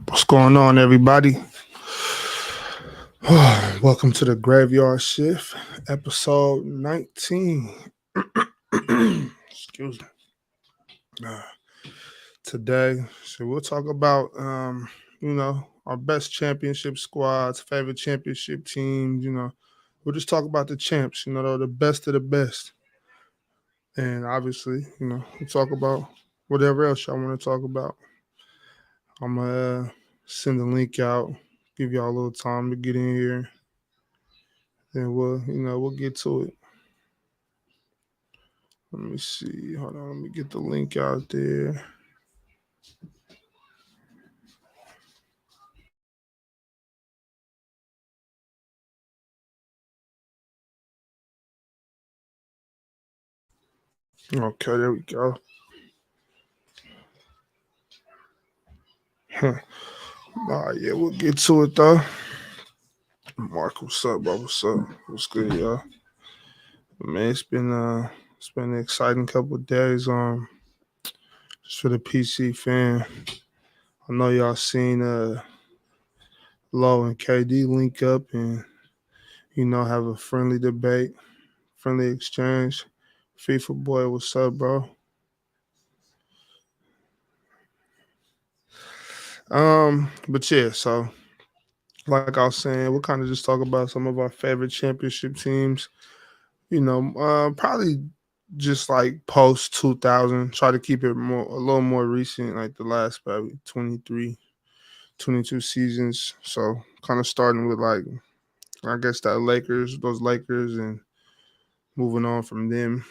What's going on, everybody? Welcome to the Graveyard Shift, episode 19. Excuse me. Uh, Today, so we'll talk about, our best championship squads, favorite championship teams. We'll just talk about the champs. The best of the best, and obviously, we'll talk about whatever else y'all want to talk about. I'm gonna send the link out, give y'all a little time to get in here. Then we'll get to it. Let me see. Hold on. Let me get the link out there. Okay, there we go. All right, yeah, we'll get to it though. Mark, what's up, bro? What's up? What's good, y'all? Man, it's been an exciting couple of days. Just for the PC fan. I know y'all seen Lowe and KD link up and have a friendly debate, friendly exchange. FIFA boy, what's up, bro? But yeah, so like I was saying, we'll kind of just talk about some of our favorite championship teams. Probably just like post 2000. Try to keep it a little more recent, like the last probably 23, 22 seasons. So kind of starting with like I guess those Lakers, and moving on from them.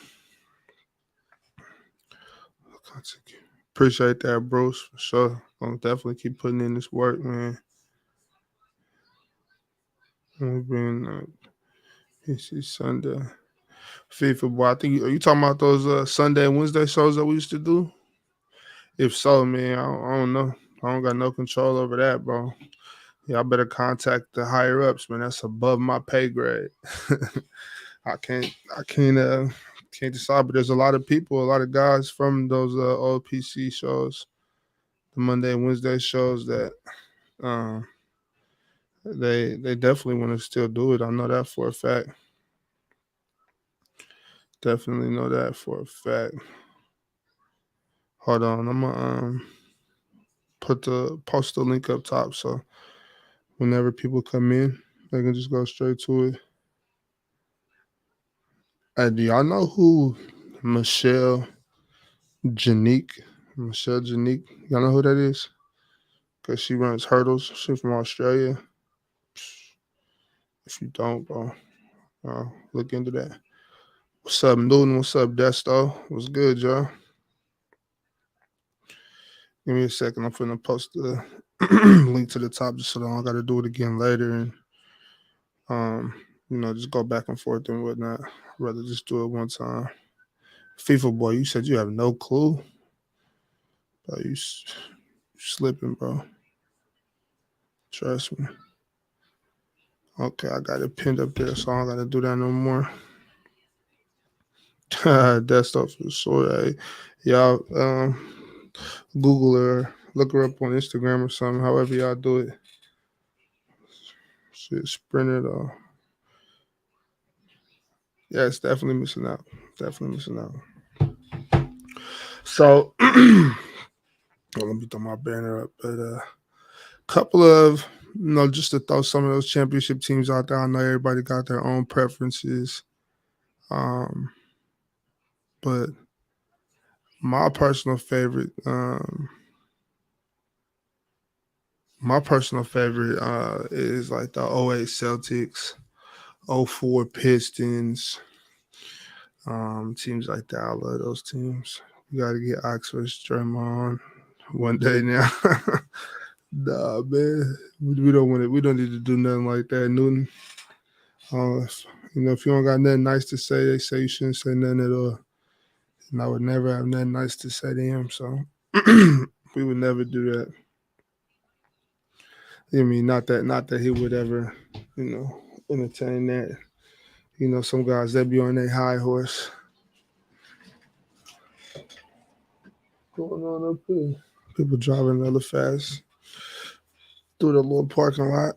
Appreciate that, Bruce, for sure. I'll definitely keep putting in this work, man. We've been it's Sunday. FIFA boy. I think are you talking about those Sunday and Wednesday shows that we used to do? If so, man, I don't know. I don't got no control over that, bro. Yeah, I better contact the higher ups, man. That's above my pay grade. I can't decide, but there's a lot of people, a lot of guys from those old PC shows, the Monday and Wednesday shows that um, they definitely want to still do it. I know that for a fact. Definitely know that for a fact. Hold on, I'm gonna post the link up top so whenever people come in, they can just go straight to it. Hey, do y'all know who Michelle Janique? Michelle Janique. Y'all know who that is? Cause she runs hurdles. She's from Australia. If you don't, bro, look into that. What's up, Newton? What's up, Desto? What's good, y'all? Give me a second. I'm finna post the link to the top just so that I don't got to do it again later and um, just go back and forth and whatnot. I'd rather just do it one time. FIFA boy, you said you have no clue. Bro, you slipping, bro. Trust me. Okay, I got it pinned up there, so I don't got to do that no more. That stuff for sure. Hey, y'all, Google her, look her up on Instagram or something. However y'all do it. Shit, Sprinter though. Yeah, it's definitely missing out. Definitely missing out. So, let me throw my banner up. But couple of just to throw some of those championship teams out there. I know everybody got their own preferences. Um, but my personal favorite, is like the '08 Celtics, '04 Pistons, teams like that. I love those teams. We got to get Oxford Draymond one day now. Nah, man, we don't want it. We don't need to do nothing like that, Newton. If you don't got nothing nice to say, they say you shouldn't say nothing at all. And I would never have nothing nice to say to him. So we would never do that. I mean, not that he would ever, entertain that. Some guys they be on their high horse. What's going on up here? People driving hella fast. through the little parking lot.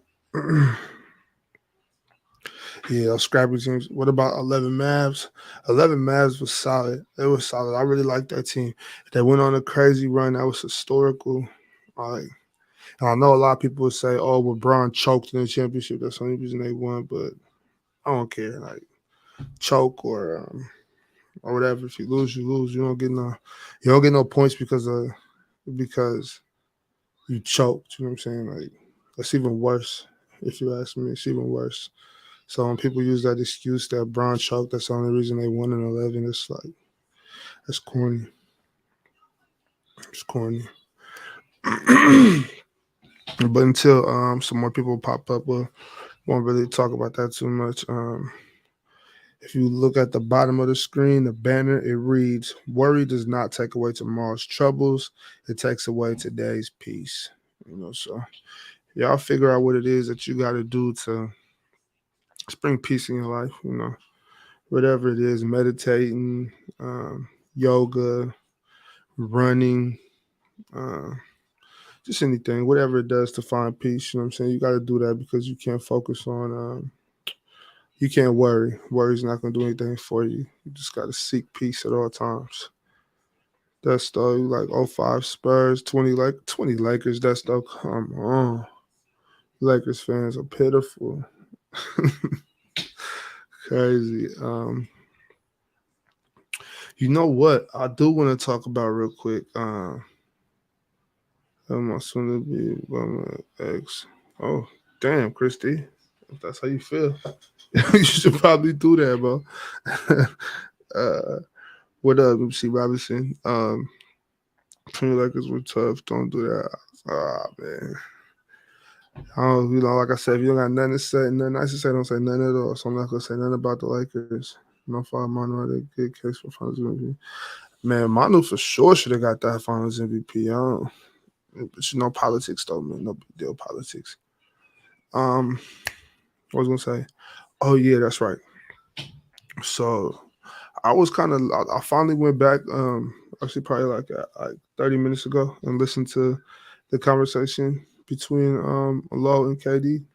Yeah, those scrappy teams. What about 11 Mavs? 11 Mavs was solid. It was solid. I really liked that team. They went on a crazy run. That was historical. Like, and I know a lot of people would say, "Oh, LeBron choked in the championship. That's the only reason they won." But I don't care. Like choke or whatever. If you lose, you lose. You don't get no points because you choked. You know what I'm saying? Like that's even worse. If you ask me, it's even worse. So when people use that excuse that Braun choked, that's the only reason they won in 11. It's like that's corny. It's corny. But until some more people pop up, we won't really talk about that too much. If you look at the bottom of the screen, the banner, it reads, "Worry does not take away tomorrow's troubles. It takes away today's peace." So y'all figure out what it is that you got to do to bring peace in your life. Whatever it is, meditating, yoga, running, uh, just anything, whatever it does to find peace. You know what I'm saying? You got to do that because you can't focus on, you can't worry. Worry's not going to do anything for you. You just got to seek peace at all times. That's though, like '05 Spurs, 20 Lakers. That's though, come on. Lakers fans are pitiful. Crazy. You know what? I do want to talk about real quick. My soon to be by my ex. Oh, damn, Christy. If that's how you feel, you should probably do that, bro. uh, what up, MC Robinson? 20 Lakers were tough. Don't do that. Ah, man. Like I said, if you don't got nothing to say, nothing nice to say, don't say nothing at all. So I'm not gonna say nothing about the Lakers. No five Manu had a good case for Finals MVP. Man, Manu for sure should have got that Finals MVP. But politics though, man. No big deal politics. What was I gonna say? Oh yeah, that's right. So I was I finally went back, actually probably like 30 minutes ago and listened to the conversation between Lowe and KD.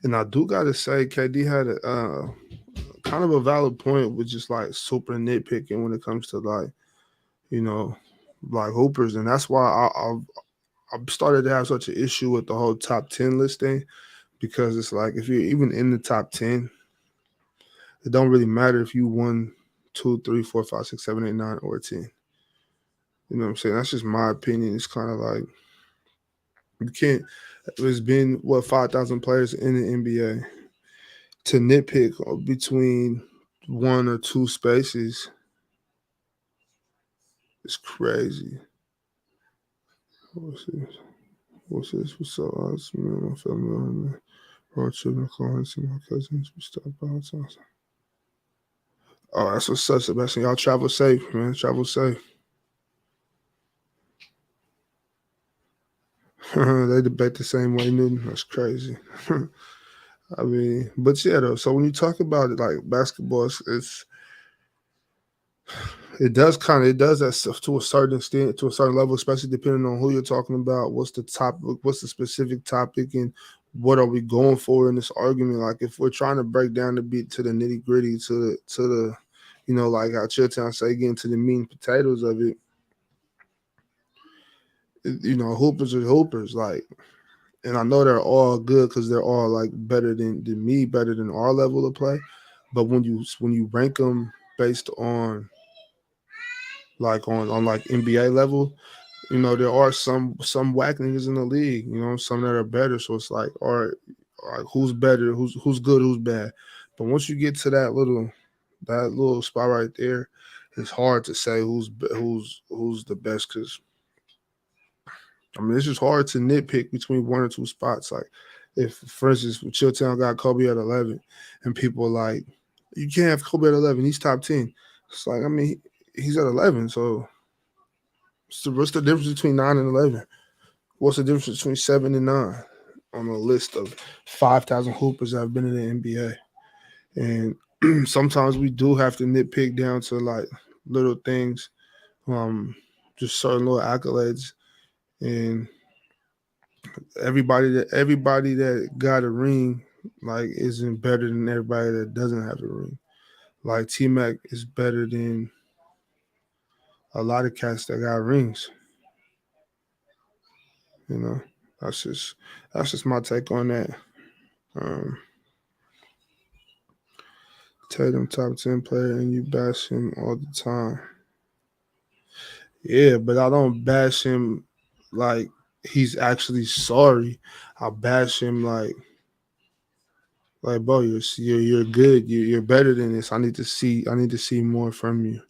And I do gotta say, KD had a kind of a valid point with just like super nitpicking when it comes to you know, like hoopers, and that's why I started to have such an issue with the whole top 10 listing because it's like if you're even in the top 10, it don't really matter if you won 2, 3, 4, 5, 6, 7, 8, 9, or 10. You know what I'm saying? That's just my opinion. It's kind of like you can't. There's been 5,000 players in the NBA to nitpick between one or two spaces. It's crazy. What's this? What's this? What's up? My family on the road trip. My clients and my cousins. We stop by all times. Oh, that's what's up, Sebastian. Y'all travel safe, man. Travel safe. They debate the same way, Newton. That's crazy. I mean, but yeah, though. So when you talk about it, like basketball, it does that stuff to a certain extent, to a certain level, especially depending on who you're talking about, what's the topic, what's the specific topic, and what are we going for in this argument. Like if we're trying to break down the beat to the nitty gritty, to the like how Chilltown say, get into the meat and potatoes of it. Hoopers are hoopers, like, and I know they're all good because they're all like better than me, better than our level of play. But when you rank them based on on like NBA level, there are some whack niggas in the league, some that are better. So it's like, all right, who's better, who's good, who's bad. But once you get to that little spot right there, it's hard to say who's the best because I mean it's just hard to nitpick between one or two spots. Like if, for instance, Chilltown got Kobe at 11, and people are like, you can't have Kobe at 11. He's top 10. It's like, I mean, he's at 11, so what's the difference between 9 and 11? What's the difference between 7 and 9 on a list of 5,000 hoopers that have been in the NBA? And sometimes we do have to nitpick down to like little things, just certain little accolades. And Everybody that got a ring like isn't better than everybody that doesn't have a ring. Like T Mac is better than a lot of cats that got rings. You know, that's just that's just my take on that. Um, Tatum top 10 player and you bash him all the time. Yeah, but I don't bash him like he's actually sorry. I bash him like bro, you're good. You're better than this. I need to see more from you.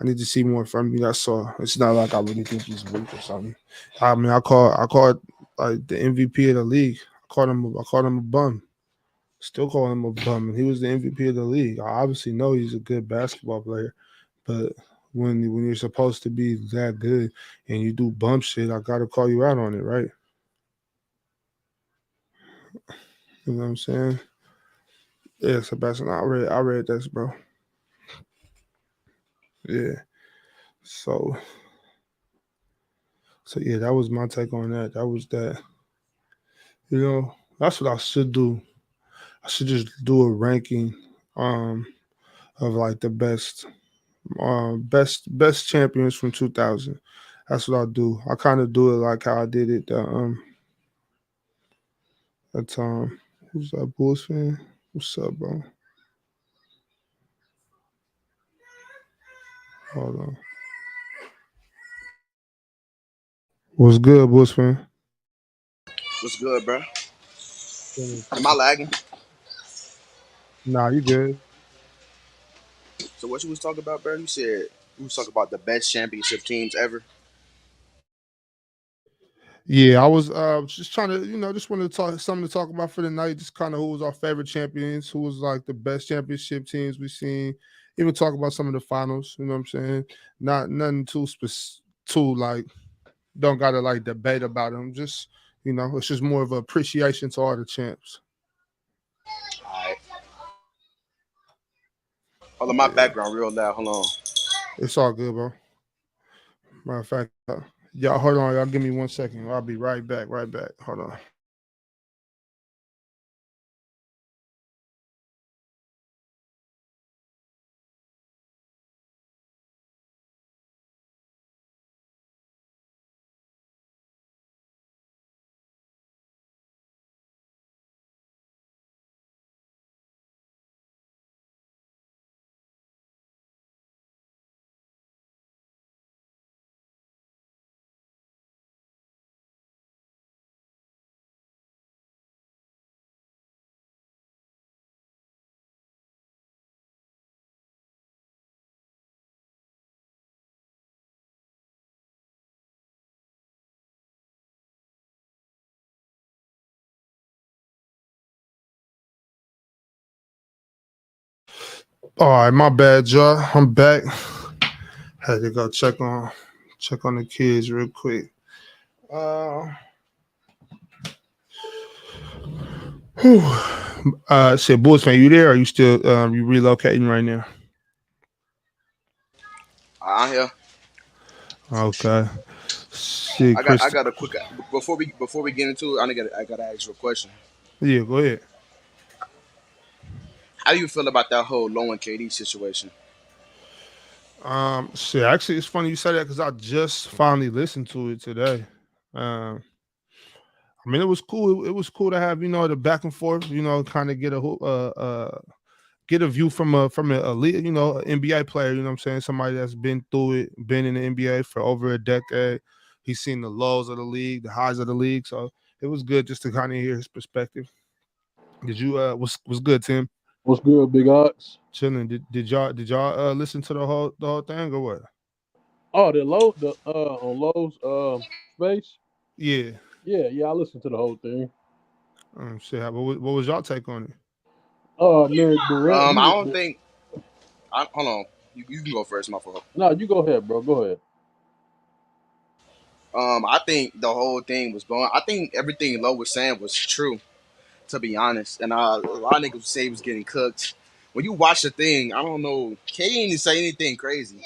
I need to see more from you. That's all. It's not like I really think he's weak or something. I mean, I called like the MVP of the league. I called him a bum. Still call him a bum. And he was the MVP of the league. I obviously know he's a good basketball player, but when you're supposed to be that good and you do bump shit, I gotta call you out on it, right? You know what I'm saying? Yeah, Sebastian, I read this, bro. Yeah. So so yeah, that was my take on that. That was that. That's what I should do. I should just do a ranking um of like the best champions from 2000. That's what I'll do. I kind of do it like how I did it that time. Who's that Bulls fan? What's up, bro? Hold on. What's good, Bulls fan? What's good, bro? Chilling, Am I chilling. lagging? Nah, you good? So what you was talking about, bro? You said you was talking about the best championship teams ever. Yeah, I was just trying to, just wanted to talk something to talk about for the night. Just kind of who was our favorite champions, who was like the best championship teams we seen. Even talk about some of the finals. You know what I'm saying? Not nothing too like don't gotta like debate about them. Just it's just more of an appreciation to all the champs. All right. Hold on, my Yeah, background real loud. Hold on. it's all good, bro. Matter of fact, y'all hold on, y'all give me 1 second. I'll be right back. Right back. Hold on. All right, my bad, y'all. I'm back. Had to go check on the kids real quick. Uh, whew. Said Bulls fan, you there? Or you still you relocating right now? I'm here. Okay. See, I Chris. got a quick before we get into it. I gotta ask you a question. Yeah, go ahead. How do you feel about that whole Lowe and KD situation? Shit. Actually, it's funny you said that because I just finally listened to it today. Um, I mean, it was cool. It was cool to have the back and forth. Kind of get a view from a elite, NBA player. You know what I'm saying? Somebody that's been through it, been in the NBA for over a decade. He's seen the lows of the league, the highs of the league. So it was good just to kind of hear his perspective. Did you was good, Tim? What's good, Big Ox? Chilling. Did y'all listen to the whole thing or what? Oh, the low the on Lowe's space. Yeah. Yeah, I listened to the whole thing. Shit. What was y'all take on it? Man, Durant, I don't think. Hold on. You can go first, my fault. no, you go ahead, bro. Go ahead. I think the whole thing was going. I think everything Lowe was saying was true, to be honest. And a lot of niggas say he was getting cooked. When you watch the thing, I don't know. Kane didn't say anything crazy.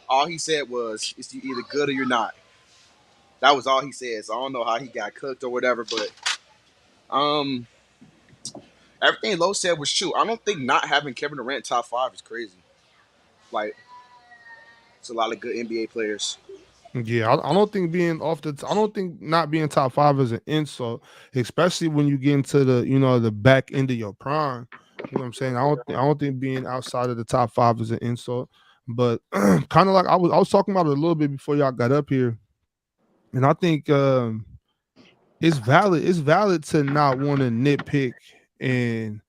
All he said was, "It's either good or you're not." That was all he said. So I don't know how he got cooked or whatever, but um, everything Lowe said was true. I don't think not having Kevin Durant top five is crazy. Like, it's a lot of good NBA players. Yeah, I don't think being off the. I don't think not being top five is an insult, especially when you get into the the back end of your prime. You know what I'm saying? I don't think being outside of the top five is an insult. But kind of like I was talking about it a little bit before y'all got up here, and I think it's valid. It's valid to not want to nitpick and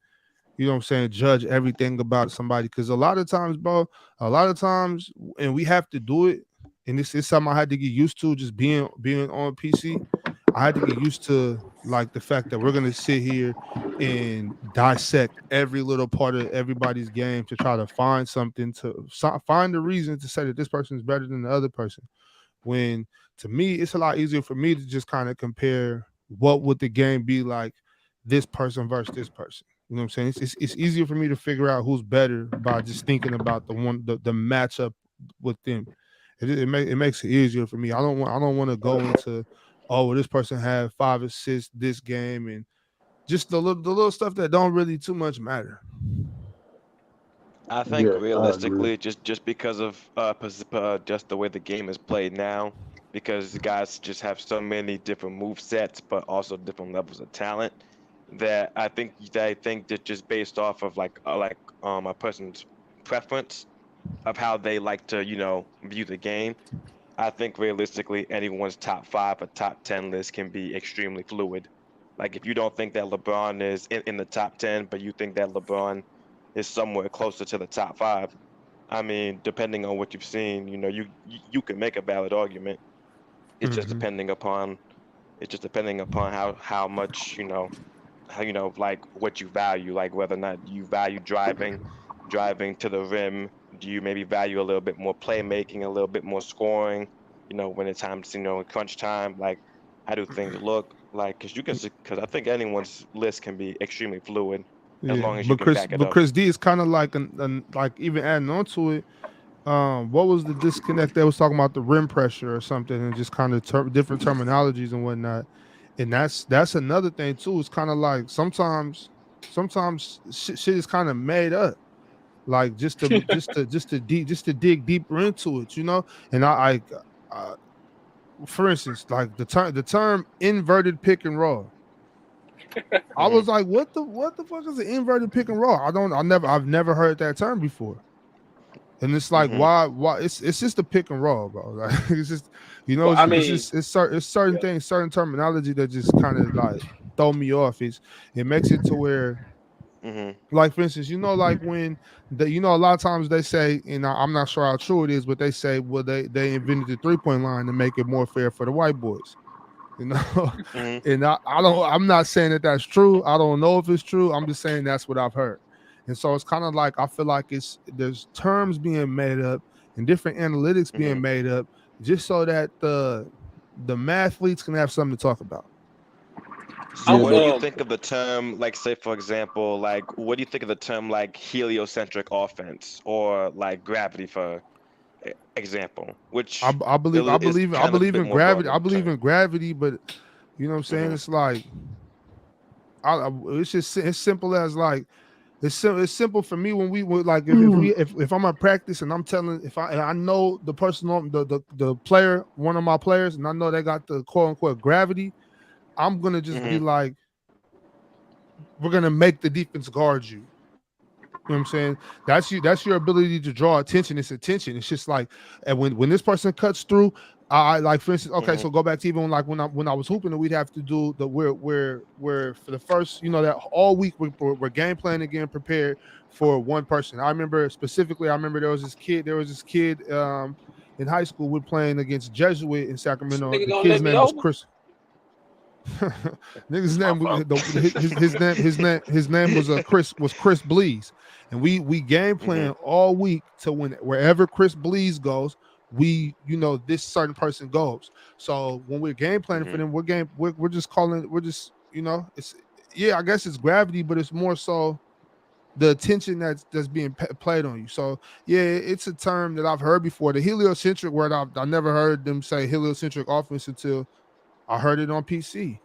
judge everything about somebody. Because a lot of times, bro, a lot of times, and we have to do it. And this is something I had to get used to, just being on PC. I had to get used to like the fact that we're gonna sit here and dissect every little part of everybody's game to try to find something find a reason to say that this person is better than the other person. When to me, it's a lot easier for me to just kind of compare what would the game be like this person versus this person. You know what I'm saying? It's easier for me to figure out who's better by just thinking about the matchup with them. It makes it easier for me. I don't want to go into well, this person had 5 assists this game and just the little stuff that don't really too much matter. I think Yeah, I agree. realistically, just because of just the way the game is played now, because the guys just have so many different move sets, but also different levels of talent, that I think that just based off of a person's preference of how they like to view the game, I think realistically anyone's top five or top 10 list can be extremely fluid. Like if you don't think that LeBron is in the top 10, but you think that LeBron is somewhere closer to the top five, I mean, depending on what you've seen, you can make a valid argument. It's just Hmm. depending upon how much how like what you value, like whether or not you value driving to the rim. Do you maybe value a little bit more playmaking, a little bit more scoring? When it's time to in crunch time, like how do things look? Like because I think anyone's list can be extremely fluid as Yeah, long as you can back it But up. Chris D is kind of like like even adding on to it. What was the disconnect? They was talking about the rim pressure or something, and just kind of different terminologies and whatnot. And that's another thing too. It's kind of like sometimes shit is kind of made up, like just to dig deeper into it, you know. And for instance, like the term inverted pick and roll. I Hmm. was like, what the fuck is an inverted pick and roll? I've never heard that term before. And it's like, Hmm. why it's just a pick and roll, bro. Like it's just, Well, I it's mean, just it's certain yeah. things, certain terminology that just kind of like throw me off. It makes it to where, Hmm. like for instance, like when a lot of times they say, and I'm not sure how true it is, but they say, well, they invented the 3 point line to make it more fair for the white boys. You know, Hmm. and I don't. I'm not saying that that's true. I don't know if it's true. I'm just saying that's what I've heard. And so it's kind of like I feel like there's terms being made up and different analytics being Hmm. made up just so that the mathletes can have something to talk about. So I'm what do you think of the term, like say for example, like what do you think of the term like heliocentric offense or like gravity for example, which is I kind of a believe bit in more broad gravity. of I a believe term. in gravity, but you know what I'm saying. Hmm. It's like it's just as simple as like it's simple for me when we would like if I'm at practice and I'm telling if I know the person on the player, one of my players, and I know they got the quote unquote gravity, I'm gonna just be Hmm. like, we're gonna make the defense guard you. You know what I'm saying? That's your ability to draw attention. It's attention. It's just like, and when this person cuts through, I like for instance, okay, Hmm. so go back to even like when I was hooping and we'd have to do the where for the first, that all week we're game planning again, prepared for one person. I remember specifically, I remember there was this kid in high school, we're playing against Jesuit in this Sacramento. nigga The gonna let kid's me name was over. Chris. Nigga's My name was fault. his name was Chris Blees, and we game Hmm. plan all week to wherever Chris Blees goes, this certain person goes. So when we're game planning for Hmm. them, we're just calling, it's, yeah, I guess it's gravity, but it's more so the attention that's being played on you. So yeah, it's a term that I've heard before. The heliocentric word, I never heard them say heliocentric offense until I heard it on PC.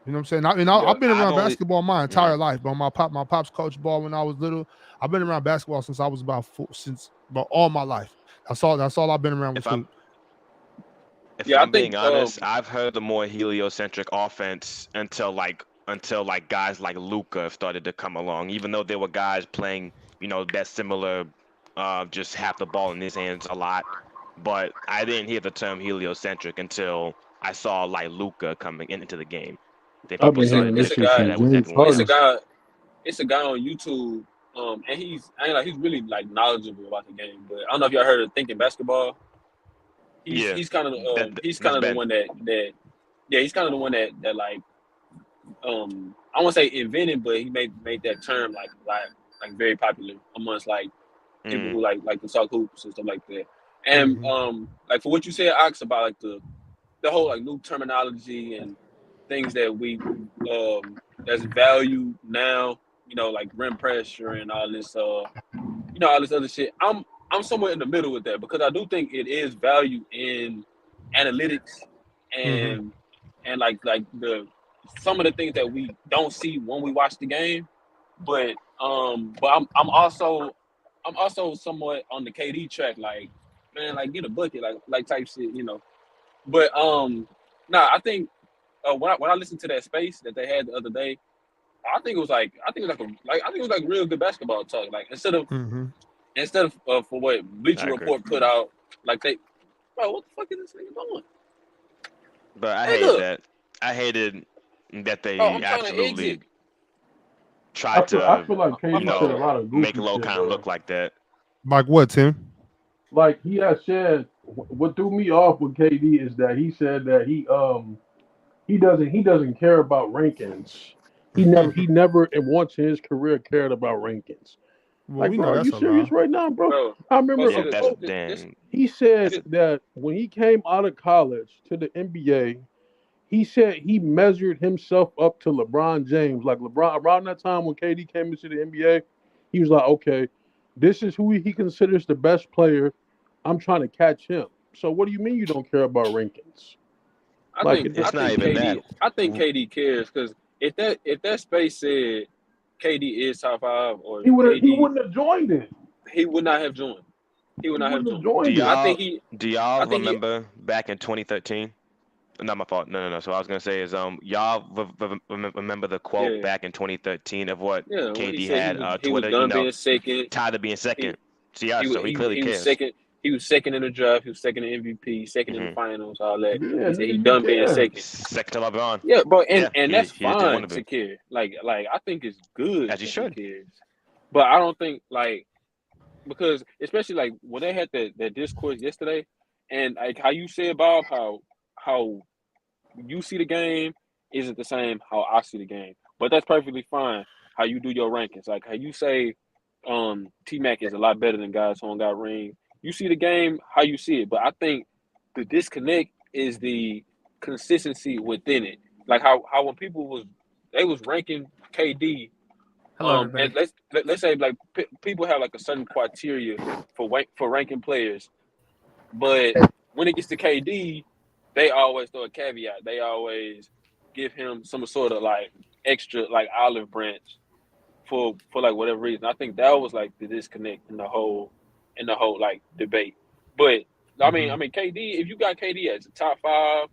You know what I'm saying? I've been I've around only basketball my entire life, but my pops coached ball when I was little. I've been around basketball since I was about all my life. That's all I've been around with if I'm hoop. if Yeah, I I'm being think honest, I've heard the more heliocentric offense until guys like Luca started to come along. Even though there were guys playing, that similar, just have the ball in his hands a lot. But I didn't hear the term heliocentric until I saw like Luca coming into the game. Then I've people been it's a hearing started this it's a to shit guy compare from that with James Evan it's a Harden. Williams. guy it's a guy on YouTube, and he's really like knowledgeable about the game. But I don't know if y'all heard of Thinking Basketball. He's Yeah, he's kind of he's kind that's of the Ben. one that yeah, he's kind of the one that like I won't say invented, but he made that term like very popular amongst like people who like to talk hoops and stuff like that. And like for what you said, Ox, about like the whole like new terminology and things that we that's valued now, like rim pressure and all this all this other shit. I'm somewhere in the middle with that because I do think it is value in analytics and like the some of the things that we don't see when we watch the game. But I'm also somewhat on the KD track, like, man, like get a bucket, like type shit. But I think when I listened to that space that they had the other day, I think it was like real good basketball talk. Like instead of for what Bleacher I agree. Report put out, like bro, what the fuck is this nigga doing? But I hated that Bro, they I'm trying to absolutely exit. I tried feel to, like My KD said fault. a lot of make goofy Lowe shit, kind of bro. look like that. Like what, Tim? Like he had said, what threw me off with KD is that he said that he doesn't care about rankings. He never once in his career cared about rankings. Well, Like, we know bro, are that's you a serious lie. right now, bro? Bro, I remember see Yeah, a the that's quote. this then. He said this that when he came out of college to the NBA, he said he measured himself up to LeBron James. Like LeBron, around that time when KD came into the NBA, he was like, okay, this is who he considers the best player. I'm trying to catch him. So what do you mean you don't care about rankings? I Like, think I It's not think even that. KD cares because if that space said KD is top five or he KD, wouldn't have joined it. he would not have joined. He would He not have wouldn't have joined. Do joined it. I y'all think he do y'all I think he remember back in 2013? Not my fault. No. So what I was gonna say is, y'all remember the quote yeah back in 2013 of what yeah when he KD said had he was Twitter, done being second. tired of being He second. See, yeah, he so he clearly he was cares. second. He was second in the draft. He was second in MVP. Second in the hmm finals. All that. Yeah, He said nigga, he you done being care. second. Second to LeBron. Yeah, bro, and Yeah, and he that's he just didn't want fine to to be, care. Like I think it's good as he that he should. cares, but I don't think like because especially like when they had that discourse yesterday, and like how you said, Bob, how you see the game isn't the same how I see the game, but that's perfectly fine. How you do your rankings, like how you say, T Mac is a lot better than guys who got rings. You see the game how you see it, but I think the disconnect is the consistency within it. Like how when people was ranking KD, Hello, everybody. and let's say like people have like a certain criteria for ranking players, but when it gets to KD, they always throw a caveat. They always give him some sort of like extra like olive branch for like whatever reason. I think that was like the disconnect in the whole like debate. But I mean KD, if you got KD as a top five,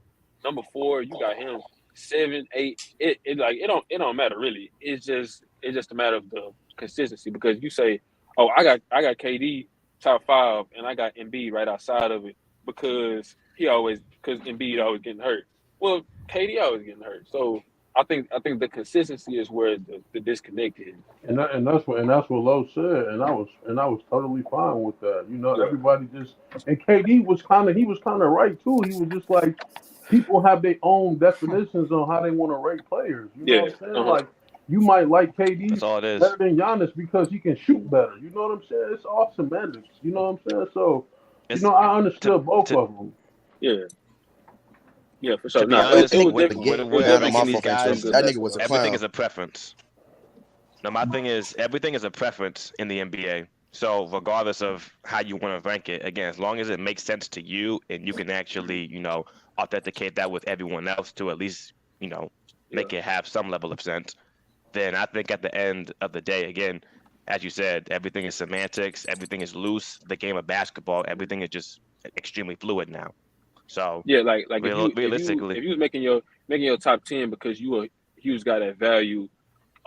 number four, you got him 7, 8. It don't matter really. It's just a matter of the consistency because you say, oh, I got KD top five and I got Embiid right outside of it because Embiid always getting hurt. Well, KD always getting hurt. So I think the consistency is where the disconnect is. And that's what Lowe said, and I was totally fine with that. Yeah. Everybody just and KD was kind of right too. He was just like people have their own definitions on how they want to rate players. You know Yeah. what I'm saying? Uh-huh. Like you might like That's KD all it is. better than Giannis because he can shoot better. You know what I'm saying? It's all semantics. You know what I'm saying? So, It's I to understood both to of them. Yeah. Yeah, for to sure. be No, it, That it honest, was nigga with was definitely with it getting was with down on definitely my ranking some these fault for some interrupting. guys, good That nigga was basketball. a everything clown. is a preference. No, my thing is everything is a preference in the NBA. So regardless of how you want to rank it, again, as long as it makes sense to you and you can actually, authenticate that with everyone else to at least, make it have some level of sense, then I think at the end of the day, again, as you said, everything is semantics, everything is loose. The game of basketball, everything is just extremely fluid now. So Yeah, like if realistically, you was making your top 10 because you a huge guy that value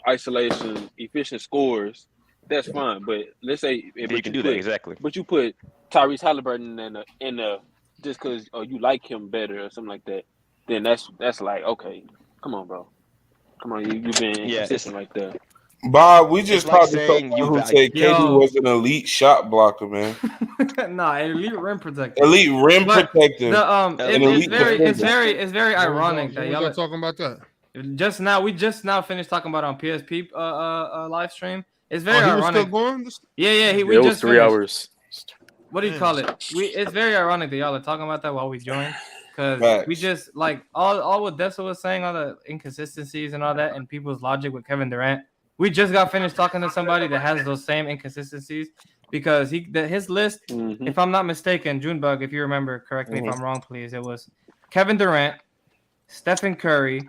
isolation, efficient scores, that's fine. But let's say, you can do that exactly. but you put Tyrese Halliburton in a just because you like him better or something like that, then that's like, okay, come on, bro, come on, you being Yeah, inconsistent right there. Bob, we it's just like talked to saying someone you who value. said KD was an elite shot blocker, man. Nah, elite rim protector. Elite rim But protector. it's elite very defender. ironic that When was y'all y'all talking about that? we just now finished talking about it on PSP live stream. It's very He was still ironic. going. Yeah, we It was just 3 finished. hours. What do you call it? It's very ironic that y'all are talking about that while we join, because we Facts. just like all what Dessa was saying, all the inconsistencies and all that, and people's logic with Kevin Durant. We just got finished talking to somebody that has those same inconsistencies, because his list, if I'm not mistaken, Junebug, if you remember, correct me if I'm wrong, please. It was Kevin Durant, Stephen Curry,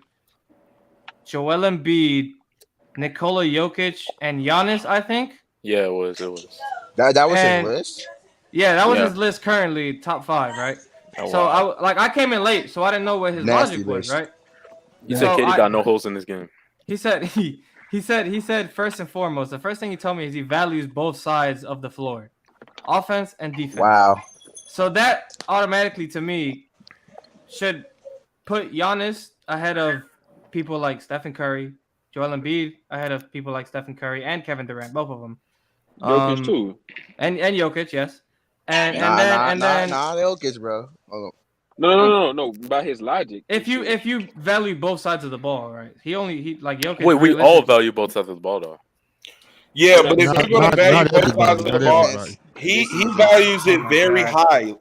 Joel Embiid, Nikola Jokic, and Giannis, I think. Yeah, it was. That was his list. Yeah, that was his list currently, top 5, right? Oh, So wow. I came in late, so I didn't know what his Nasty logic was, list. right? He said KD got no holes in this game. He said he said first and foremost, the first thing he told me is he values both sides of the floor, offense and defense. Wow. So that automatically to me should put Giannis ahead of people like Stephen Curry, Joel Embiid ahead of people like Stephen Curry and Kevin Durant, both of them. Jokic too. And Jokic, yes. And Nah, then Jokic, bro. Hold No. By his logic. if you value both sides of the ball, right? He like Jokic. Wait, we all value both sides of the ball, though. Yeah, but if you're gonna value not both sides everybody, of the not ball, everybody. he values it very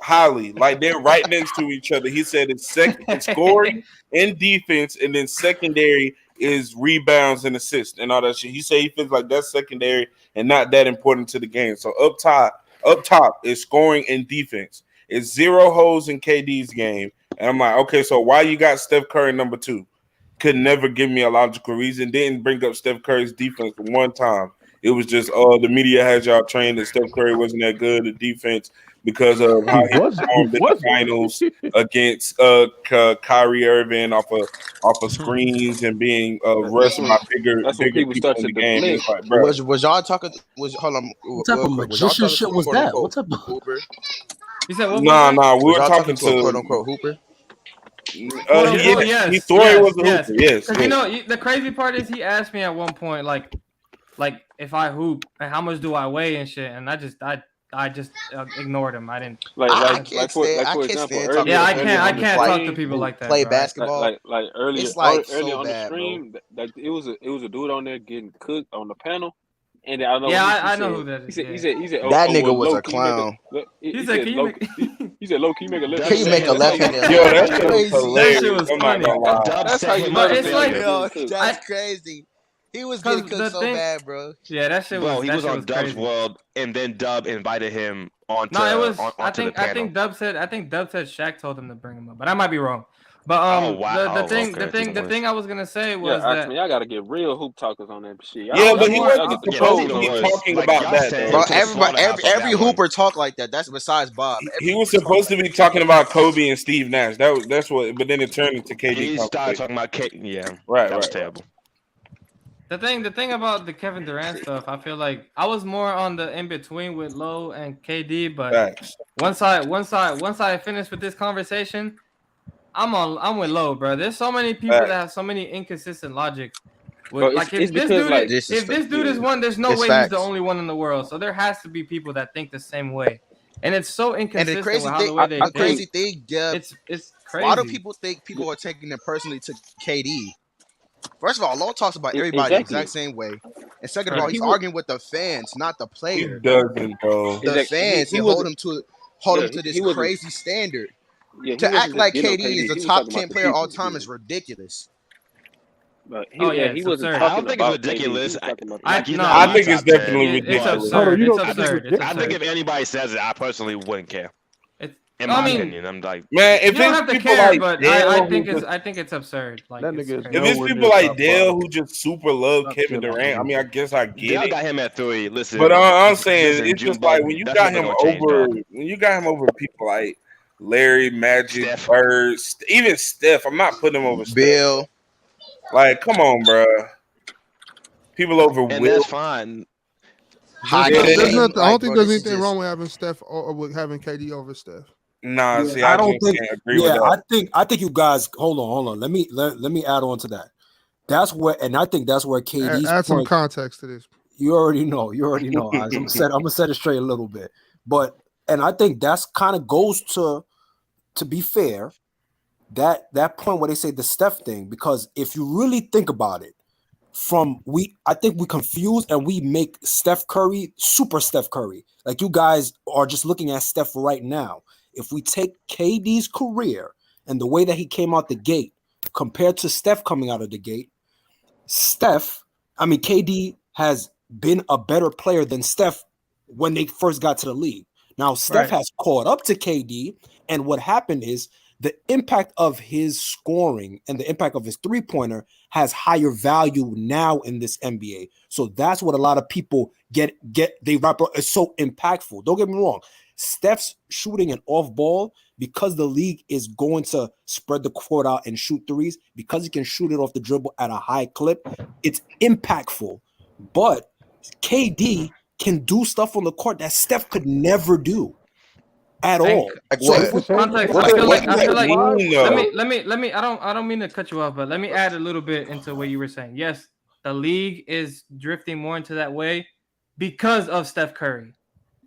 highly. Like they're right next to each other. He said it's scoring and defense, and then secondary is rebounds and assists and all that shit. He said he feels like that's secondary and not that important to the game. So up top is scoring and defense. It's 0 holes in KD's game. And I'm like, okay, so why you got Steph Curry number 2? Could never give me a logical reason. Didn't bring up Steph Curry's defense one time. It was just, the media had y'all trained that Steph Curry wasn't that good at defense because of how he performed in the finals against Kyrie Irving off of screens and being rushed by bigger people in the game. It's like, bro. Was y'all talking? Hold on. What type of magician shit was that? What type of Hooper? You said what? Nah. We were talking to a quote unquote Hooper. He thought he was a Hooper. Yes. The crazy part is he asked me at one point, like if I hoop and how much do I weigh and shit, and I just ignored him. I didn't. I can't talk to people like that. Play basketball. Like earlier, it's like earlier so on bad, the stream, bro. like it was a dude on there getting cooked on the panel, and I know. I know who that is. He said that nigga was a clown. He said, "Low, can you make a left? Can you make a left-handed? Yo, that shit was hilarious. That shit was funny. That's how you know it's like that's crazy. He was getting cooked so bad, bro. Yeah, that shit was. Bro, he was on Dub's crazy. World, and then Dub invited him onto. No, it was. onto I think Dub said Shaq told him to bring him up, but I might be wrong. But the thing I was gonna say was that y'all gotta get real hoop talkers on that shit. Yeah, but he wasn't supposed to be talking about that. Bro, every hooper talk like that. That's besides Bob. He was supposed to be talking about Kobe and Steve Nash. That's what. But then it turned into KD. He started talking about KD. Yeah, right. That was terrible. The thing about the Kevin Durant stuff, I feel like I was more on the in between with Lowe and KD, but Facts. once I finish with this conversation, I'm with Lowe, bro. There's so many people that have so many inconsistent logic. If this dude is one, there's no way he's the only one in the world. So there has to be people that think the same way, and it's so inconsistent. And the crazy thing, it's crazy. Why do people think people are taking it personally to KD? First of all, Lowe talks about everybody the exact same way. And second of all, he's arguing with the fans, not the player. He doesn't, bro. The fans, he hold him to this crazy standard. To act like KD is the top 10 player all time is ridiculous. But Oh, yeah, he it's wasn't absurd. talking I don't think it's about KD. He ridiculous. was talking about I the no, I you- think it's definitely it's ridiculous. absurd. Hold on, you It's don't think it's absurd. It's ridiculous? I think absurd. if anybody says it, I personally wouldn't care. It's, In I my mean, opinion, I'm like, Man, if you don't it's have to people care, like but Dale I who think just it's absurd. Like That it's nigga is crazy. if it's nowhere people near like top Dale 5. who just super love Stop Kevin shit on Durant, I mean, I him. guess I get Dale it. got him at 3. Listen, But I'm saying listen, it's June just like bug, when you that's got never him gonna change, over, dog. when you got him over people like Larry, Magic, Steph. Bird, even Steph. I'm not putting him over Steph. Bill. Like, come on, bro. People over And Will. that's fine. There's nothing. I don't think bro, there's this is anything just wrong with having Steph or with having KD over Steph. Nah, Yeah, see, I I don't can't, think. can't agree with Yeah, that. I think you guys. Hold on. Let me add on to that. That's where, and I think that's where KD's Add some point. context to this. You already know. Eyes. I'm gonna set it straight a little bit, but and I think that's kind of goes to be fair, that point where they say the Steph thing, because if you really think about it, I think we confuse and we make Steph Curry super Steph Curry. Like, you guys are just looking at Steph right now. If we take KD's career and the way that he came out the gate compared to Steph coming out of the gate, KD has been a better player than Steph when they first got to the league. Now, Steph has caught up to KD, and what happened is the impact of his scoring and the impact of his three-pointer has higher value now in this NBA. So that's what a lot of people get. They wrap up. It's so impactful. Don't get me wrong. Steph's shooting an off ball, because the league is going to spread the court out and shoot threes, because he can shoot it off the dribble at a high clip. It's impactful. But KD can do stuff on the court that Steph could never do at all. like So what? Context. What I feel does like. that mean, though? Let me. I don't mean to cut you off, but let me add a little bit into what you were saying. Yes, the league is drifting more into that way because of Steph Curry.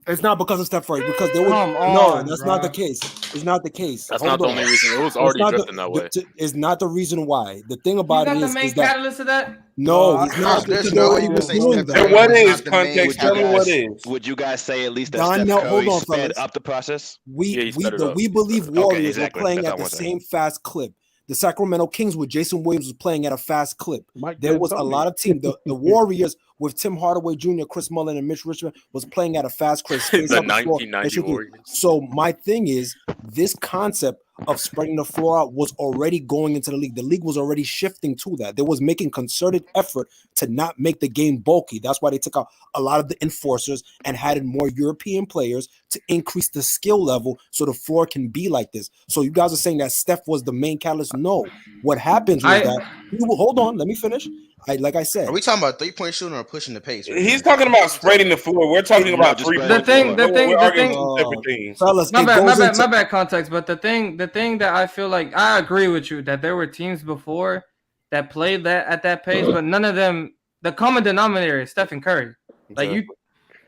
It's not because of Steph Curry, because there was that's not the case. It's not the case. That's not the only reason. It was already drifting that way. It's not the reason why. The thing He's about not it the is main that catalyst of that. no, he's not. There's Because no they way you were can say doing Steph that. Curry And what was is not the main context? Tell me what is. Would you guys say at least that Don, Steph no, Curry hold on, sped fellas. up the process? Yeah, he sped it up. We Believe Okay, Warriors exactly. were playing That's at all the I'm saying. same fast clip. The Sacramento Kings with Jason Williams was playing at a fast clip. There was a lot of teams. The Warriors with Tim Hardaway Jr., Chris Mullin, and Mitch Richmond was playing at a fast clip. The 1990 Warriors. So my thing is, this concept of spreading the floor out was already going into the league. The league was already shifting to that. They was making concerted effort to not make the game bulky. That's why they took out a lot of the enforcers and had in more European players to increase the skill level so the floor can be like this. So you guys are saying that Steph was the main catalyst? No. What happens was that hold on, let me finish. Like I said, Are we talking about 3-point shooting or pushing the pace? He's talking about spreading the floor. We're talking about 3-point. We're arguing two separate things. Fellas, my bad context. But the thing that I feel like I agree with you that there were teams before that played that at that pace, but none of them. The common denominator is Steph and Curry. Like you,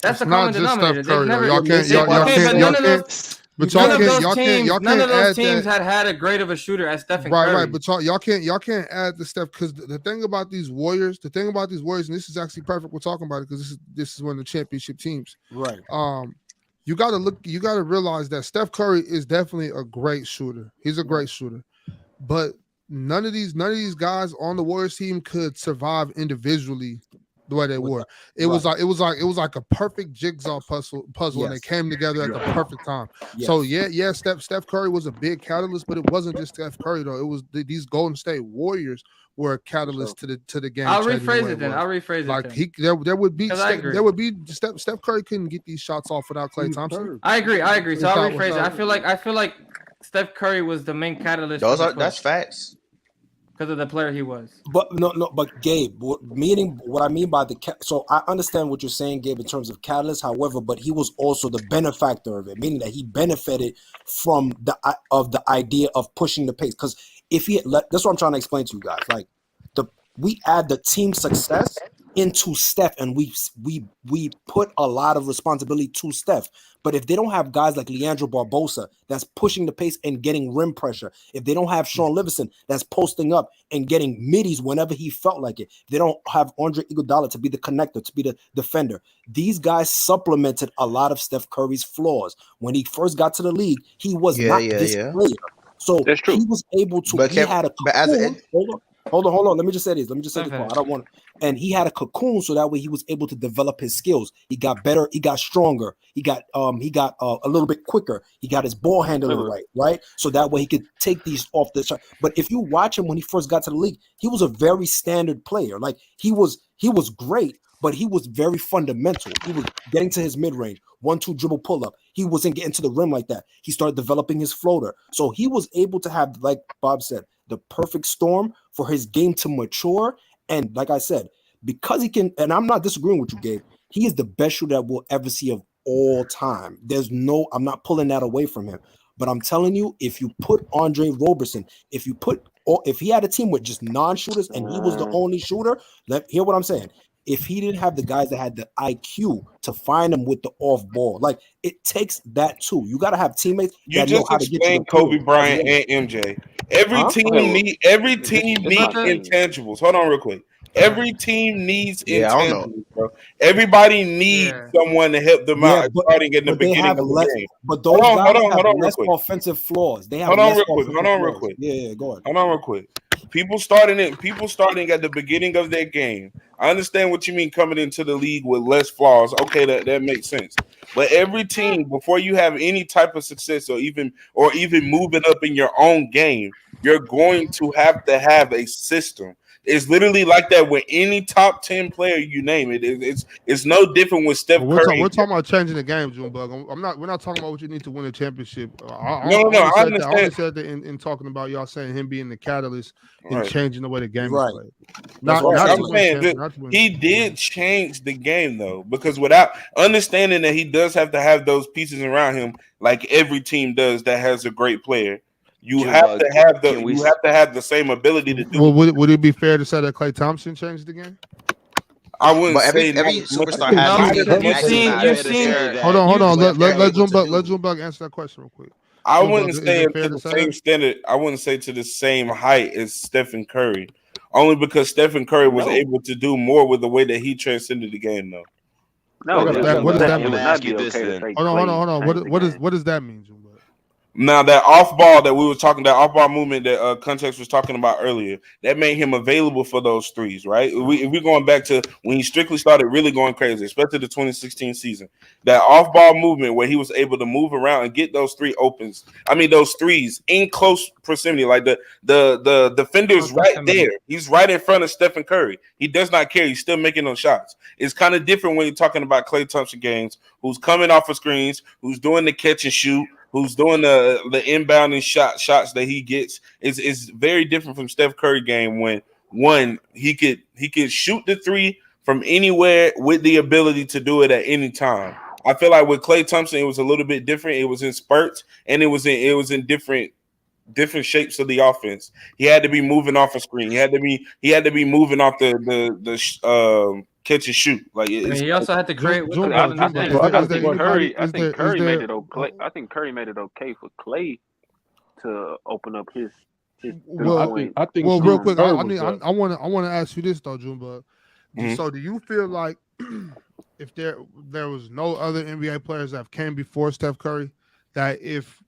that's the common denominator. Steph Curry, never, y'all can't. But none of those add teams that. had a great of a shooter as Steph and Curry. Right. But y'all can't add the Steph, because the thing about these Warriors, and this is actually perfect. We're talking about it because this is one of the championship teams. Right. You gotta realize that Steph Curry is definitely a great shooter. He's a great shooter, but none of these guys on the Warriors team could survive individually the way they were. It was like a perfect jigsaw puzzle, and they came together at the perfect time. Yes. So Steph Curry was a big catalyst, but it wasn't just Steph Curry though. It was these Golden State Warriors were a catalyst to the game. I'll rephrase it then. There would be Steph Curry couldn't get these shots off without Klay Thompson. I agree. So I'll rephrase it. I feel like Steph Curry was the main catalyst. That's facts. Because of the player he was. But but Gabe, what I mean by so I understand what you're saying, Gabe, in terms of catalyst. However, but he was also the benefactor of it, meaning that he benefited from the idea of pushing the pace. Because if that's what I'm trying to explain to you guys. Like we add the team success into Steph, and we put a lot of responsibility to Steph. But if they don't have guys like Leandro Barbosa that's pushing the pace and getting rim pressure, if they don't have Sean Livingston that's posting up and getting middies whenever he felt like it, if they don't have Andre Iguodala to be the connector, to be the defender, these guys supplemented a lot of Steph Curry's flaws. When he first got to the league, he was not this player. So that's true. He was able to. Hold on. Let me just say this. Okay. I don't want. And he had a cocoon, so that way he was able to develop his skills. He got better. He got stronger. He got a little bit quicker. He got his ball handling right. So that way he could take these off the shot. But if you watch him when he first got to the league, he was a very standard player. Like he was great, but he was very fundamental. He was getting to his mid range, 1-2 dribble pull up. He wasn't getting to the rim like that. He started developing his floater, so he was able to have, like Bob said, the perfect storm for his game to mature. And like I said, because he can, and I'm not disagreeing with you, Gabe, he is the best shooter that we'll ever see of all time. I'm not pulling that away from him. But I'm telling you, if you put Andre Roberson, if he had a team with just non-shooters and he was the only shooter, hear what I'm saying. If he didn't have the guys that had the IQ to find him with the off ball, like it takes that too. You got to have teammates. You just explained Kobe Bryant and MJ. Every team needs intangibles. Hold on, real quick. Every team needs intangibles, bro. Everybody needs someone to help them out starting in the beginning of the game. But those guys have less offensive flaws. They have Hold on real quick. Yeah, go ahead. Hold on real quick. People starting at the beginning of their game. I understand what you mean coming into the league with less flaws. Okay, that makes sense. But every team, before you have any type of success or even moving up in your own game, you're going to have a system. It's literally like that with any top 10 player you name it. It's no different with Steph Curry. We're talking about changing the game, Junebug. We're not talking about what you need to win a championship. I understand. I only said that in talking about y'all saying him being the catalyst in changing the way the game is played. I'm saying he did change the game though, because without understanding that he does have to have those pieces around him, like every team does that has a great player. You have to have the same ability to do. Well, would it be fair to say that Klay Thompson changed the game? I wouldn't say every superstar has. Hold on. Let Junebug answer that question real quick. I wouldn't say to the same standard. I wouldn't say to the same height as Stephen Curry, only because Stephen Curry was able to do more with the way that he transcended the game, though. No, what does that mean? Hold on. What does that mean, Junebug? Now that off ball movement that Context was talking about earlier, that made him available for those threes, right? If we're going back to when he strictly started really going crazy, especially the 2016 season, that off ball movement where he was able to move around and get those those threes in close proximity, like the defender's right there. He's right in front of Stephen Curry. He does not care. He's still making those shots. It's kind of different when you're talking about Klay Thompson games, who's coming off of screens, who's doing the catch and shoot, who's doing the inbound and shots that he gets. Is very different from Steph Curry game when one he could shoot the three from anywhere with the ability to do it at any time. I feel like with Klay Thompson it was a little bit different. It was in spurts and it was in different shapes of the offense. He had to be moving off a screen. He had to be moving off the catch and shoot. Like he also had to create. I think Curry made it okay. I think Curry made it okay for Klay to open up his. I think real quick. I want to ask you this though, Junebug. Mm-hmm. So do you feel like if there was no other NBA players that came before Steph Curry, that if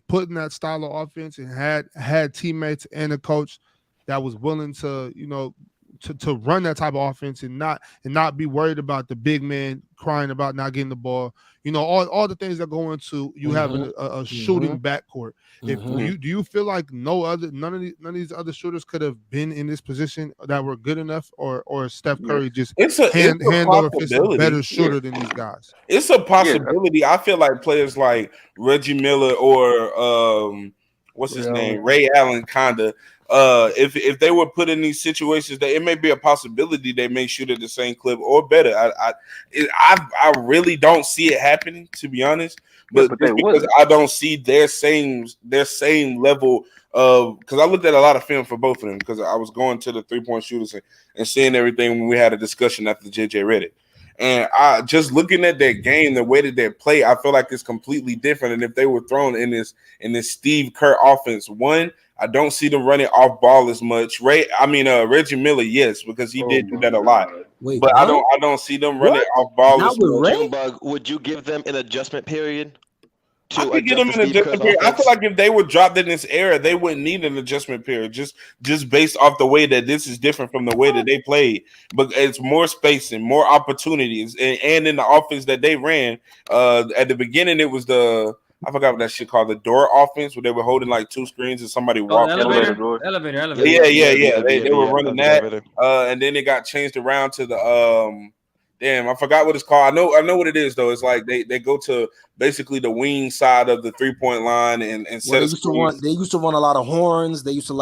put in that style of offense and had teammates and a coach that was willing to to run that type of offense and not be worried about the big man crying about not getting the ball, all the things that go into you having a shooting backcourt. If do you feel like none of these other shooters could have been in this position that were good enough, or Steph Curry just hand over fist a better shooter than these guys? It's a possibility. I feel like players like Reggie Miller or what's his name, Ray Allen, kinda. If they were put in these situations, that it may be a possibility they may shoot at the same clip or better. I really don't see it happening, to be honest. But because I don't see their same level of, because I looked at a lot of film for both of them because I was going to the 3-point shooters and seeing everything when we had a discussion after JJ read it. And I just looking at that game, the way that they play, I feel like it's completely different. And if they were thrown in this Steve Kerr offense, I don't see them running off ball as much. Reggie Miller, yes, because he did do that a lot. But I don't see them running off ball as much. Would you give them an adjustment period? I to could get them adjust an to Steve Kerr's adjustment period. I feel offense. like if they were dropped in this era, they wouldn't need an adjustment period. Just based off the way that this is different from the way that they played. But it's more spacing, more opportunities, and in the offense that they ran. At the beginning, it was I forgot what that shit called, the door offense, where they were holding like two screens and somebody Oh, the walked. Elevator elevator, door. elevator. Yeah. They were Yeah, running the that, elevator. and then it got changed around to the damn, I forgot what it's called. I know what it is though. It's like they go to basically the wing side of the 3-point line and Well, set they a used to screen. run. They used to run a lot of horns. They used to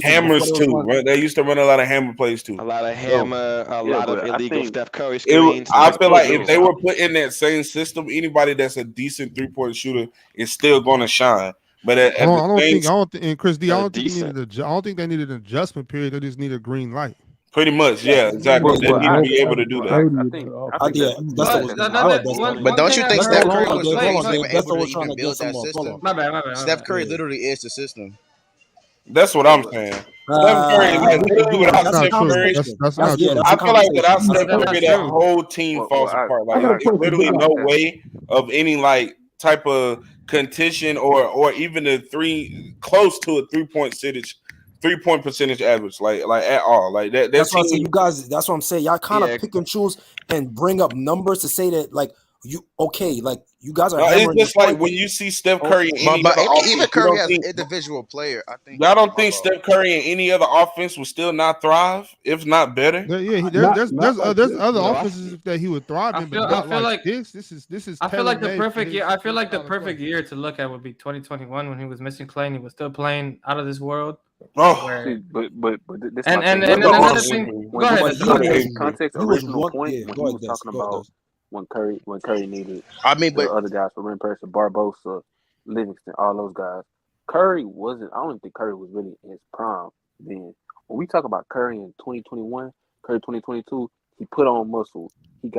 Hammers before they too. run. Right? They used to run a lot of hammer plays too. A lot of Yo, hammer, a Yeah, lot of but I illegal think Steph Curry screens. I Like, feel look, like if look. they were put in that same system, anybody that's a decent 3-point shooter is still going to shine. But at I the same, don't think, and Chris D, I don't think he decent. needed I don't think they needed an adjustment period. They just need a green light. pretty much, yeah, exactly. But They but need I to be able to do but that. I think yeah, that's that's But what. the Go another ahead, Dustin. one, But one don't thing you I've think Let's heard. Steph hold Curry on, was Dave. the Hold reason on, they Dave. were That's able what to we're trying even to get build some that more. Hold system? on. My bad. Steph Curry literally is the system. That's what I'm saying. Steph Curry, like literally That's without not Steph true. Curry, That's not Yeah, true. that's a I feel like conversation. without How is Steph that Curry, not that true? whole team well, falls well, apart. I, I Like got a it's question. literally Big no Mike. way of any like type of contention or even a close to a 3-point percentage average, like at all. Like that That's why I say team. you guys. That's what I'm saying. Y'all kind of Yeah, pick and choose and bring up numbers to say that like like you guys are No, it's hammering the just like point. when you see Steph Oh, Curry in any But other even offense, you Curry don't as an think individual player, I think. y'all don't My think fault. Steph Curry in any other offense would still not thrive, if not better. Not like There's this. other no, offenses that he would thrive in, but I not feel like like this. This is I feel tailor like the made for perfect year. I feel like the style of play. perfect year to look at would be 2021 when he was missing Clay and he was still playing out of this world. Oh, Where see, but this and my and, thing. and, the and another awesome. thing. When Go ahead, but Dustin. he Go ahead. was context he was original one. point Yeah, when go he ahead, was Des. talking Go ahead, about Des. when Curry needed I mean, the but other guys for rim pressure, Barbosa, Livingston, all those guys. Curry wasn't. I don't think Curry was really in his prime then. When we talk about Curry in 2021, Curry 2022, he put on muscle. He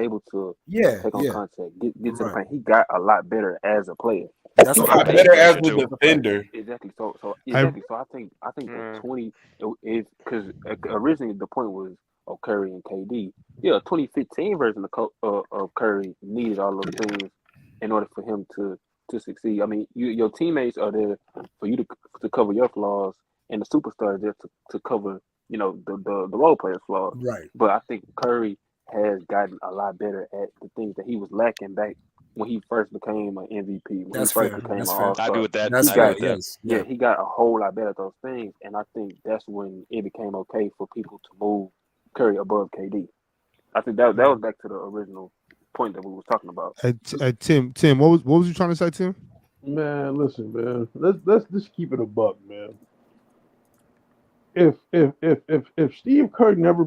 able to Yeah, take on yeah, contact, get to the right. paint. He got a lot better as a player. That's a So A I lot fact. think better as pressure a too. defender. exactly. So I exactly. So I think that 20 is because originally the point was Curry and KD. Yeah, 2015 version of Curry needed all those things in order for him to succeed. I mean, your teammates are there for you to cover your flaws, and the superstar is there to cover the role players' flaws. Right. But I think Curry has gotten a lot better at the things that he was lacking back when he first became an MVP, when That's he first fair. became an That's fair. All I agree Star. with that. That's I agree fair. with that. Yes. Yeah, Yeah. he got a whole lot better at those things, and I think that's when it became okay for people to move Curry above KD. I think that was back to the original point that we was talking about. Hey, Tim, what was you trying to say, Tim? Man, listen, man. Let's just keep it a buck, man. If Steve Curry never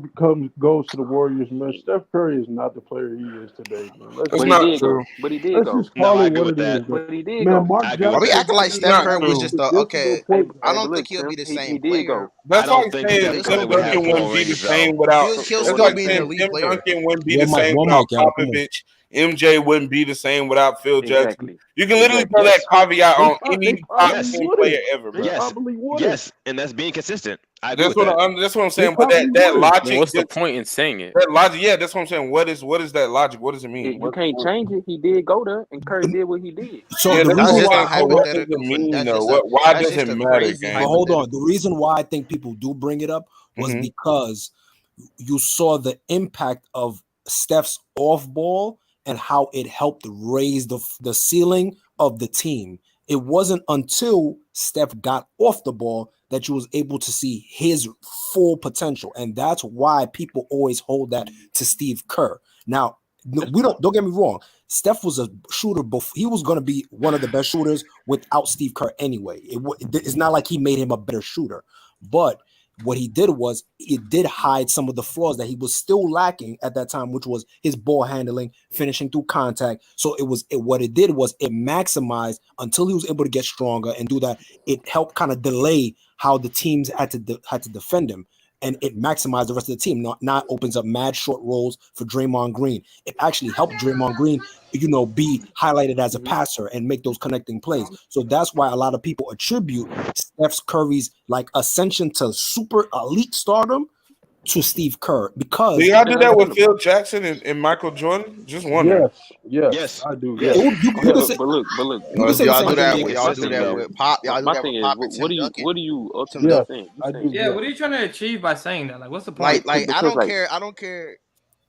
goes to the Warriors, man, Steph Curry is not the player he is today, man. That's But he not did true. go. But he did Let's go. just No, call I it agree what with it is, that. man. But he did Man, go. Mark I agree why with we Jackson that. acting like It's Steph not Curry was true. just a traditional okay? point I Hey, don't but think look, he'll Tim, be the he same did go. player. I That's don't like think saying Steph He'll Tim Curry still be would an have Duncan elite. wouldn't 4 be the rings though. same without. He'll So It's what still I'm like be an saying saying, elite Tim player. Duncan wouldn't be the One mic. same One without mic, y'all. Come on. Popovich. MJ wouldn't be the same without Phil Jackson. exactly, You can literally throw that exactly. Yes, caveat they on they any top probably yes, 10 player wouldn't. ever, They bro. yes, probably wouldn't. yes, and that's being consistent. I agree That's with that. that's what I'm They saying. But probably that wouldn't. Then logic, what's the point in saying it? that logic, yeah, that's what I'm saying. What is that logic? What does it mean? You can't change it. He did go there, and Curry did what he did. So Yeah, the that's That what was reason I'm just a why, saying. So hold on, what does it hypothetical. mean That's though? just a Why that's does it just a matter, crazy gang? but hold on. The hypothetical. reason why I think people do bring it up was Mm-hmm. because you saw the impact of Steph's off ball and how it helped raise the ceiling of the team. It wasn't until Steph got off the ball that you was able to see his full potential, and that's why people always hold that to Steve Kerr. Now, we don't get me wrong. Steph was a shooter before. He was going to be one of the best shooters without Steve Kerr anyway. It's not like he made him a better shooter, but what he did was it did hide some of the flaws that he was still lacking at that time, which was his ball handling, finishing through contact. So what it did was it maximized until he was able to get stronger and do that. It helped kind of delay how the teams had to defend him. And it maximized the rest of the team. Now opens up mad short rolls for Draymond Green. It actually helped Draymond Green, be highlighted as a passer and make those connecting plays. So that's why a lot of people attribute Steph Curry's like ascension to super elite stardom to Steve Kerr Do because y'all do that with Phil Jackson and Michael Jordan? Just wondering. Yes, I do. Yes. you Okay, could say but look, you could say the Y'all same do thing. that. being Y'all do consistent, that though. with Pop. Y'all do my that thing with is, Pop and what Tim do Duncan. you ultimately Yes, think? You I saying do. Yeah, Yes. what are you trying to achieve by saying that? Like, what's the point? Like I because don't like care. I don't care.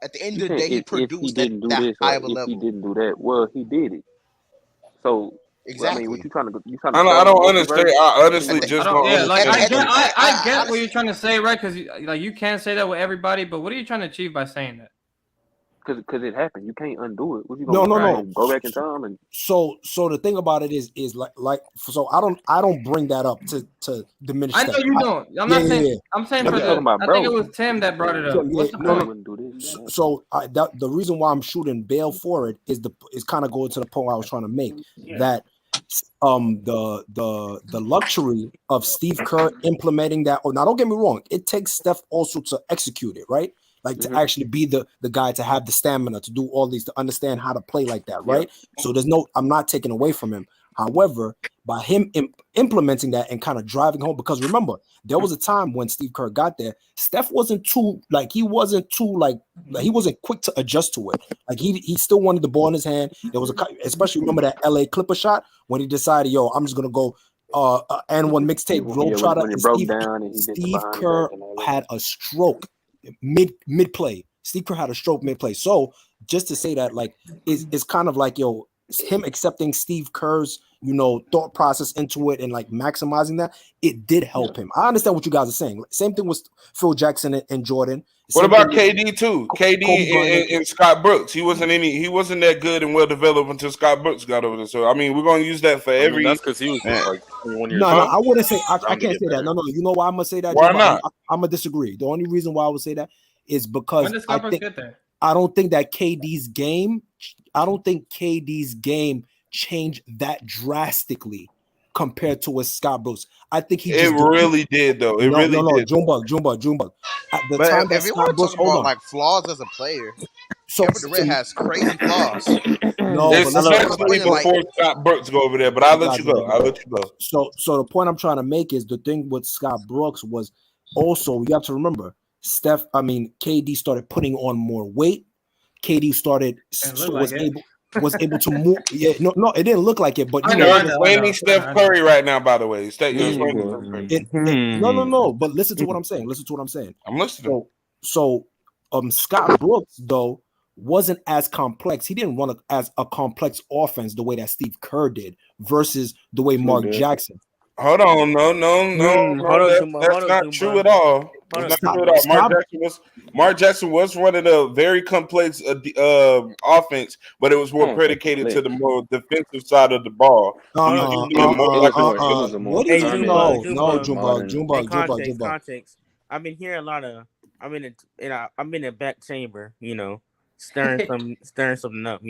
At the end you of the saying day, he if he produced at didn't do that this high or of a if he level. didn't do that, well, he did it. So I mean, what Exactly. you trying to I sell the don't understand. multiverse? I honestly To me, I just don't. don't Yeah, like understand. I get what honestly, you're trying to say, right? Because like you can't say that with everybody. But what are you trying to achieve by saying that? because it happened. You can't undo it. What you No, gonna no, Right. no. go back in time and So the thing about it is like so I don't bring that up to diminish I know Steph. you don't. I'm Yeah, not saying. yeah. I'm saying I'm for just talking the. about I think it bro. was Tim that brought it Yeah, up. yeah, What's the no, Probably point? wouldn't do this. So the reason why I'm shooting bail for it is kind of going to the point I was trying to make that the luxury of Steve Kerr implementing that. Or now, don't get me wrong, it takes Steph also to execute it, right? Like to actually be the guy to have the stamina to do all these, to understand how to play like that, right? So I'm not taking away from him. However, by him implementing that and kind of driving home, because remember, there was a time when Steve Kerr got there, Steph wasn't too he wasn't quick to adjust to it. Like he still wanted the ball in his hand. There was especially remember that LA Clipper shot when he decided, yo, I'm just gonna go and one mixtape roll trotter. When it And broke down and he did the Steve behind the Kerr back and all that. had a stroke mid play. Steve Kerr had a stroke mid play. So just to say that, like, it's kind of like, yo, him accepting Steve Kerr's thought process into it and like maximizing that, it did help him. I understand what you guys are saying. Same thing with Phil Jackson and Jordan. What Same about thing KD too? Kobe Bryant. KD and Scott Brooks. He wasn't that good and well developed until Scott Brooks got over there. So I mean, we're gonna use that for I mean, every. that's because he was just like 21 years No, old. I wouldn't say. I Time to can't get say that. better. No. You know why I'm gonna say that? Why Jumbo? not? I'm gonna disagree. The only reason why I would say that is When because does Scott Brooks get there? I don't think that KD's game. I don't think KD's game changed that drastically compared to with Scott Brooks. I think he It just really did though. It really no. did. Junebug. At the But time that if you want Scott to Brooks, talk hold about on. like flaws as a player, So Kevin Durant has crazy flaws. no, but listen. Especially before Scott Brooks go over there. But I'll let you go. I'll let you go. So the point I'm trying to make is the thing with Scott Brooks was also, you have to remember, KD started putting on more weight. KD was able to move. Yeah, no, it didn't look like it, but I You're know. explaining Steph Curry right now, by the way. You're explaining Steph Curry. no. But listen to what I'm saying. I'm listening. So Scott Brooks though wasn't as complex. He didn't run as a complex offense the way that Steve Kerr did versus the way Mark Jackson. Hold on, no. That's not true at all. That's not true at all. Mark Jackson was running a very complex offense, but it was more predicated to the more defensive side of the ball. It was a more What is it? No, Context. Jumbo. I've been hearing a lot of. I'm in a back chamber, stirring something up,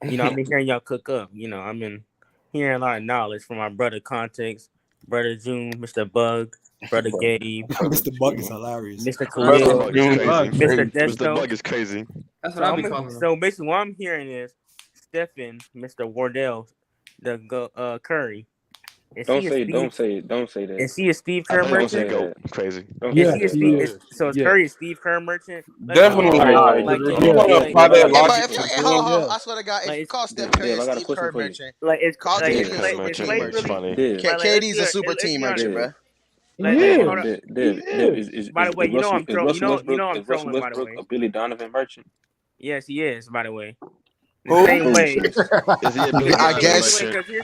I've been hearing y'all cook up, I've been hearing a lot of knowledge from my brother Context, brother June, Mr. Bug, brother Gabe, Mr. Bug is hilarious. Mr. Khalil, Mr. Mr. Bug is crazy. That's what I'll be calling him. So basically, what I'm hearing is Stephen, Mr. Wardell, the Curry. Don't say that. Is he a Steve Kerr merchant? Crazy. Is Curry a Steve Kerr merchant? Definitely. If you want to apply that logic to Hold on. I swear to God, if you call Steph Curry a Steve Kerr merchant, call KD a super team merchant. KD's a super team merchant, bro. By the way, I'm trolling. I'm trolling. By the way, a Billy Donovan merchant. Yes, he is. By the way. Who? Same way.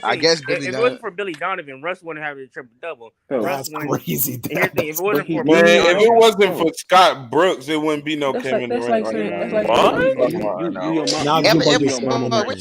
I guess Billy if it wasn't for Billy Donovan, Russ wouldn't have a triple double. That's crazy. If it wasn't for if it wasn't for Scott Brooks, it wouldn't be no Kevin Durant. We're talking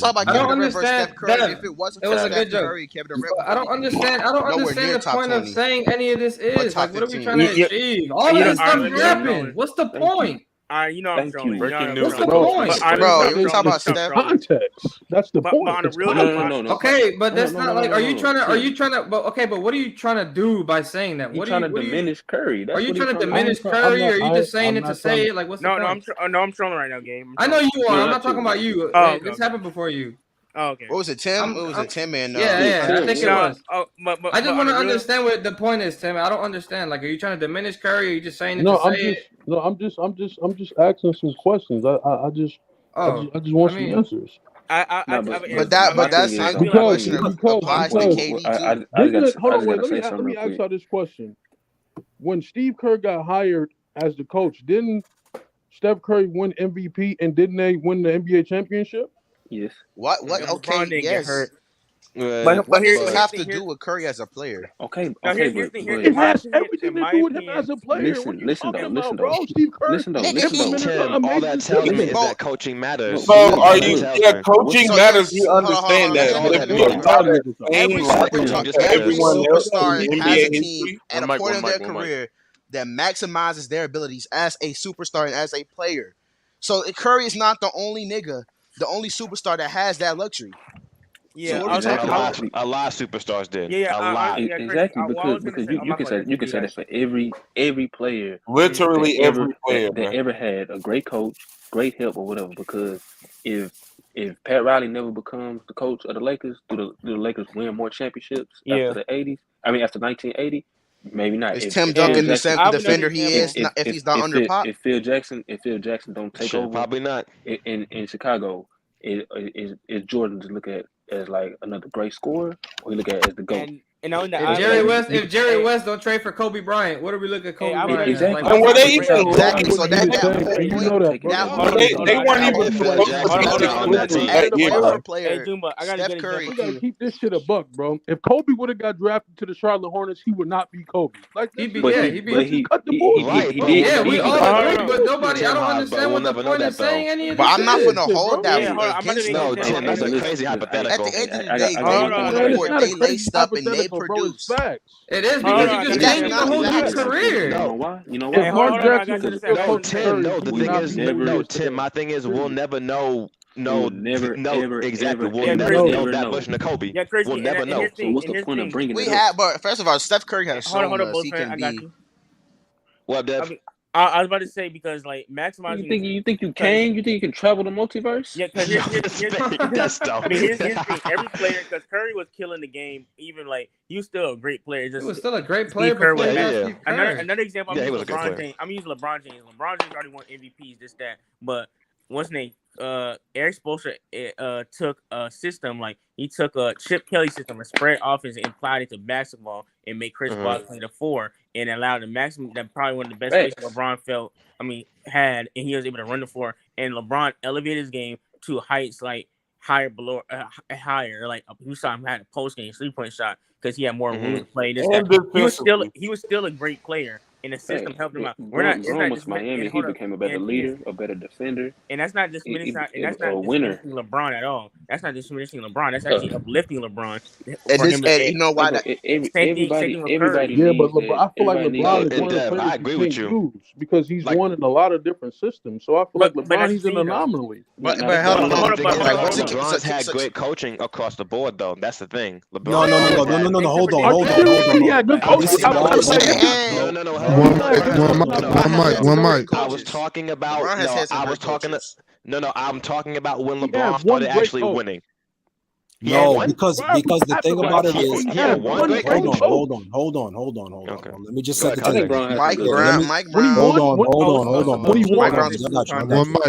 about Kevin Durant versus Steph Curry. If it wasn't for Steph Curry, Kevin Durant, I don't understand the point of saying any of this is. Like, what are we trying to achieve? All of this stuff happened. What's the point? I'm trolling. What's the point? Bro, you're talking about Steph. Context. That's the point. On a real no. Okay, but that's not like. Are you trying to? But what are you trying to do by saying that? What are you trying to diminish Curry? Are you trying to diminish Curry, or are you just saying it to say it? Like, what's the point? I'm trolling right now, Gabe. I know you are. I'm not talking about you. This happened before you. Oh, okay. What was it, Tim? I'm- it was I'm- a Tim and Yeah, I think it No, was. but I just want to on the real- understand what the point is, Tim. I don't understand. Like, are you trying to diminish Curry? Or are you just saying it No, to I'm say it? just no, I'm just asking some questions. I just want some answers. But that same Because question because applies to KD too. hold on, wait. Let me say something let me real ask quick. y'all this question. When Steve Kerr got hired as the coach, didn't Steph Curry win MVP and didn't they win the NBA championship? Yes. What? LeBron Okay, didn't get yes. hurt. But what here's does it the have thing, to do with Curry as a player? Okay, Now, okay, here's the but thing, It has in my everything to opinion- do with him as a player. What are you listen talking though, about, bro? Steve Kerr listen though. implemented Tim, an all amazing that tells me system. is that coaching matters. So That's all are that you? tells Yeah, me. coaching So matters. yes, We understand hold that. on, But let if me you make it apply clear. that same Every logic I'm just to saying. everyone else in superstar the has NBA a team history, at a point of their career that maximizes their abilities as a superstar and as a player. So Curry is not the only nigga, the only superstar that has that luxury. Yeah, so what are we talking about? A lot of superstars did. Yeah, a lot. Exactly, because you can say that for every player, literally that every player, that ever had a great coach, great help or whatever. Because if Pat Riley never becomes the coach of the Lakers, do the Lakers win more championships after the '80s? I mean, after 1980, maybe not. Is If Tim Phil Duncan the Jackson, same defender he is if he's not under Pop? if Phil Jackson don't take Shit, over, probably not. in Chicago, is Jordan just look at as like another great scorer, or you look at it as the GOAT? If Jerry West don't trade for Kobe Bryant, what do we look at Kobe Bryant? Exactly. Like, And were they even exactly? So that they weren't even close to that year. player for player. Jumbo, I gotta Steph get an Curry. We gotta keep this shit a buck, bro. If Kobe would have got drafted to the Charlotte Hornets, he would not be Kobe. Like he'd be, let's just cut the bullshit. Right, bro. Yeah, we all agree, but nobody. I Tim don't Hart, understand but what we'll the never know point that, is saying though. any of But this I'm not shit. gonna hold that Yeah, hold on, I'm about to against make them. No, Tim, that's a crazy At hypothetical. the end of the I day, got they one went on thing. the It's court, not they a crazy laced up and they hypothetical, bro. It's produced. facts. It is Hold because on, you just that's changed the not whole facts. nigga's career. You know why? You know If why? Mark hold on, I Jackson got was you still to say- coaching Tim, Curry, no, he the would thing not is, be where he no, is Tim, today. my thing is, we'll never know. We'll never, Exactly. ever, We'll ever, never ever know know. that version of Kobe. Yeah, Chris, We'll and never know. here's the So thing, what's and the here's point the of thing. bringing We it up? had, but first of all, Steph Curry has Hold shown on, us both he friends, can I got be. you. What, Dev? I was about to say because like maximizing. You think you can? You think you can travel the multiverse? Yeah, because That's dumb. I mean, here's the thing. Every player, because Curry was killing the game, even like he was still a great player. He Just was still a great Steve player Kerr before was he got better. Steve Kerr. Another example. Yeah, he I'm was a using good LeBron player. James. I'm using LeBron James. LeBron James already won MVPs, this that. But what's his name? Eric Spoelstra took a system like he took a Chip Kelly system, a spread offense, and applied it to basketball and made Chris Paul play the 4 and allowed the maximum. That probably one of the best places LeBron had, and he was able to run the floor. And LeBron elevated his game to heights like higher. Like you saw him had a post game 3-point shot because he had more room to play. He was still a great player, and the system helped him out. It's not just Miami. He became a better leader, a better defender, and that's not diminishing. And that's not a winner. diminishing LeBron at all. That's not diminishing LeBron. That's actually uplifting LeBron. And you know why that? Everybody yeah, but needs I feel like LeBron is And one of the Dev, I players agree you with can't you. use because he's won in a lot of different systems. So I feel like LeBron, he's an anomaly. But hold on. LeBron's had great coaching across the board, though. That's the thing. LeBron. No. Hold on. One mic. I was talking about. I'm talking about when He LeBron had one started great actually coach. winning. No, because the thing about it is, hold on. Let me just set the table. Mike Brown. Hold on.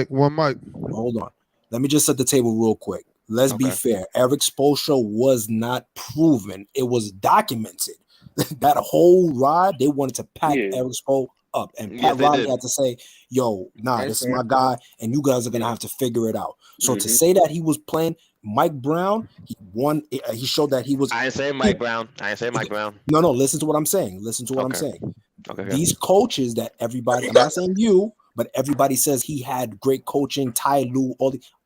One mic. Hold on. Let me just set the table real quick. Let's be fair. Eric Spoelstra was not proven. It was documented. That whole ride, they wanted to pack Eric Spoelstra up, and Pat Riley had to say, "Yo, this is my guy, and you guys are gonna have to figure it out." So to say that he was playing Mike Brown, he won. He showed that he was. I didn't say Mike Brown. No. Listen to what I'm saying. Okay. These coaches that everybody, I'm not saying you, but everybody says he had great coaching. Ty Lue,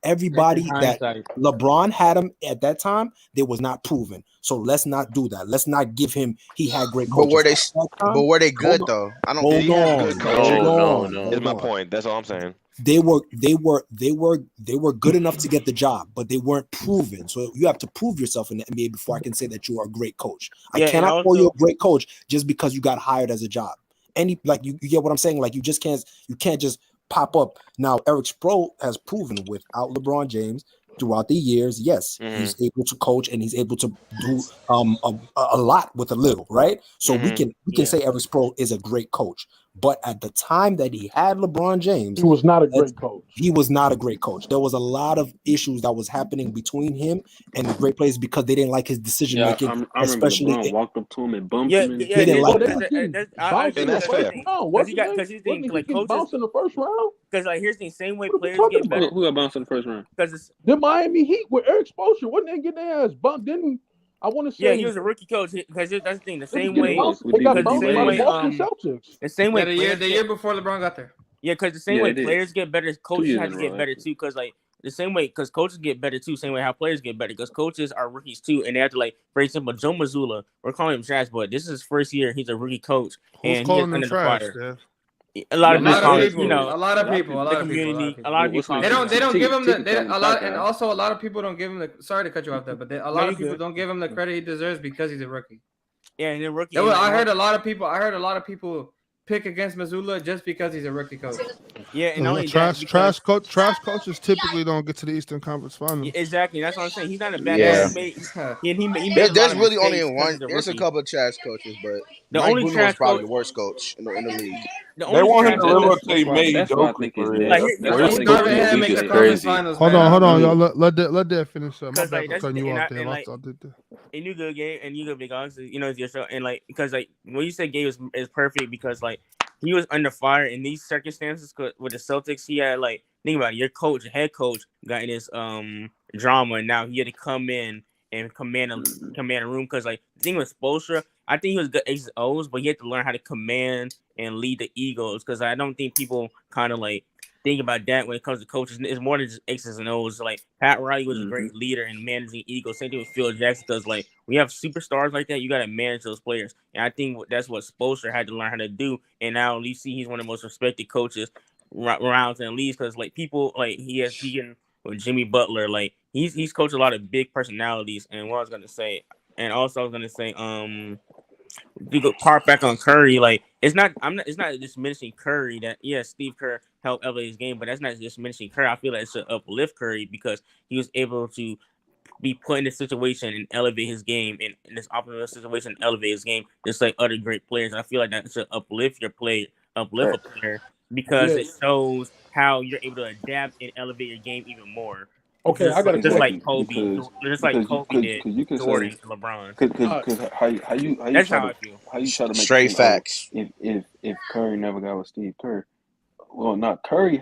everybody that LeBron had him at that time, they was not proven. So let's not do that. Let's not give him. He had great coaches. But were they good though? I don't. Hold on. Is my point. That's all I'm saying. They were good enough to get the job, but they weren't proven. So you have to prove yourself in the NBA before I can say that you are a great coach. I cannot call you a great coach just because you got hired as a job. You get what I'm saying? Like you can't just pop up. Now Eric Sproul has proven without LeBron James, throughout the years, yes, he's able to coach and he's able to do a lot with a little, right? So we can say Eric Spoelstra is a great coach, but at the time that he had LeBron James, he was not a great coach. He was not a great coach. There was a lot of issues that was happening between him and the great players because they didn't like his decision making. I remember Especially LeBron walked up to him and bumped Yeah, him. yeah, didn't like Well, that. they was getting I bounced in the that's first fair. round. Because he got Wasn't like he coaches. bounced in the first round? Because like here's the same way What are we players talking get better. about? Who got bounced in the first round? Because The Miami Heat with Eric Spoelstra, wasn't they getting their ass bumped? Didn't I want to say? yeah, he was a rookie coach. Because that's the thing. The They same was way. getting bounced. with They got D- with bounced by the D-Wade, Boston Celtics. the same way Yeah, the players year get, before LeBron got there. yeah, because the same Yeah, way they did. players get better, 2 coaches years have in to a get row, better actually. too. Because like the same way, because coaches get better too, same way how players get better. Because coaches are rookies too, and they have to like, for example, Joe Mazzulla. We're calling him trash, but this is his first year. He's a rookie coach, Who's and he is calling them under the trash, fire. Steph? A lot A of lot people, of Yes, people, you know, a lot of A lot of people, a the lot of people, a lot community, of people. a lot of What's people. his call name? They don't give him Ticket the told him a to lot, stop and that. also a lot of people don't give him the. Sorry to cut you off there, but a lot you of people good. don't give him the credit he deserves because he's a rookie. Yeah, and then rookie. I heard a lot of people pick against Missoula just because he's a rookie coach. Yeah, and not only that, Trash because coaches typically don't get to the Eastern Conference Finals. exactly, that's what I'm saying. He's not a bad Yeah. coach. He made a lot There's of really only mistakes because one. he's a There's a rookie. couple of trash coaches, but The Mike only Bruno is trash probably coach, the worst coach in the league. the They only want him trash to live coach. up to made That's why I Joker think for it's real. Like, That's that's why I He's think starving it's him we make the get conference crazy. finals. Hold man. on, really. y'all. Let that finish up. My Because bad like for that's cutting you and, off I, there. and like I did that. and you good game and you good big honestly, you know, it's your show and like because like when you said Gabe is perfect because like he was under fire in these circumstances with the Celtics. He had like think about it, your head coach got in this drama and now he had to come in and command a room because like the thing with Spoelstra, I think he was good X's and O's, but he had to learn how to command and lead the egos because I don't think people kind of like think about that when it comes to coaches. It's more than just X's and O's. Like Pat Riley was a great leader in managing egos. Same thing with Phil Jackson does. Like we have superstars like that, you got to manage those players, and I think that's what Spoelstra had to learn how to do. And now at least he's one of the most respected coaches around in the league because like people like he can with Jimmy Butler, like he's coached a lot of big personalities. And what I was gonna say, and also I was gonna say, you go part back on Curry, like it's not diminishing Curry that Steve Kerr helped elevate his game, but that's not diminishing Curry. I feel like it should uplift Curry because he was able to be put in this situation and elevate his game and in this optimal situation elevate his game just like other great players. And I feel like that should uplift a player because it shows how you're able to adapt and elevate your game even more. Okay, I got a just question. like Kobe, did you can Jordan say to LeBron. because how you That's try how I to feel. how you try to make Straight it seem, facts. if Curry never got with Steve Kerr, well, not Curry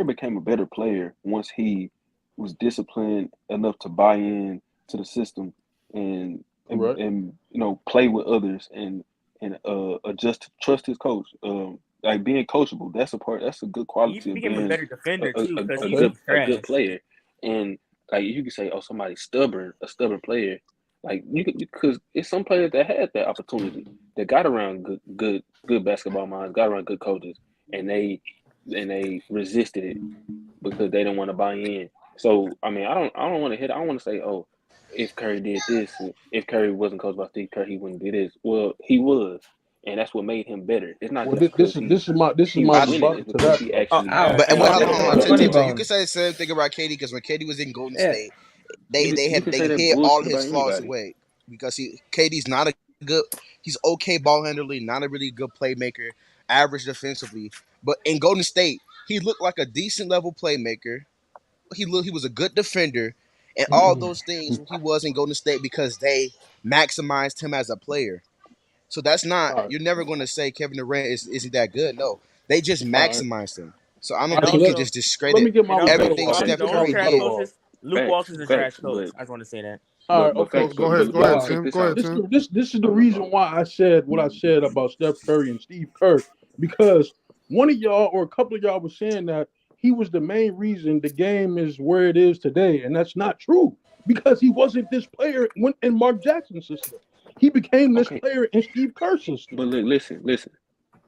became a better player once he was disciplined enough to buy in to the system and you know play with others and adjust to trust his coach. Like being coachable, that's a good quality He of became a being better defender too because a he good was trash. player. And like you can say, oh, somebody's stubborn, a stubborn player. Like you could because it's some players that had that opportunity that got around good basketball minds, got around good coaches, and they resisted it because they didn't want to buy in. So I mean, I don't want to hit. I don't want to say, oh, if Curry did this, if Curry wasn't coached by Steve Kerr, he wouldn't do this. Well, he was, and that's what made him better. It's not just this is my winning. It's rebuttal to because that. he Though. actually. But And hold on. funny You bone. can say the same thing about KD because when KD was in Golden Yeah. State, they You can say that hid all bullshit his about flaws anybody. away because KD's not a good. He's okay ball handler, not a really good playmaker, average defensively. But in Golden State, he looked like a decent level playmaker. He was a good defender, and all those things he was in Golden State because they maximized him as a player. So that's not All right. you're never going to say Kevin Durant isn't that good. No, they just maximized him. So I don't All right, think so you can just let discredit me get my everything rebuttal. Steph The only Curry trash did. coaches, Luke Walton's a trash coach. I just want to say that. All right, But okay. facts, Go but ahead, check Tim. this Go ahead, out. Tim. This is the reason why I said what I said about Steph Curry and Steve Kerr because one of y'all or a couple of y'all was saying that he was the main reason the game is where it is today, and that's not true because he wasn't this player in Mark Jackson's system. He became this Okay, player in Steve Kerr's system. but look, listen.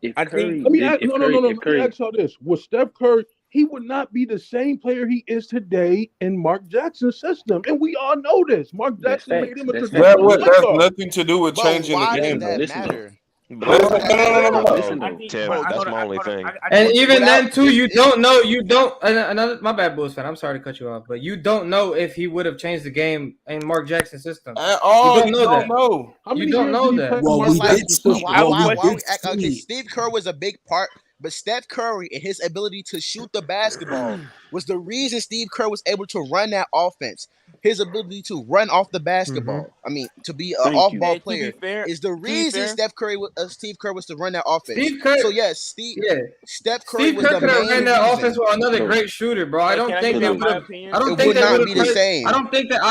If I Curry, think Let me did, ask, if no. Curry, Let me ask y'all this: with Steph Curry, he would not be the same player he is today in Mark Jackson's system, and we all know this. Mark that's Jackson made facts. him a That's That facts. traditional But what point has guard. nothing to do with But changing the why does game, listen, though. that listen though. matter? Listen No, though. Tim, But that's my only thing. And even Without then, too, if you don't know. You don't. Another. My bad, Bulls fan. I'm sorry to cut you off, but you don't know if he would have changed the game in Mark Jackson's system. At all, You don't know that. know. How You many don't years know did he that. play Well, Mark we it's like did Jackson's see. system? why Well, we we did act okay, see. Steve Kerr was a big part, but Steph Curry and his ability to shoot the basketball was the reason Steve Kerr was able to run that offense. His ability to run off the basketball. I mean, to be an Thank you. off-ball to be player fair, is the reason Steve Kerr was to run that offense. Steve Kerr. So yes, Yeah. Step Curry Steve was Kerr the could have ran main that reason. offense with another Look. great shooter, bro. I Hey, don't can I think give they you would my have. opinion? I don't It think would they not would be the have. same. I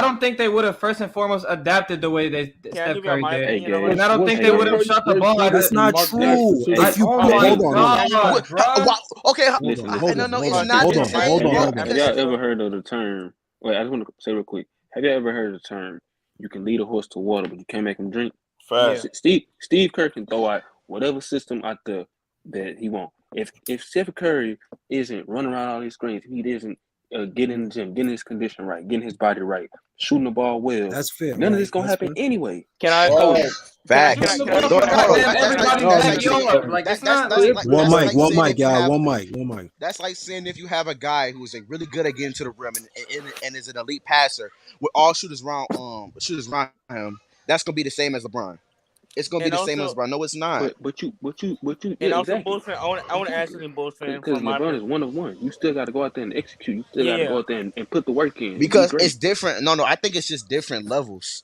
don't think they would have first and foremost adapted the way they Can I Steph give you Curry my did. Hey, opinion on Gabe. And I don't Was think Hey, they Steph would have Curry shot the more ball. dominant That's than not Mark true. Jackson's If system? you Oh put, my hold on, God, bro. Okay, Listen. no, hold it's on, not hold the on, same. hold on, hold Have on. y'all ever heard of the term? Wait, I just want to say real quick. Have you ever heard of the term? You can lead a horse to water, but you can't make him drink. Fast. Steve Kerr can throw out whatever system out there that he wants. If Steph Curry isn't running around all these screens, if he isn't getting in the gym, getting his condition right, getting his body right, shooting the ball well, That's fair. none of Right? this gonna That's happen fair. anyway. Can I? Facts. Can I Put Hold up on, for hold on. goddamn everybody's No, backyard. Like it's not like One That's mic, like one saying mic, if you y'all. have One mic, one mic. that's like saying if you have a guy who's like really good at getting to the rim and is an elite passer with all shooters around him, that's gonna be the same as LeBron. It's gonna be And the same as also, LeBron. No, it's not. But you, and yeah, also, exactly. Bulls fan. I want to ask something, Bulls fan, Because from my LeBron is one of one. You still got to go out there and execute. You still got to go yeah. out there and put the work in and be Because it's great. different. No, I think it's just different levels.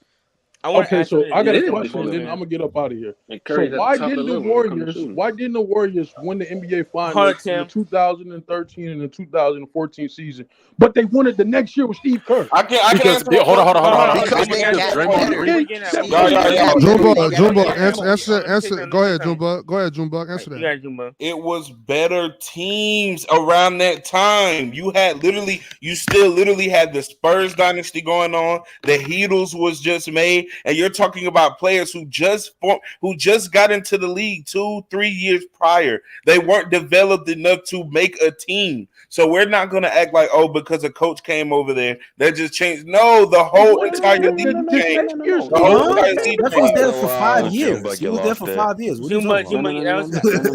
I want to Okay, ask so something I to got It a this is Bulls question, different. then I'm fan. gonna get up out of here. And So Curry's at the why top of the didn't the level when it comes to shooting. Warriors win the NBA Hold on, Finals in the Tim. 2013 and the 2014 season, but they won it the next year with Steve Kerr? I can Because answer that hold on, hold on, hold on. Because I'm they gonna give got Draymond better. Green. Steph Yeah, Curry yeah, got yeah. better. Junebug, Let me answer. say something. Go ahead, Junebug. Go ahead, Junebug. Answer You that. got Jumbo. It was better teams around that time. You still literally had the Spurs dynasty going on. The Heatles was just made, and you're talking about players who just got into the league 2-3 years prior. They weren't developed enough to make a team. So we're not going to act like, oh, because a coach came over there, that just changed. No, the whole entire league changed. Years The whole ago. entire league Steph was changed. there for 5 years. Junebug, He you was there lost for it. 5 years. What are you Jumbo, talking about?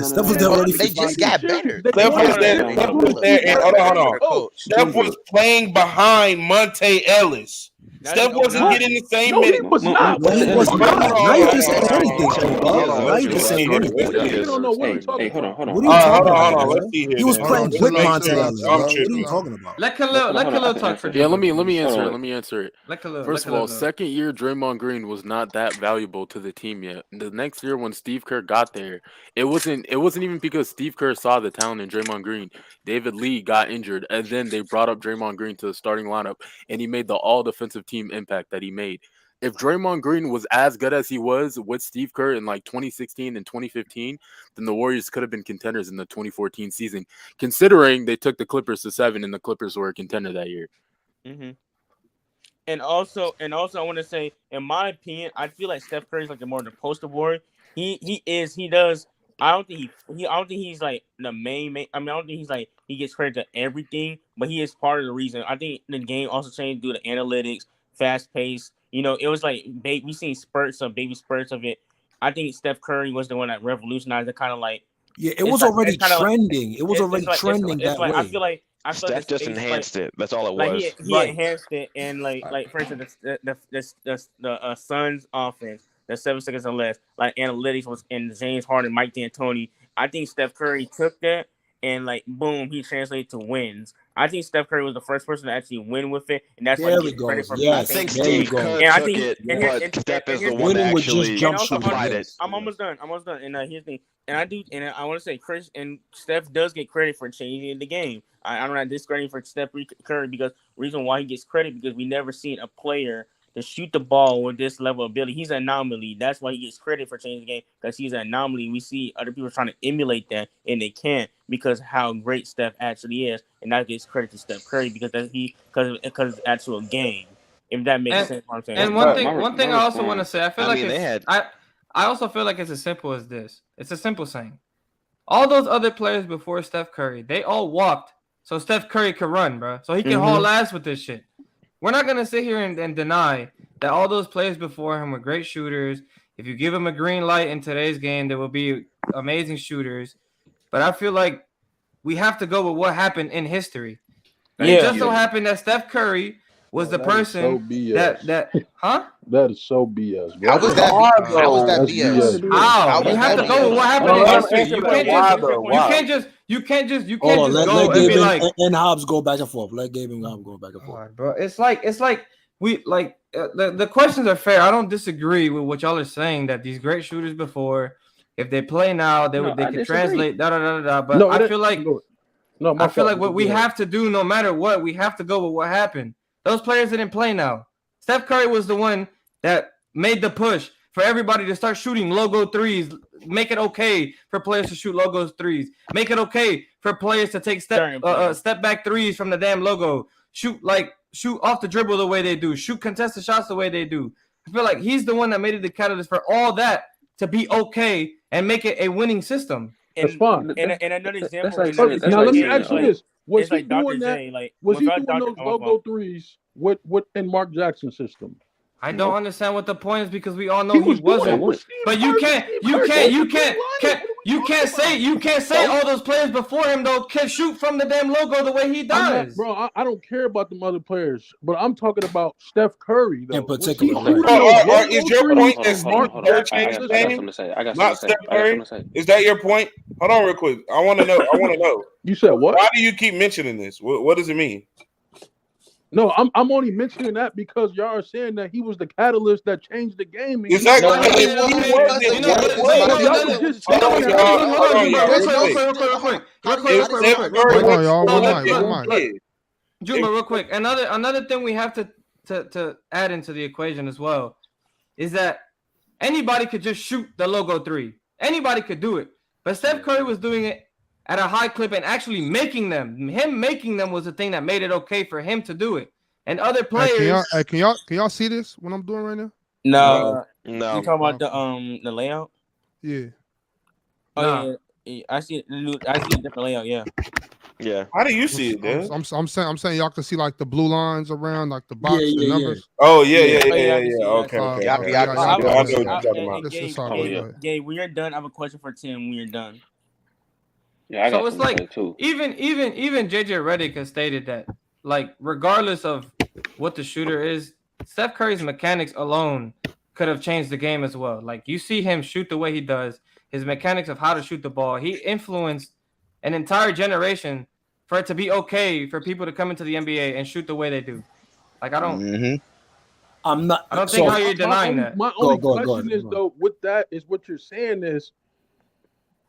Steph was there Hold on, already for they 5 just years. got better. They Steph won was it. there. They Steph won was it. there. And hold on. Better coach. Steph was playing behind Monte Ellis. Steph wasn't getting the same No, he minutes. was not. No, he What are you was talking not. about? Now you just saying anything, Hold on, Now let you just Junebug saying finish. anything. Y'all They get don't know what I'm Hey, talking hold on, about. hold on. What are you talking Hold about, on. bro? Let's see here. He was then. playing Just with make Monte sure Ellis, I'm bro. What are you tripping. talking about? Let Khalil talk for Yeah, let me Hold answer on. it. Let me answer it. Let Khalil. First let of all, Khalil go. second year Draymond Green was not that valuable to the team yet. The next year when Steve Kerr got there, it wasn't even because Steve Kerr saw the talent in Draymond Green. David Lee got injured, and then they brought up Draymond Green to the starting lineup, and he made the all defensive team impact that he made. If Draymond Green was as good as he was with Steve Kerr in like 2016 and 2015, then the Warriors could have been contenders in the 2014 season, considering they took the Clippers to 7 and the Clippers were a contender that year. Mm-hmm. And also, I want to say, in my opinion, I feel like Steph Curry's like the more the poster boy. He does. I don't think he's like the main. I mean, I don't think he's like he gets credit to everything, but he is part of the reason. I think the game also changed due to analytics, fast pace. It was like we seen baby spurts of it. I think Steph Curry was the one that revolutionized it, kind of like. Yeah, it was already trending. It was It's already like trending that like way. I feel like Steph just enhanced it. That's all it like was. he enhanced it, and like for instance, the Suns offense, the 7 seconds or less, like analytics was in James Harden, Mike D'Antoni. I think Steph Curry took that and like boom, he translated to wins. I think Steph Curry was the first person to actually win with it, and that's why There he we gets go. credit for Yes, I think there you Steve go. Kerr and I took think it, and but Steph is the one Winning that with just actually jump also, shooting. Yes. I'm almost done. And here's the thing. And I want to say Chris and Steph does get credit for changing the game. I'm not discrediting for Steph Curry because reason why he gets credit because we never seen a player to shoot the ball with this level of ability. He's an anomaly. That's why he gets credit for changing the game because he's an anomaly. We see other people trying to emulate that and they can't because how great Steph actually is, and that gets credit to Steph Curry because because it's actual game. If that makes sense, what I'm saying. And one thing I also want to say, I feel like I also feel like it's as simple as this. It's a simple saying. All those other players before Steph Curry, they all walked so Steph Curry could run, bro. So he can haul ass with this shit. We're not gonna sit here and deny that all those players before him were great shooters. If you give them a green light in today's game, there will be amazing shooters. But I feel like we have to go with what happened in history. And it just so happened that Steph Curry was the person that That is so BS. Bro. How was that? How was that That's BS? How? You have to go with what happened in history. You can't just Hold on, go let and Gabe be like, and Hobbs go back and forth. Let Gabe and Hobbs go back and forth. bro. It's like we like the questions are fair. I don't disagree with what y'all are saying that these great shooters before, if they play now, they can translate. But No, I feel like my fault. what we have to do, no matter what, we have to go with what happened. Those players didn't play now. Steph Curry was the one that made the push for everybody to start shooting logo threes. Make it okay for players to shoot logo threes. Make it okay for players to take step back threes from the damn logo. Shoot off the dribble the way they do. Shoot contested shots the way they do. I feel like he's the one that made it the catalyst for all that to be okay and make it a winning system. That's fine. And another example. Now let me ask you this: Was he like doing Dr. that? J, Was he doing those logo threes with in Mark Jackson's system? I don't understand what the point is because we all know he wasn't. But you can't say all those players before him though can shoot from the damn logo the way he does. Bro, I don't care about the other players, but I'm talking about Steph Curry though. In particular, is your point that Steph Curry changed the game? Not Steph Curry. Is that your point? Hold on, real quick. I want to know. You said what? Why do you keep mentioning this? What does it mean? No, I'm only mentioning that because y'all are saying that he was the catalyst that changed the game. Exactly. Juma, real quick. Another thing we have to add into the equation as well is that anybody could just shoot the logo three. Anybody could do it. But Steph Curry was doing it at a high clip and actually making them. Him making them was the thing that made it okay for him to do it. And other players. Can y'all see this? What I'm doing right now? No. You talking about the layout? Yeah. Oh yeah. I see a different layout. Yeah. Yeah. How do you see it, dude? I'm saying y'all can see like the blue lines around like the box, the numbers. Oh yeah. Okay. Gabe, when you're done, I have a question for Tim. When you're done. Yeah, so it's like even JJ Redick has stated that like regardless of what the shooter is, Steph Curry's mechanics alone could have changed the game as well. Like you see him shoot the way he does, his mechanics of how to shoot the ball. He influenced an entire generation for it to be okay for people to come into the NBA and shoot the way they do. Like I don't. I'm not. I don't think how you're denying that. My only question is though, with that is what you're saying is,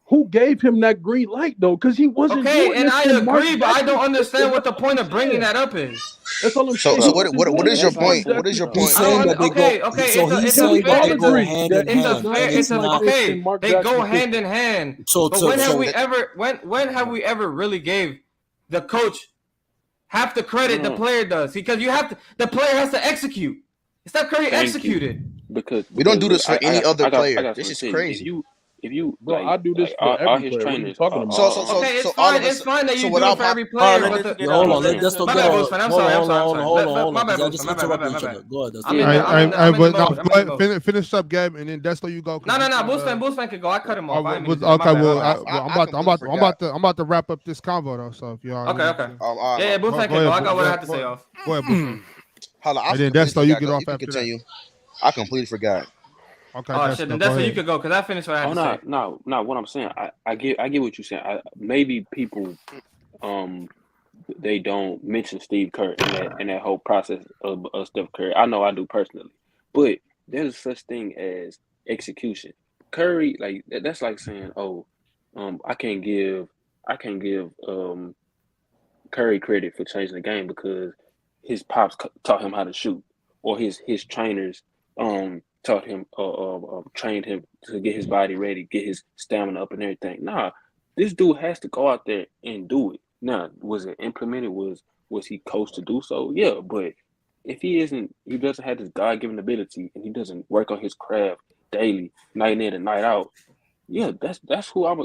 who gave him that green light though? Because he wasn't. Okay, and I agree, but I don't understand what the point of bringing that up is. That's all I'm saying. So what is your point? What is your point? He's saying that they go. So he's saying that they go hand in hand. They go hand in hand. But when have we ever really gave the coach half the credit the player does? Because the player has to execute. Steph Curry executed. Because we don't do this for any other player. This is crazy. If you, bro, I do this for every player. What are you talking about? It's fine that you do it for every player. Hold on, let's go get hold on. Finish up, Gabe, and then that's where you go. No, Boost fan could go. I cut him off. Okay, well, I'm about to wrap up this convo though. So if y'all okay, yeah, Boost fan can go. I got what I have to say off. Go ahead, Boost. Hold on, and then that's so you get off after that. I completely forgot. Okay. Oh shit! Then that's where you could go because I finished what I had to say. No. What I'm saying, I get what you're saying. Maybe people, they don't mention Steve Kerr in that whole process of Steph Curry. I know I do personally, but there's such thing as execution. Curry, like that's like saying, I can't give Curry credit for changing the game because his pops taught him how to shoot, or his trainers taught him trained him to get his body ready, get his stamina up and everything. Nah, this dude has to go out there and do it. Now, was it implemented? Was he coached to do so? Yeah, but if he doesn't have this God-given ability and he doesn't work on his craft daily, night in and night out, yeah, that's who I'm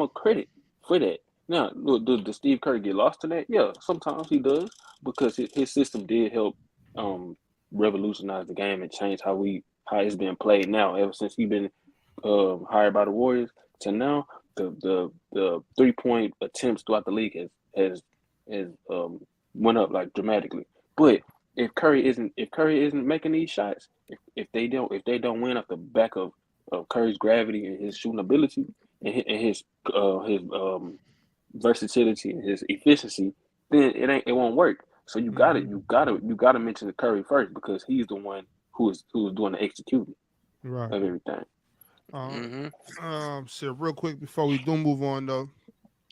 a credit for that. Now, does Steve Curry get lost in that? Yeah, sometimes he does because his system did help revolutionized the game and changed how it's been played now. Ever since he's been hired by the Warriors to now, the 3-point attempts throughout the league has went up like dramatically. But if Curry isn't making these shots, if they don't win off the back of Curry's gravity and his shooting ability and his versatility and his efficiency, then it won't work. So you gotta mention the Curry first because he's the one who is doing the executing Right. of everything. So real quick before we do move on though,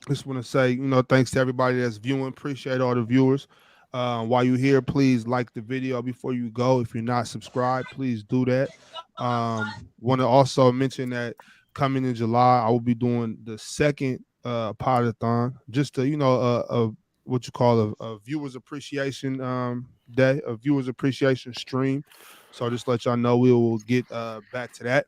just want to say, thanks to everybody that's viewing. Appreciate all the viewers. While you're here, please like the video before you go. If you're not subscribed, please do that. Want to also mention that coming in July, I will be doing the second podathon, just what you call a viewers appreciation day, a viewers appreciation stream. So just let y'all know we will get back to that.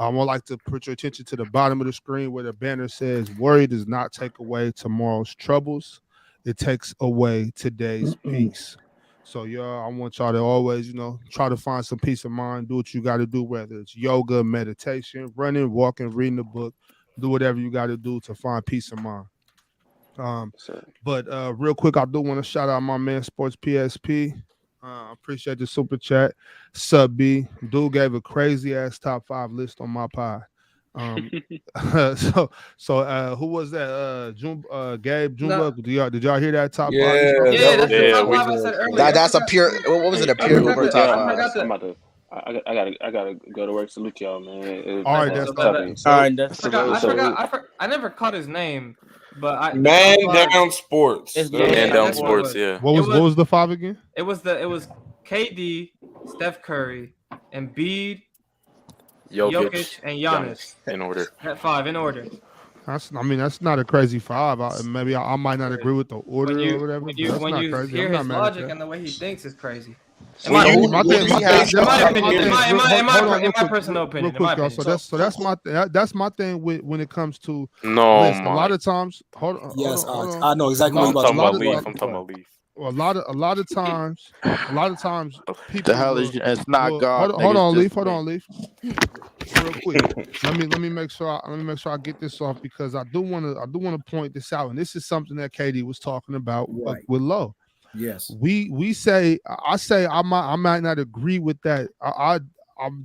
I would like to put your attention to the bottom of the screen where the banner says, "Worry does not take away tomorrow's troubles. It takes away today's peace." So, y'all, I want y'all to always, try to find some peace of mind. Do what you got to do, whether it's yoga, meditation, running, walking, reading a book. Do whatever you got to do to find peace of mind. But real quick, I do want to shout out my man Sports PSP. Appreciate the super chat. Sub B, dude gave a crazy ass top 5 list on my pod. So who was that? Gabe Jumbo. No. Did y'all hear that top 5? Yeah, that's the top 5 I said earlier. That's a pure. What was it? A pure Uber top 5. I gotta go to work. Salute y'all, man. All right, that's I never caught his name, but Man Down Sports. Man Down Sports. Yeah. What was the 5 again? It was KD, Steph Curry, Embiid, Jokic, and Giannis. In order. At 5 in order. That's not a crazy 5. I might not agree with the order or whatever. When you hear his logic and the way he thinks is crazy. In my personal opinion. So that's my thing when it comes to no. Lists. A lot of times, hold on. I know exactly what I'm talking about Leaf. A lot of times, people. The hell is it's not God. Hold on, Leaf. Real quick, let me make sure I get this off because I do want to point this out, and this is something that KD was talking about with Lowe. Yes, I might not agree with that. I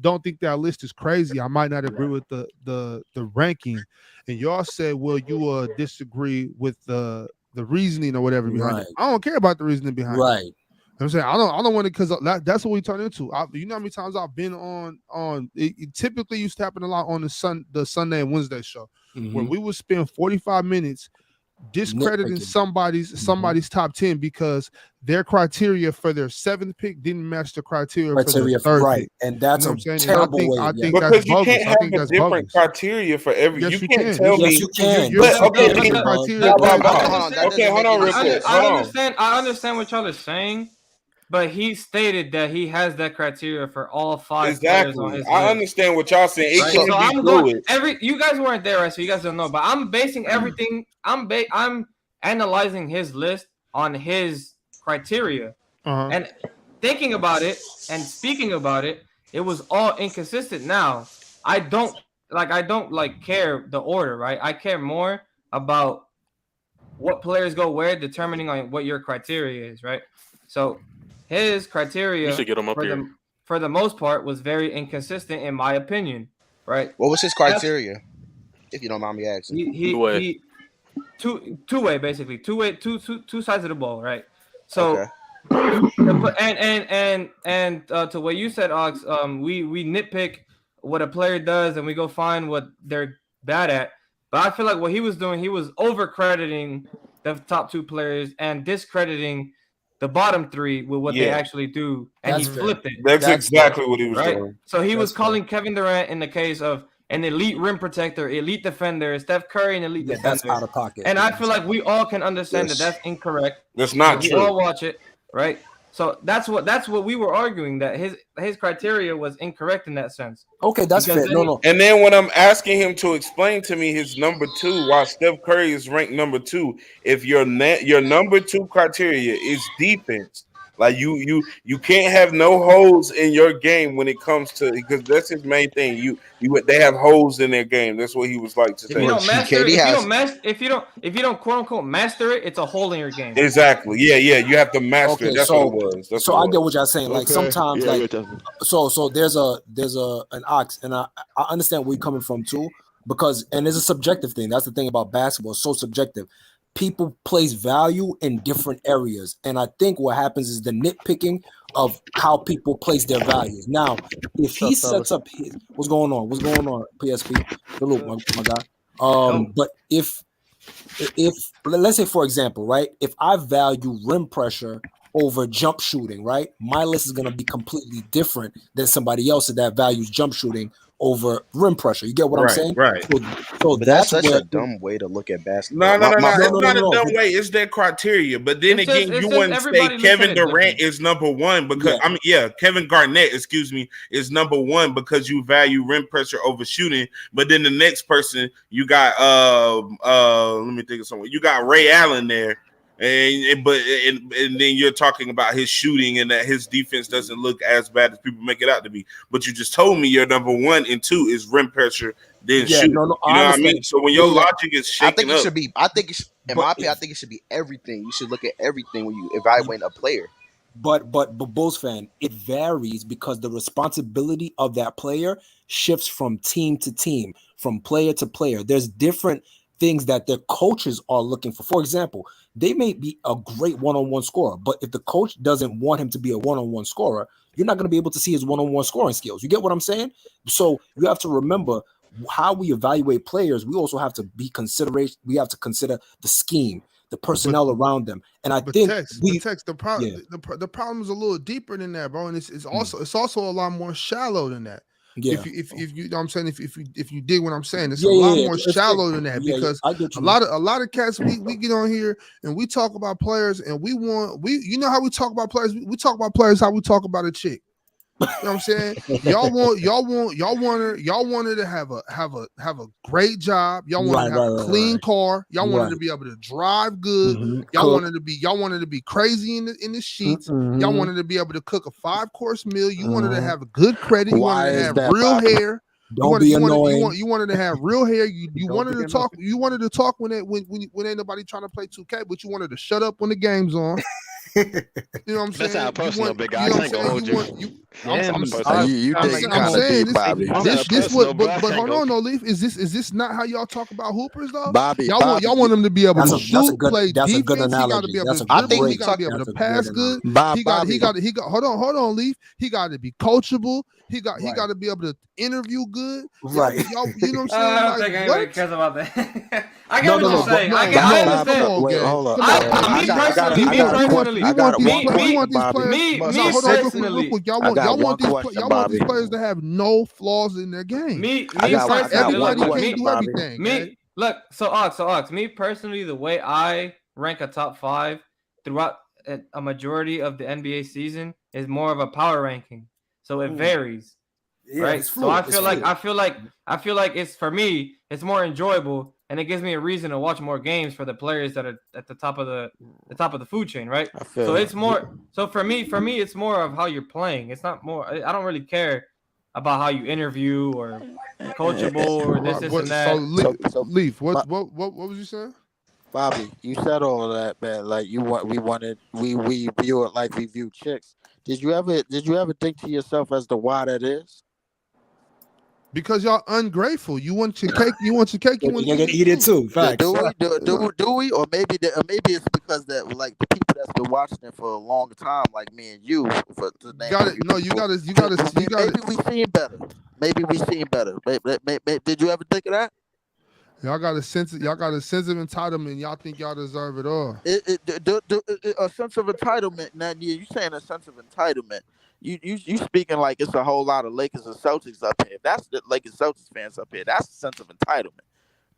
don't think that list is crazy. I might not agree with the ranking, and y'all said, well, you disagree with the reasoning or whatever behind it. I don't care about the reasoning behind it. Right. I'm saying I don't want it because that's what we turn into. You know how many times I've been on it typically used to happen a lot on the Sunday and Wednesday show when we would spend 45 minutes discrediting somebody's top 10 because their criteria for their 7th pick didn't match the criteria for their 3rd pick. And that's a terrible way. I think because that's you bogus. can't have a different criteria for every. Yes, you can't tell me. Yes, you can. Okay, hold on, real quick. I understand what y'all are saying, but he stated that he has that criteria for all 5 players on his list. I understand what y'all saying. It can't be fluid. You guys weren't there, right? So you guys don't know. But I'm basing everything. I'm analyzing his list on his criteria, and thinking about it and speaking about it. It was all inconsistent. Now I don't care the order, right? I care more about what players go where, determining on what your criteria is, right? So his criteria you should get him up here. For the most part was very inconsistent in my opinion, right? What was his criteria, if you don't mind me asking? He two-way basically, two sides of the ball, right? So and to what you said, Ox, we nitpick what a player does and we go find what they're bad at. But I feel like what he was doing, he was over-crediting the top 2 players and discrediting the bottom 3 with what they actually do, and he flipped it. That's exactly what he was doing. So he was calling Kevin Durant in the case of an elite rim protector, elite defender, Steph Curry an elite defender. That's out of pocket. And I feel like we all can understand that that's incorrect. That's not true. We all watch it, right? So that's what we were arguing, that his criteria was incorrect in that sense. Okay, that's fair. No. And then when I'm asking him to explain to me his number 2, while Steph Curry is ranked number 2, if your number 2 criteria is defense, Like you can't have no holes in your game when it comes to, because that's his main thing. They have holes in their game. That's what he was like to If you say. don't master it, if you don't quote unquote master it, it's a hole in your game. Exactly. Yeah. You have to master it. Okay, That's what it was. That's so what I it get was. what y'all saying. Like sometimes, like so there's an ox, and I understand where you're coming from too, because and it's a subjective thing. That's the thing about basketball. It's so subjective. People place value in different areas, and I think what happens is the nitpicking of how people place their values. Now, if he sets up his, what's going on, PSP, salute, my guy. But if let's say, for example, right, if I value rim pressure over jump shooting, right, my list is going to be completely different than somebody else that values jump shooting over rim pressure. You get what I'm saying? Right. So But that's such where a dumb way to look at basketball. No. It's not a dumb way. It's their criteria. But then It's again, just- you it's wouldn't just say everybody looks at Kevin it Durant different. is number one because Kevin Garnett, excuse me, is number one because you value rim pressure over shooting. But then the next person you got let me think of someone. You got Ray Allen there. And then you're talking about his shooting and that his defense doesn't look as bad as people make it out to be. But you just told me your number 1 and 2 is rim pressure, then shooting. You know what I mean? So when your logic is shaking I think it up, should be. I think it should, in my opinion, I think it should be everything. You should look at everything when you evaluate a player. But Bulls fan, it varies because the responsibility of that player shifts from team to team, from player to player. There's different things that their coaches are looking for. For example, they may be a great one-on-one scorer, but if the coach doesn't want him to be a one-on-one scorer, you're not going to be able to see his one-on-one scoring skills. You get what I'm saying? So you have to remember how we evaluate players. We also have to be consideration. We have to consider the scheme, the personnel around them, and I think the problem is a little deeper than that, bro, and it's also a lot more shallow than that. Yeah. If you know what I'm saying, if you dig what I'm saying, it's a lot more shallow than that because a lot of cats we get on here and we talk about players and we you know how we talk about players, we talk about players how we talk about a chick. You know what I'm saying? Y'all want her to have a great job. Y'all want her to have a clean car. Y'all want her to be able to drive good. Y'all want her to be crazy in the sheets. Y'all want her to be able to cook a 5-course meal. You want her to have a good credit. You want her to have real hair. Don't be annoying. You want her to have real hair. You want her to talk. You want her to talk when ain't nobody trying to play 2K, but you want her to shut up when the game's on. You know what I'm saying? That's how personal, big guy. I ain't gonna hold you. I'm saying Bobby. This what, but hold on, no, Leaf. Is this not how y'all talk about hoopers though? Bobby, y'all want them to be able to shoot, play that's defense. a good He got to analogy. be able That's to a good dribble. He break. got to be able That's to a pass good good. He got. Hold on, Leaf. He got to be coachable. He got to be able to interview good. Right. Y'all, you know what I'm saying? I don't think anybody cares about that. I get what you're saying. I understand. Wait, hold on. You want these players. Me Hold on, personally. real quick. Y'all want these players to have no flaws in their game. Me everybody personally, can't do everything. Look, so Ox. Me personally, the way I rank a top 5 throughout a majority of the NBA season is more of a power ranking. So it varies. Right. So I feel like it's, for me, it's more enjoyable and it gives me a reason to watch more games for the players that are at the top of the food chain, right? So it's more, so for me it's more of how you're playing. It's not more, I don't really care about how you interview or coachable or this and that. So Leaf, what was you saying? Bobby, you said all of that, man. Like we view it like we view chicks. Did you ever think to yourself as to why that is? Because y'all ungrateful. You want your cake. You want you're gonna eat it too. Facts. Do we? Or maybe it's because that, like, the people that's been watching it for a long time, like me and you. Maybe we seen better. Did you ever think of that? Y'all got a sense of entitlement. Y'all think y'all deserve it all. A sense of entitlement. Now, you saying a sense of entitlement. You speaking like it's a whole lot of Lakers and Celtics up here. That's the Lakers Celtics fans up here. That's a sense of entitlement.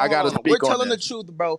I gotta hold on. We're speak on telling the this. truth, bro.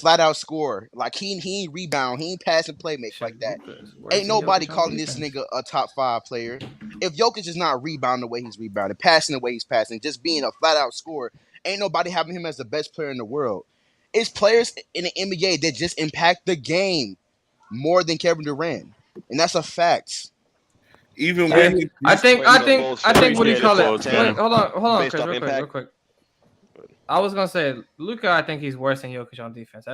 flat out scorer. Like he ain't rebound, he ain't pass and play make like that. Ain't nobody calling this nigga a top 5 player. If Jokic is not rebounding the way he's rebounding, passing the way he's passing, just being a flat out scorer, ain't nobody having him as the best player in the world. It's players in the NBA that just impact the game more than Kevin Durant, and that's a fact. Even And with I his think votes what do you appreciate it, call it? folks, Wait, man. hold on, Based Chris, off real impact. quick. I was gonna say Luka. I think he's worse than Jokic on defense.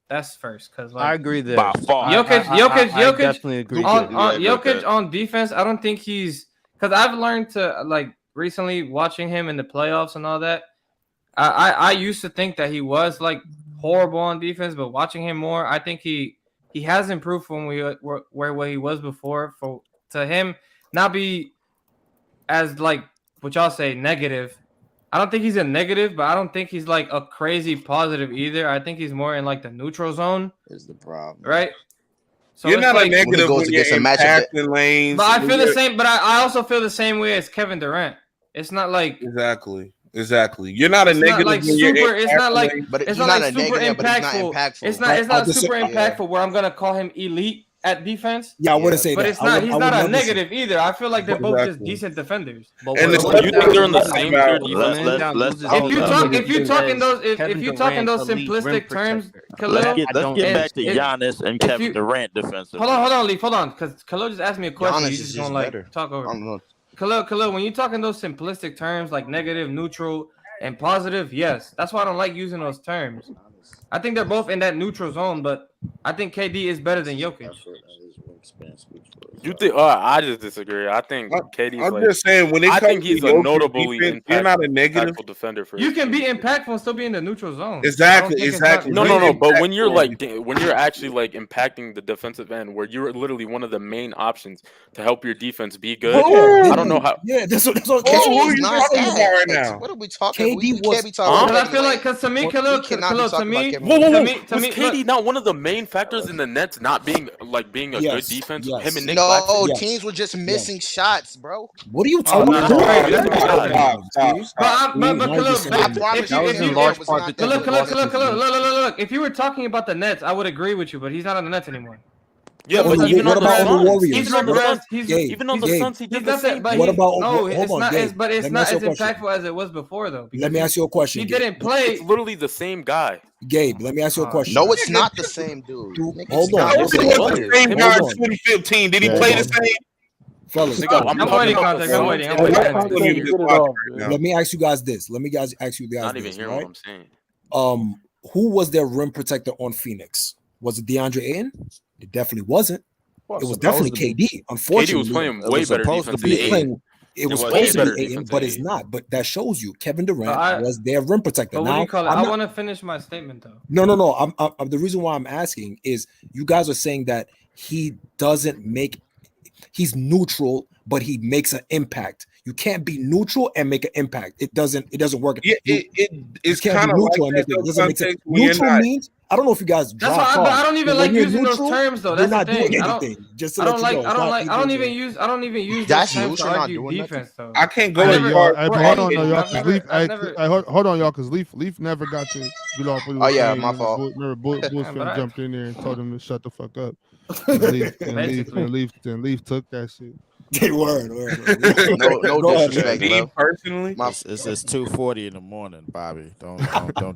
That's first because I like agree there. By far. I definitely agree on there. Yeah, I agree with Jokic that. on defense. I don't think he's because I've learned to like recently watching him in the playoffs and all that. I used to think that he was like horrible on defense, but watching him more, I think he has improved from where he was before. For to him not be as like what y'all say negative. I don't think he's a negative, but I don't think he's like a crazy positive either. I think he's more in like the neutral zone, Is the problem. right? So you're it's not like, a negative goes when you're against a matchup impacting lanes. but I feel the same. But I also feel the same way as Kevin Durant. It's not like Exactly. You're not a it's not negative like when you're super. It's not like impacting lanes. But it's he's not not like a super negative, but he's not impactful. impactful. It's not I'll just super say- impactful where I'm gonna call him elite at defense. Yeah, I wouldn't say But that. it's not. He's I would not a never say- negative either. I feel like they're both just Exactly. decent defenders. But And what- the what You think they're in the Let's- same let's- tier let's- defensively? let's- If you talk in those Kevin if you talk in Durant, those elite rim simplistic terms, protector. Khalil, Let's I get don't back to if- Giannis and if Kevin you- Durant defensively. Hold on, Leaf, hold on, because Khalil just asked me a question. Giannis You is just just gonna like better. talk over. I don't know. Khalil, when you talk in those simplistic terms like negative, neutral, and positive, yes, that's why I don't like using those terms. I think they're both in that neutral zone, but I think KD is better than Jokic. You think? I just disagree. I think KD's I'm like. just saying when it I comes think he's to a Jokic notably defense, you're not a negative. impactful defender for You his can be team. impactful and still be in the neutral zone. Exactly, I don't think it's exactly. not No. great. But when you're actually like impacting the defensive end, where you're literally one of the main options to help your defense be good. I don't know how. Yeah, that's what Who are He's you not talking that. about right now? What are we talking about? KD We can't be talking Huh? about Because I Kevin feel like, Durant. because to me, We Khalil, cannot be to talking about me, Kevin Whoa, Durant. to was me, KD not one of the main factors in the Nets not being a Yes, good defense? yes. Him and Nick No, Claxton. Yes. teams were just missing shots, bro. What are you Oh, talking no, that's about? crazy. That's crazy. That's crazy. Stop. But Now Khalil, you're saying I that. promise you, if Kevin you Durant was not that good. look, if you were talking about the Nets, I would agree with you, but he's not on the Nets anymore. Yeah, On but the- even what on the about on the Suns, Warriors? even on the What- Suns, Gabe, even on the Gabe, Suns, he did He's the not same. that, but What he, about- no, hold it's on, not Gabe. as, but it's Let me not ask you as a question. impactful as it was before, though. Let me ask you a question. He Gabe. didn't play. It's literally the same guy. Gabe, let me ask you a question. No, it's not the same dude. Dude, Nigga, hold it's on, not hold the on, same hold on. dude. Same guy in Hold on. 2015. Did he Hold play on. the same? Fellas, Nigga, I'm I'm talking waiting about context. the I'm Suns waiting. and I'm the waiting. Nets. Context, get it off, man. let me ask you guys this. Let me ask you guys Not even this, hearing right? what I'm saying. Who was their rim protector on Phoenix? Was it DeAndre Ayton? It definitely wasn't. It was definitely KD. Unfortunately, KD was playing It way was better supposed to defense be than He's Ayton. playing. It was was supposed to better be Ayton, defense but than it's Ayton. not. But that shows you Kevin Durant But was their rim protector. But what Now, do you call it? I'm I not- want to finish my statement, though. No. I'm the reason why I'm asking is you guys are saying that he doesn't make. He's neutral, but he makes an impact. You can't be neutral and make an impact. It doesn't work. Yeah, You it's can't kind be of like neutral and that. make it. It doesn't make sense. When you're Neutral not, means I don't know if you guys That's drive why, but cars, I don't even but like when you're using those neutral, terms, though. You're That's not the thing. doing I don't. anything. Just to I let don't you like. know, I don't like. I don't even use. use. I don't even use That's those terms to neutral, not argue doing nothing. defense, though. I can't go I as never- far. Hey, but Or hold on, any- though, y'all. I've 'Cause never- Leaf, I've hey, never- hey, hold on, y'all, because Leaf never got to get off what he Oh, was yeah, saying. my And fault. Remember, Bulls Yeah, fan but I- jumped in there and told him to shut the fuck up. Leaf took that shit. Word. No Go ahead, disrespect, Me bro. personally, It's 2:40 in the morning, Bobby. Don't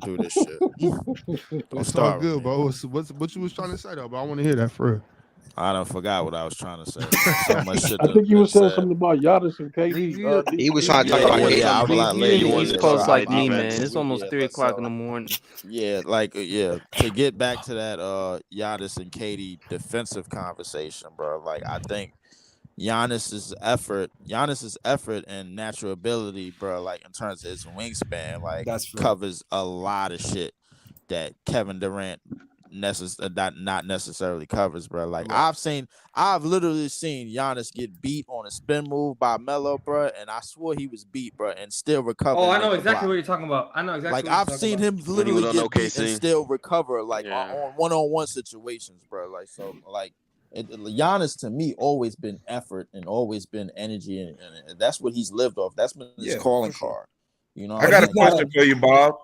do this shit. Don't It's all start good, with me. bro. What you was trying to say though? But I want to hear that for real. I done forgot what I was trying to say. So much shit. I think you been were saying said. something about Giannis and KD. He was trying to talk Yeah, about yeah, KD. yeah. I was like, You late. in the Yeah, East so Coast like I me, meant man. to- It's almost yeah, 3 but o'clock so- in the morning. Yeah, to get back to that Giannis and KD defensive conversation, bro. Like I think Giannis's effort and natural ability, bro, like in terms of his wingspan, like That's fair. covers a lot of shit that Kevin Durant not necessarily covers, bro. Like I've literally seen Giannis get beat on a spin move by Melo, bro, and I swore he was beat, bro, and still recover. Oh, I know exactly what you're talking about. I know exactly. Like what you're I've talking seen about. him When he literally was on get beat and OKC. still recover, like Yeah. on one-on-one situations, bro. Like so, like Giannis to me always been effort and always been energy, and that's what he's lived off. That's been his Yeah, calling for sure. card. You know, I got a he's not question for you, Bob.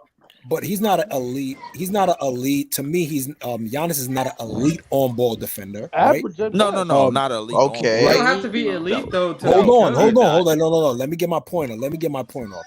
But he's not an elite. He's not an elite. To me, he's Giannis is not an elite on-ball defender. Right? Average at No, best. not elite. Okay. You Right. don't have to be elite though. To Hold be on. good. No. Let me get my point off.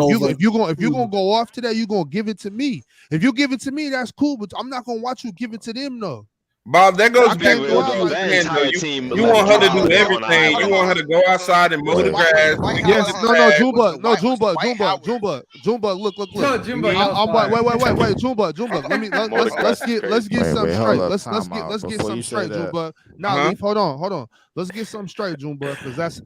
turnover. if you're gonna go off to that, you're gonna give it to me. If you give it to me, that's cool. But I'm not gonna watch you give it to them though. Bob, that goes I back can't to go what out you were like that saying, though. entire team You let want her to Draymond do go on everything. an You island. want her to go outside and mow the grass. Yes, no, Jumba, no, Jumba, Dwight Jumba. Look. No, Jimbo, I'm no fire. wait, Jumba. Let's get Wait, something hold straight. up, Let's time get out let's get before something you say straight, that. Jumba. Now, Leaf, hold on. Let's get something straight, Jumba, because that's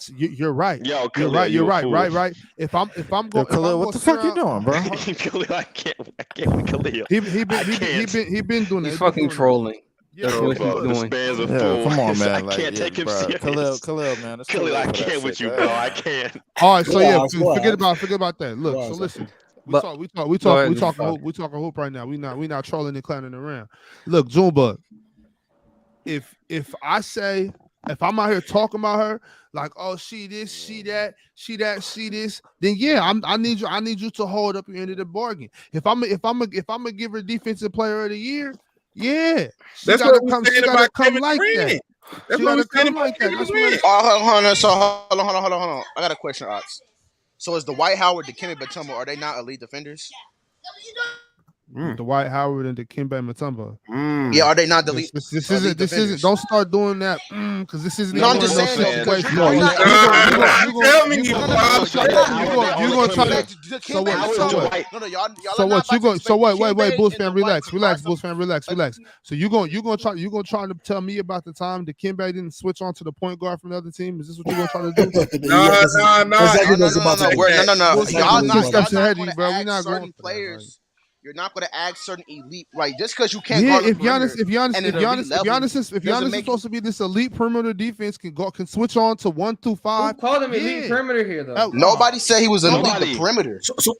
you're right. Yo, You're Khalil, right. you You're a right. fool. Right. If I'm Yo, going, Khalil, what the fuck you doing, bro? Khalil, I can't with Khalil. he been doing that. He's He been fucking doing that. trolling. Yeah, That's he what been he's doing This that. doing. man's a Yeah, fool. come on, I man. Like, can't take him bro. serious. Khalil, man. It's too Khalil, late I for that can't shit. with you, Go bro. ahead, I man. can't. All right, so yeah, Relax. forget about that. Look, so listen. We But talk. We go talk. ahead, We talking. Bob. We talking hoop right now. We not trolling and clowning around. Look, Junebug. If I say, if I'm out here talking about her, like, oh, she this, she that, she this, then yeah, I need you to hold up your end of the bargain. If I'm gonna give her defensive player of the year, yeah, she That's gotta what we're come. She saying gotta about come Kevin like that. Durant. That's She what we're gotta saying come about like that. Kevin That's what. Durant. Hold on. I got a question, Ox. So is the Dwight Howard, Dikembe Mutombo, are they not elite defenders? Dwight Howard and Dikembe Mutombo. Yeah, are they not the This elite isn't. defenders? Don't start doing that because this isn't No, even I'm one of just those saying though, because situations. you're not. So what? So wait, Bulls fan, relax. Bulls fan, relax. So you gonna try to tell me about the time that Dikembe didn't switch on to the point guard from the other team? Is this what you gonna try to do? No. Y'all not steps ahead of going you, to bro. We ask not certain going for that. players. You're not going to ask certain elite, like just because you can't Yeah, guard the perimeter. if Giannis is supposed to be this elite perimeter defense, can switch on to 1 through 5. Who called him elite perimeter here though? Nobody said he was elite the perimeter. So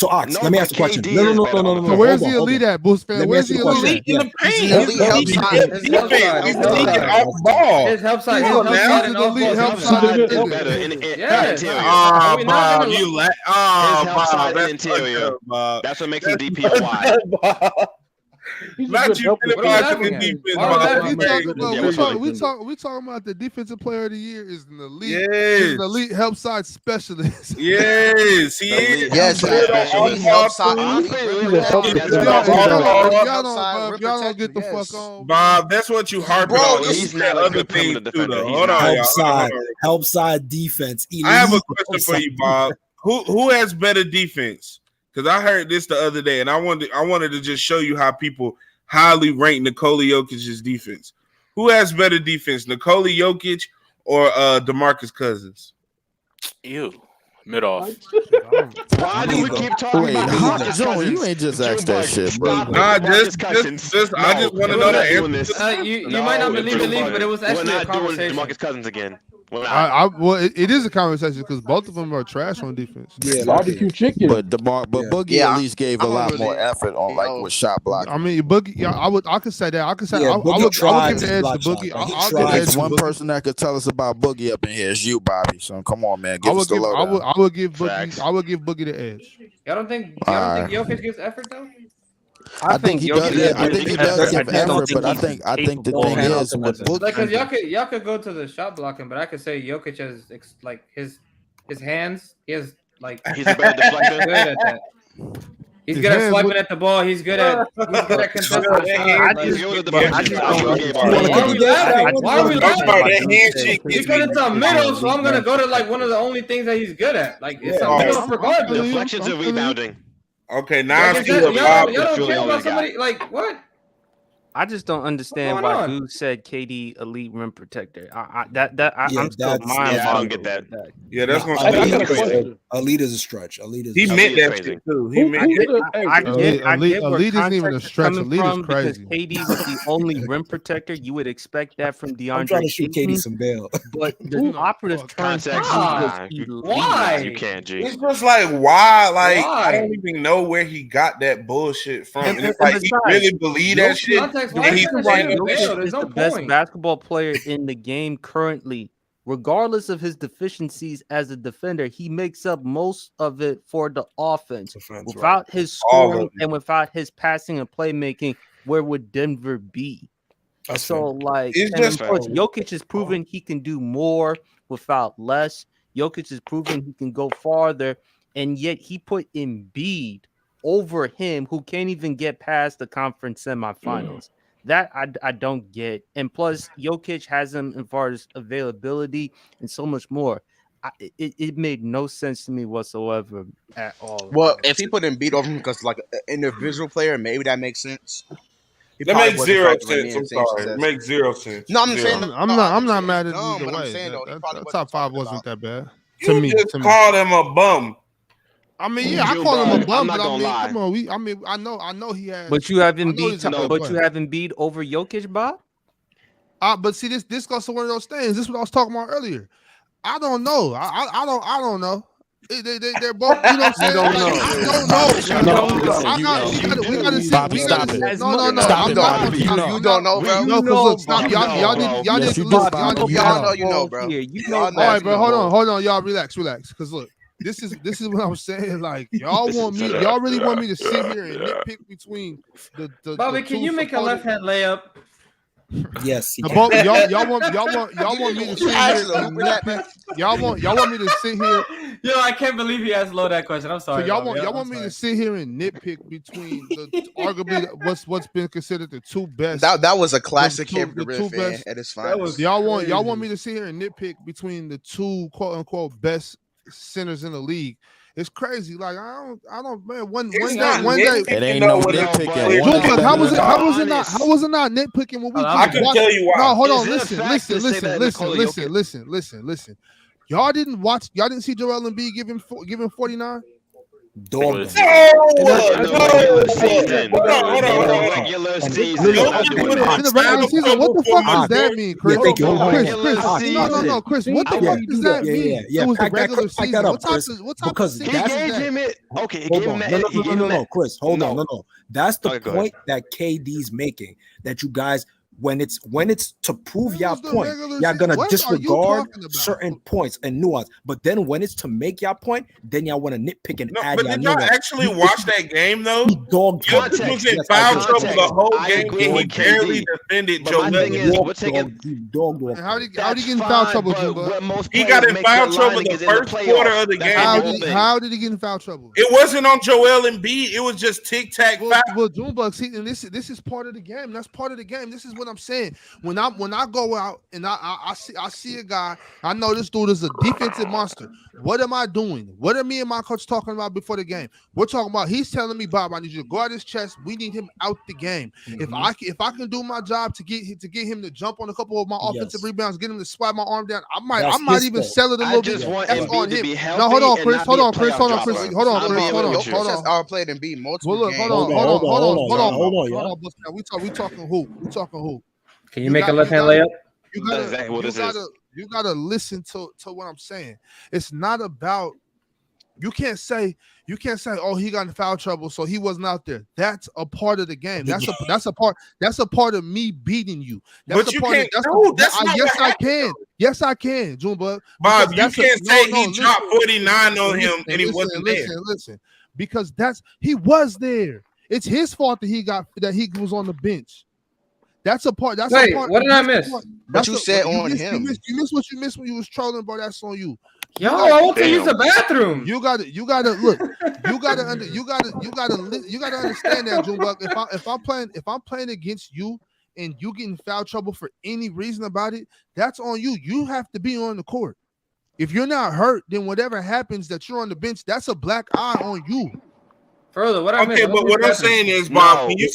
Ox, let me ask you a question. No. So where's the elite at, Bulls fan? Where's the elite at? in the paint. Elite help side. He's elite in off ball. His help side. Come on now. His elite help side is better. Yes. Oh, Bob, His help side and interior. That's what makes him DPOY. Not you penalizing the defense. We talking about the defensive player of the year is an elite. Yes. Is an elite help side specialist. Yes, he is. Yes, elite help side. Y'all don't get the fuck on. Bob, that's what you harp on. He's not a good perimeter defender. Hold on, y'all. Help side defense. I have a question for you, Bob. Who has better defense? Because I heard this the other day, and I wanted to just show you how people highly rank Nikola Jokic's defense. Who has better defense, Nikola Jokic or DeMarcus Cousins? Ew. Mid-off. Why do we keep talking about DeMarcus Cousins? You ain't just asked that shit, bro. Nah, just I just want to know the answer. You might not believe it, but it was actually a conversation. DeMarcus Cousins again. Well, it is a conversation because both of them are trash on defense. Yeah, barbecue chicken. But Boogie at least gave a lot more effort on with shot blocking. I mean, Boogie. Yeah, I could say that. I would give the edge to Boogie. I'll give the edge to one Boogie. person that could tell us about Boogie up in here is you, Bobby. So come on, man. Give us the lowdown. I would give Boogie the edge. Y'all don't think Jokic gives effort though? I think he does. Yeah, I think he does give effort, but I think the thing is with Boogie, because y'all could go to the shot blocking, but I could say Jokic has like his hands. He has like he's a better deflector. Good at that. He's good at swiping at the ball. He's good at contesting. Why are we laughing? He's good at the middle, so I'm gonna go to like one of the only things that he's good at. Like it's a middle regardless. Deflections and rebounding. Okay, now I see Y'all what Bob don't care about somebody like what? I just don't understand why dude said KD elite rim protector. I'm still mind I don't get that. Yeah, that's gonna elite is a stretch. Elite is. He meant that shit too. He meant elite isn't even a stretch. Elite is crazy. KD was the only rim protector. You would expect that from DeAndre. I'm trying to shoot KD some bail. But the operative term why? You can't, G. It's just like why? Like I don't even know where he got that bullshit from. And it's like he really believed that shit. He's the best basketball player in the game currently. Regardless of his deficiencies as a defender, he makes up most of it for the offense. Without his scoring and without his passing and playmaking, where would Denver be? Jokic has proven he can do more without less. Jokic has proven he can go farther, and yet he put Embiid over him, who can't even get past the conference semifinals. That I don't get. And plus, Jokic has him as far as availability and so much more. It made no sense to me whatsoever at all. Well, if he put Embiid over him because like an individual player, maybe that makes sense. That makes zero sense. I'm sorry. It makes 0 sense. No, I'm saying I'm not mad at either way. That top 5 wasn't that bad. To me, called him a bum. I mean, yeah, I call him a bum, but I mean, come on, I know he has. But you have Embiid over Jokic, Bob. But see, this goes to one of those things. This is what I was talking about earlier. I don't know. I don't know. They're both. You know what I'm saying? don't Like, know. I don't know. You know. Listen, I'm you not. know. We gotta see. Bobby, We gotta stop see. it. No. Stop I'm it, not. Bobby. I'm You not. know. You don't know, bro. No, because look, stop. You Y'all know, didn't. bro. Y'all Yes, didn't you do, look. Bobby. Y'all You Y'all know. know, you know, bro. Yeah, you Y'all know. All right, know. bro. Hold on, y'all. Relax. Because look, this is what I'm saying. Like, y'all really want me to sit here and nitpick between the Bobby, two can you make a supported- left hand layup? Yes, he The can. both y'all want me to sit You asked here Lou and for that, nitpick. man. Y'all want me to sit here. Yo, I can't believe he asked Lowe that question. I'm So sorry. y'all Bobby. want I'm me sorry. to sit here and nitpick between the arguably what's been considered the two best. That was a classic two- Kevin the Durant two fan best- at his That finest. was Y'all want crazy. me to sit here and nitpick between the two quote unquote best centers in the league. It's crazy. Like I don't man. One It's day, not one day. It nitpicking ain't though no when nitpicking. it's One is Junebug, better how than was the it? other. How was it not? How was it not nitpicking when we Oh, I just can watched? tell you why. No, hold Is on. it a fact to say that Nikola Jokic- Listen. Y'all didn't watch. Y'all didn't see Joel Embiid giving 49. Dog Was- them. No. In the regular season. Hold on. In the Hold on. regular And season, Look, he's not Jokic doing was that. in the regular foul season, what trouble the for fuck does that majority. mean, Chris? Yeah, thank you. Hold on. Chris, Regular no, Chris. What the Yeah. fuck does that mean? Yeah. It was the Pack that regular pack that season. up, What type Chris. of Because He success is gave that? him it. Okay, he Hold gave him on. that. He gave him that. Chris, hold on. No. No. That's the Okay, go ahead. point that KD's making. That you guys, when it's to prove It your was the point, regular y'all season. gonna What are you disregard talking about? certain points and nuance. But then when it's to make your point, then y'all want to nitpick and No, add but your did y'all nuance. actually watch that game though? He dogged him. Jokic was in Yes, I foul did. trouble the whole I game, agree and he with barely KD. defended But my Joel. thing is, we're taking. He dogged off. And how did he That's get in foul fine, trouble, but Jumbo? when most He players got in make foul their trouble line the is in the first quarter playoffs. of the That's game. the whole thing. How did he get in foul trouble? It wasn't on Joel Embiid. It was just tic tac foul. Well, Junebug, see, and this is part of the game. That's part of the game. This is what I'm saying. When I go out and I see a guy, I know this dude is a defensive monster. What am I doing? What are me and my coach talking about before the game? We're talking about. He's telling me, Bob, I need you to go out his chest. We need him out the game. If I can do my job to get him to jump on a couple of my offensive rebounds, get him to swipe my arm down, I might even sell it a I little just bit. want That's Embiid on to him. be healthy. No, hold on, and Chris. not Hold be a on, Chris. playoff Hold on, Chris. dropper. Hold on, I'm Chris. being Hold real on. with you. Hold Jokic has on. outplayed Embiid multiple Well, look, games. hold on, y'all. Bustin'. We talking hoop. We talking hoop. Can you make a left hand layup? That's exactly what this is. You gotta listen to what I'm saying. It's not about. You can't say, oh, he got in foul trouble, so he wasn't out there. That's a part of the game. That's a part of me beating you. That's But a you part can't. of No, that's not yes, what I happened. can. Yes, I can, Junebug. Bob, you can't say he dropped 49 on him and he wasn't there. Listen, because he was there. It's his fault that he was on the bench. That's a part. That's Wait, a part. what did I miss? But you said on You him. missed what you missed when you was trolling, bro. That's on you. Yo, I want to use the bathroom. You gotta look. You gotta understand that, Junebug. If I'm playing against you and you get in foul trouble for any reason about it, that's on you. You have to be on the court. If you're not hurt, then whatever happens that you're on the bench, that's a black eye on you. Further, what I missed? Okay, but what I'm saying is, Bob, when you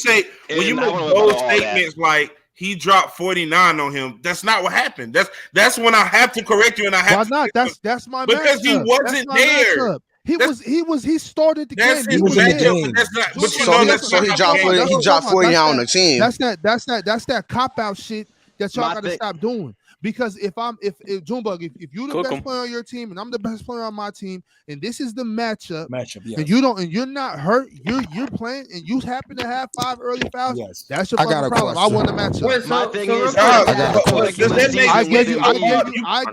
make those statements like he dropped 49 on him, that's not what happened. That's when I have to correct you, and I have Why not? That's my because matchup. he wasn't there. He started the That's game. his matchup, but that's not. But you know that's not he how dropped the game 40. He goes. dropped 40 on the team. That's that cop out shit that y'all gotta stop doing. Because if Junebug, if you're the best player on your team and I'm the best player on my team, and this is the matchup, yes. and you're not hurt, you're playing, and you happen to have 5 early fouls, yes. That's your fucking problem. I won the matchup. Wait, My thing is, I gave you 40. I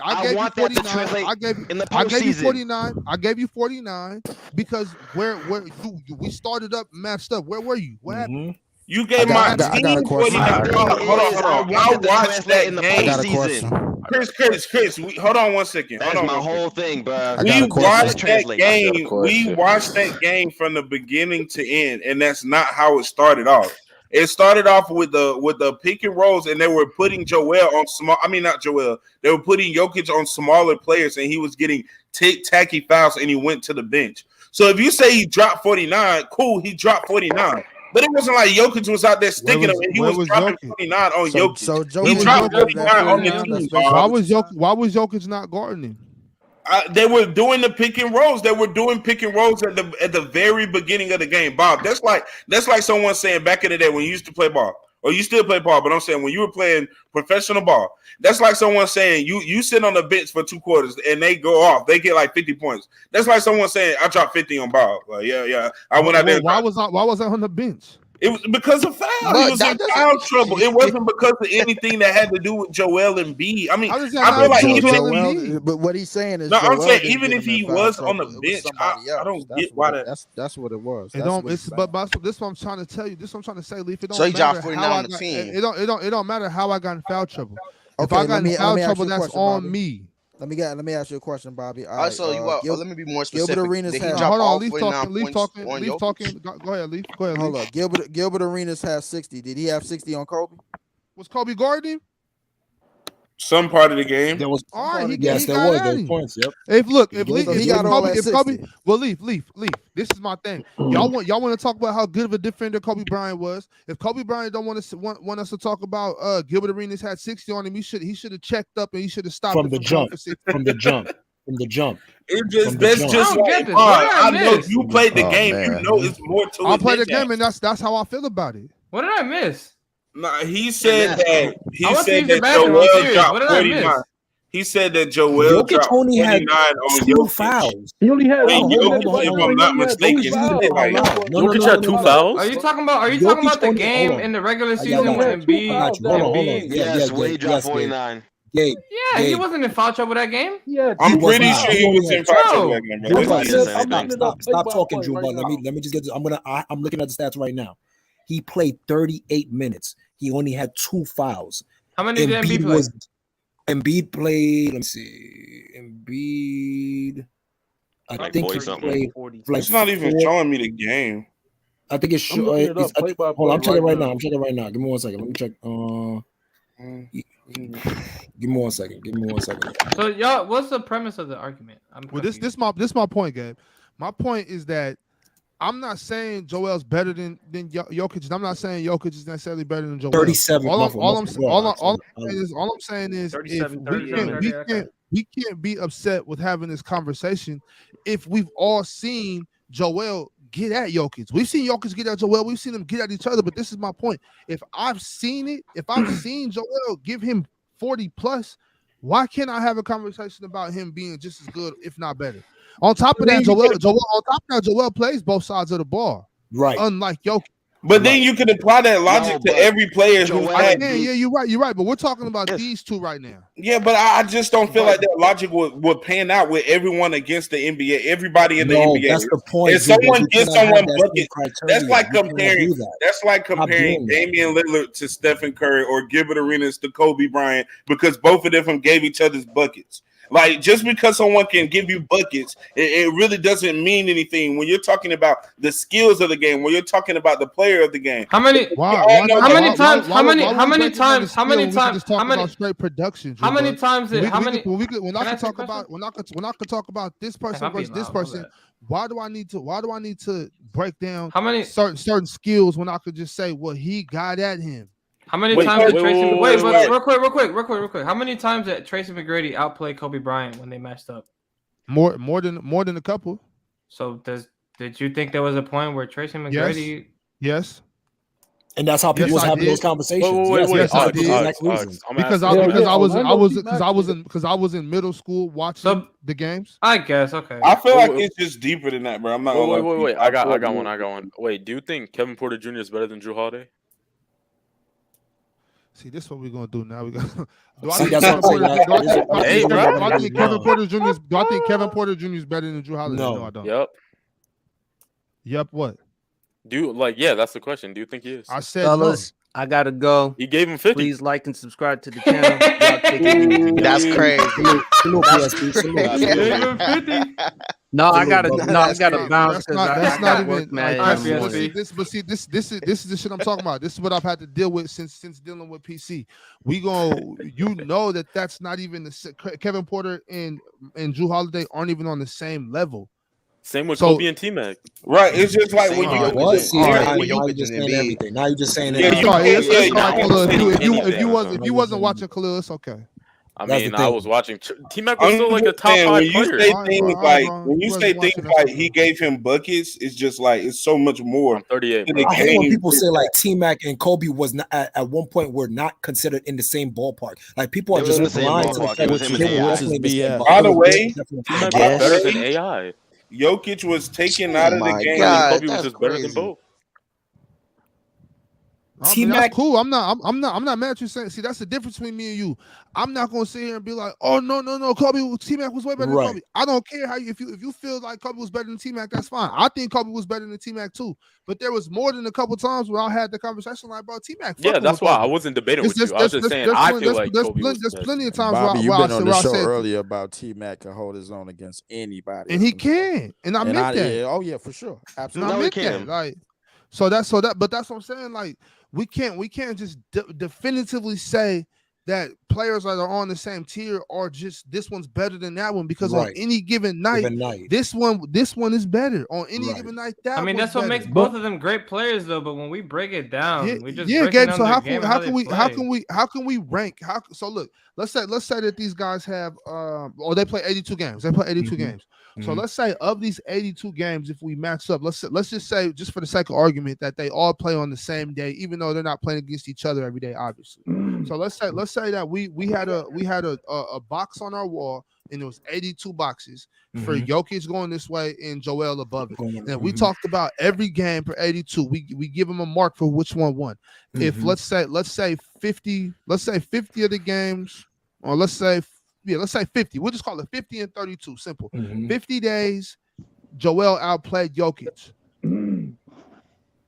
I want gave that you to translate 49. in the I gave you postseason. 49. I gave you 49 because where we started up, matched up. Where were you? What happened? You gave my team 49. Hold on. I watched that game. Chris, hold on 1 second. That's my whole thing, bro. We watched that game. We watched that game from the beginning to end, and that's not how it started off. It started off with the pick and rolls, and they were putting Joel on small. I mean, not Joel. They were putting Jokic on smaller players, and he was getting tacky fouls, and he went to the bench. So if you say he dropped 49, cool, he dropped 49. But it wasn't like Jokic was out there sticking him, and he was dropping 49 on Jokic. So He dropped 49 on the team. Why was Jokic not guarding him? They were doing the pick and rolls. They were doing pick and rolls at the very beginning of the game, Bob. That's like someone saying back in the day when you used to play ball, Or you still play ball, but I'm saying when you were playing professional ball, that's like someone saying you sit on the bench for 2 quarters and they go off. They get like 50 points. That's like someone saying I dropped 50 on ball. Like, yeah. I went out there. Why was I on the bench? It was because of foul. But He was in foul trouble. It wasn't because of anything that had to do with Joel Embiid. I mean, I feel like even but what he's saying is, no, I'm Joel saying didn't even get if him in he foul was trouble, on the it was bench, somebody else. I don't get why that. That's what it was. It don't. It's but this is what I'm trying to tell you. This is what I'm trying to say, Leaf. It don't So he dropped matter 49 how I on the got. team. It don't matter how I got in foul trouble. If Okay, I got in foul ask trouble, you a that's question, on Bobby. me. Let me ask you a question, Bobby. All Also, right, let me be more specific. Gilbert Arenas Did he had. drop Hold all on, Leaf 49 talking. Leaf points talking. on Leaf Jokic? talking. Go ahead, Leaf. Go ahead, Hold Leaf. up, Gilbert Arenas has 60. Did he have 60 on Kobe? Was Kobe guarding? Some part of the game. There was All right, he yes, there got was at those him. points. Yep. If look, He if gave Leaf, him- he got all at if Kobe, 60. well, Leaf. This is my thing. Y'all want to talk about how good of a defender Kobe Bryant was. If Kobe Bryant don't want us to talk about Gilbert Arenas had 60 on him, he should have checked up and he should have stopped from it the going jump. for 60. From the jump. From the jump. It just From the that's jump. just I don't like get this. What did I I know miss? you played the Oh, game. man. You know it's more to I it. play the than game, that. and that's how I feel about it. What did I miss? Nah, he said that I went to use the bathroom. I'm Joel serious. dropped What did I 49. miss? He said that Joel Jokic dropped only 49 had on 2 Jokic. fouls. He only had. Hey, I'm looking at Jokic, it right if now. I'm He not only had 2 mistaken, Just leave fouls. it out loud. No, Jokic had 2 fouls. Are you talking about the game hold on. in the regular got season you. when I had 2 Embiid? fouls. Hold on. Embiid- Yes, Yeah, when he dropped Gabe. 49. Gabe. Yeah, he Gabe. wasn't in foul trouble that game. Yeah, I'm He was pretty not. sure He he only was had in foul two. trouble No. that game, bro. Drew Nobody Bud, says I'm anything. looking it up play stop by talking, play Drew right Bud. now. Let me just get this. I'm looking at the stats right now. He played 38 minutes. He only had 2 fouls. How many did Embiid play? Embiid played. Let me see. Embiid. I Like think 40 he something. played. 40. Like It's not even 4 showing me the game. I think it's. I'm looking it up play by Hold on, play I'm checking right now. now. I'm checking right now. Give me 1 second. Let me check. Give me 1 second. Give me 1 second. So y'all, what's the premise of the argument? Well, this my point, Gabe. My point is that I'm not saying Joel's better than Jokic. I'm not saying Jokic is necessarily better than Joel. 37. All I'm saying is, if 37, 38. we can't be upset with having this conversation if we've all seen Joel get at Jokic. We've seen Jokic get at Joel. We've seen them get at each other. But this is my point. If I've seen it, if I've seen Joel give him 40 plus, why can't I have a conversation about him being just as good, if not better? On top of that, Joel plays both sides of the ball. Right. Unlike Jokic. But then you can apply that logic to every player who had. Yeah, you're right. But we're talking about these two right now. Yeah, but I just don't feel like that logic would pan out with everyone against the NBA. Everybody in the NBA. That's the point. If someone gives someone buckets, that's like You cannot comparing. do that. That's like comparing Damian Lillard to Stephen Curry or Gilbert Arenas to Kobe Bryant because both of them gave each other's buckets. Like, just because someone can give you buckets, it really doesn't mean anything when you're talking about the skills of the game, when you're talking about the player of the game. How many times? How many times? Straight production. How many times? When I can talk about this person versus this person, why do I need to break down how many certain skills when I could just say, well, he got at him? How many times did Tracy? Wait, real quick. How many times did Tracy McGrady outplay Kobe Bryant when they matched up? More than a couple. So did you think there was a point where Tracy McGrady? Yes. And that's how people was having those conversations. Because I was in middle school watching the games. I guess okay. I feel like it's just deeper than that, bro. I'm not. Wait. I got one. Wait, do you think Kevin Porter Jr. is better than Drew Holiday? See, this is what we're gonna do now. Do I think Kevin Porter Jr. is better than Drew Holiday? No, I don't. Yep. What? That's the question. Do you think he is? I said fellas, no. I gotta go. He gave him 50. Please like and subscribe to the channel. That's crazy. No, I gotta bounce because that's not even. This is the shit I'm talking about. This is what I've had to deal with since dealing with PC. That's not even the Kevin Porter and Drew Holiday aren't even on the same level. Same with Kobe and T-Mac. Right. It's just like when you Now you're just saying If you wasn't watching Khalil, it's okay. I That's the mean, I thing. was watching. T-Mac was I'm still like a just top saying, 5 when you player. say All right, things bro. All right, like bro. when you You say wasn't things watching. That's like okay. he gave him buckets, it's just like it's so much more I'm 38, to bro. the I hate when game. people say like T-Mac and Kobe was not at one point were not considered in the same ballpark. Like people They are was just in the same blind to the ballpark. It fact was that him and they were AI. which is definitely in the same BS. ballpark. By They the were way, definitely in the T-Mac same by was the ballpark. better than way, AI. Jokic was taken Oh out of the my I game. mean, God, Kobe was that's just better than crazy. both. I mean, that's T-Mac, cool. I'm not mad at you saying. See, that's the difference between me and you. I'm not gonna sit here and be like, oh no, Kobe, T-Mac was way better than right? Kobe. I don't care how you if you feel like Kobe was better than T-Mac, that's fine. I think Kobe was better than T-Mac too. But there was more than a couple times where I had the conversation like, bro, T-Mac Yeah, fucking with that's why I Kobe. wasn't debating It's with you. I was just saying I feel like Kobe was there's best. plenty of times Bobby, you've where I been on the show said, earlier about T-Mac can hold his own against anybody. and he can, and I meant that. Yeah, oh yeah, for sure, And absolutely. I No, he meant that. can. Like, but that's what I'm saying. Like, we can't just definitively say that players that are on the same tier are just this one's better than that one because on Right. any given night, Given night. this one is better. On any Right. given night, that I mean, one's that's what better. makes both of them great players, though. But when we break it down, we just breaking Gabe. down So their how game can and how they play. how can we rank? So look, let's say that these guys have or they play 82 games. They play 82 games. So let's say of these 82 games, if we match up, let's just say, just for the sake of argument, that they all play on the same day, even though they're not playing against each other every day, obviously. So let's say that we had a box on our wall, and it was 82 boxes for Jokic going this way and Joel above it. And we talked about every game for 82. We give them a mark for which one won. If let's say 50 of the games, or let's say 50. We'll just call it 50 and 32. Simple. 50 days, Joel outplayed Jokic.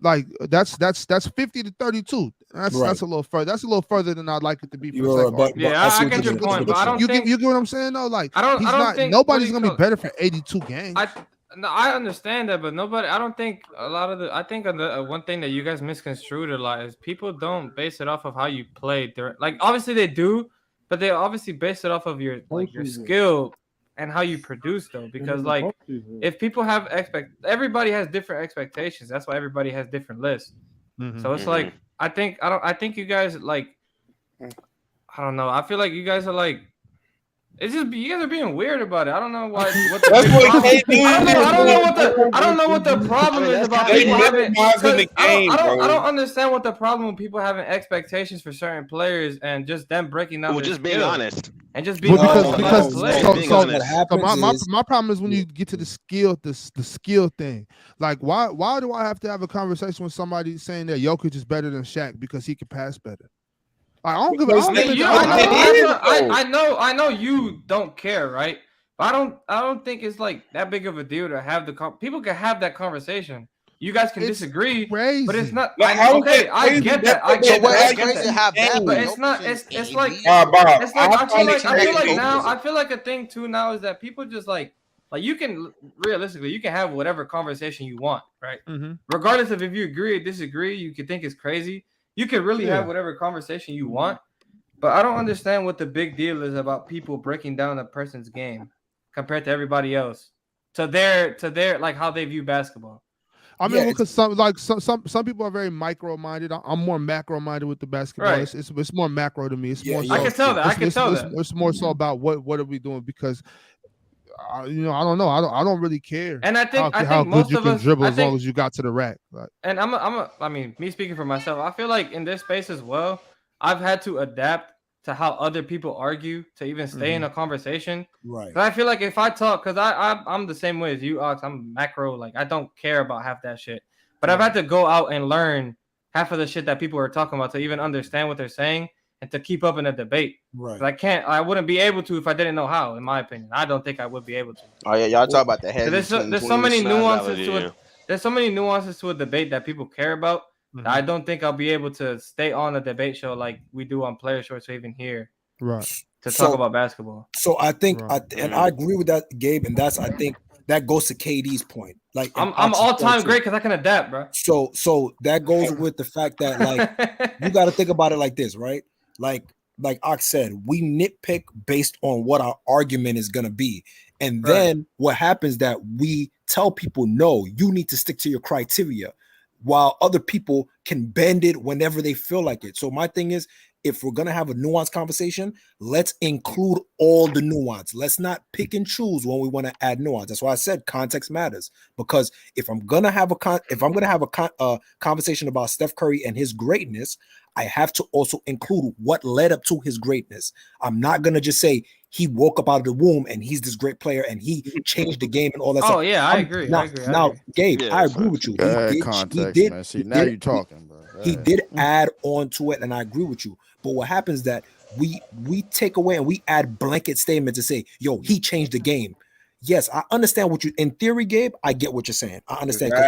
Like that's 50 to 32. That's a little further. That's a little further than I'd like it to be. I get your point, but I don't think you get what I'm saying though. Like I don't think nobody's gonna be better for 82 games. I understand that, but nobody. I don't think a lot of the. I think one thing that you guys misconstrued a lot is people don't base it off of how you play. Like obviously they do, but they obviously base it off of your skill and how you produce though. Because like if people have everybody has different expectations. That's why everybody has different lists. So it's like I think you guys like I don't know. I feel like you guys are like. It's just you guys are being weird about it. I don't know why. What the That's what problem, KD I don't know what the problem is about They people having. minimizing the game, I bro. don't understand what the problem with people having expectations for certain players and just them breaking down. Well, just being honest. And just being because honest. my problem is when you get to the skill thing. Like why do I have to have a conversation with somebody saying that Jokic is better than Shaq because he can pass better? I know you don't care, right? But I don't think it's like that big of a deal to have people can have that conversation. You guys can disagree, but it's not. I get that. I get that. But it's not. It's like I feel like a thing too now is that people just like you can realistically you can have whatever conversation you want, right? Regardless of if you agree or disagree, you can think it's crazy. You can really have whatever conversation you want, but I don't understand what the big deal is about people breaking down a person's game compared to everybody else to their like how they view basketball. I mean, because some people are very micro-minded. I'm more macro-minded with the basketball. Right. It's more macro to me. It's more. I can tell that. It's more so about what are we doing because. I don't know. I don't really care. And I think how most good you of can us dribble as long as you got to the rack. Like, and I mean, me speaking for myself, I feel like in this space as well, I've had to adapt to how other people argue to even stay in a conversation. Right. But I feel like if I talk, because I'm the same way as you, Ox. I'm macro. Like I don't care about half that shit. But I've had to go out and learn half of the shit that people are talking about to even understand what they're saying. And to keep up in a debate, right? I wouldn't be able to if I didn't know how. In my opinion, I don't think I would be able to. Oh yeah, y'all talk about the heavy. There's so many nuances to it. There's so many nuances to a debate that people care about. That I don't think I'll be able to stay on a debate show like we do on Player Shorts or even here, to talk about basketball. So I think, and I agree with that, Gabe, and I think that goes to KD's point. Like I'm all time great because I can adapt, bro. So that goes with the fact that like you got to think about it like this, right? Like Ox said, we nitpick based on what our argument is gonna be, and then what happens that we tell people, no, you need to stick to your criteria, while other people can bend it whenever they feel like it. So my thing is, if we're gonna have a nuanced conversation, let's include all the nuance. Let's not pick and choose when we want to add nuance. That's why I said context matters. Because if I'm gonna have a conversation about Steph Curry and his greatness, I have to also include what led up to his greatness. I'm not gonna just say he woke up out of the womb and he's this great player and he changed the game and all that stuff. Yeah, I agree. Now, Gabe, Yeah, I agree with you. Context, man. See, now you're talking, bro. He did add on to it, and I agree with you. But what happens is that we take away and we add blanket statements to say, yo, he changed the game. Yes, I understand what you in theory, Gabe. I get what you're saying. I understand because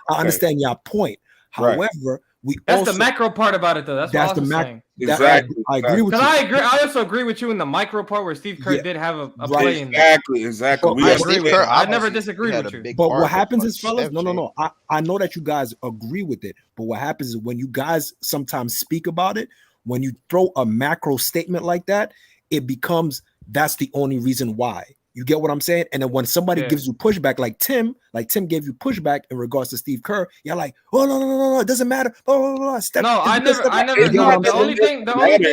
I understand your point. However, that's the macro part about it, though. That's what I was saying. Exactly. I agree with you. I also agree with you in the micro part where Steve Kerr did have a play in there. Exactly. I agree with that. I never disagreed with you. But what happens is, fellas, no. I know that you guys agree with it, but what happens is when you guys sometimes speak about it, when you throw a macro statement like that, it becomes that's the only reason why. You get what I'm saying? And then when somebody gives you pushback, like Tim gave you pushback in regards to Steve Kerr, you're like, oh no, it doesn't matter. I never. The only thing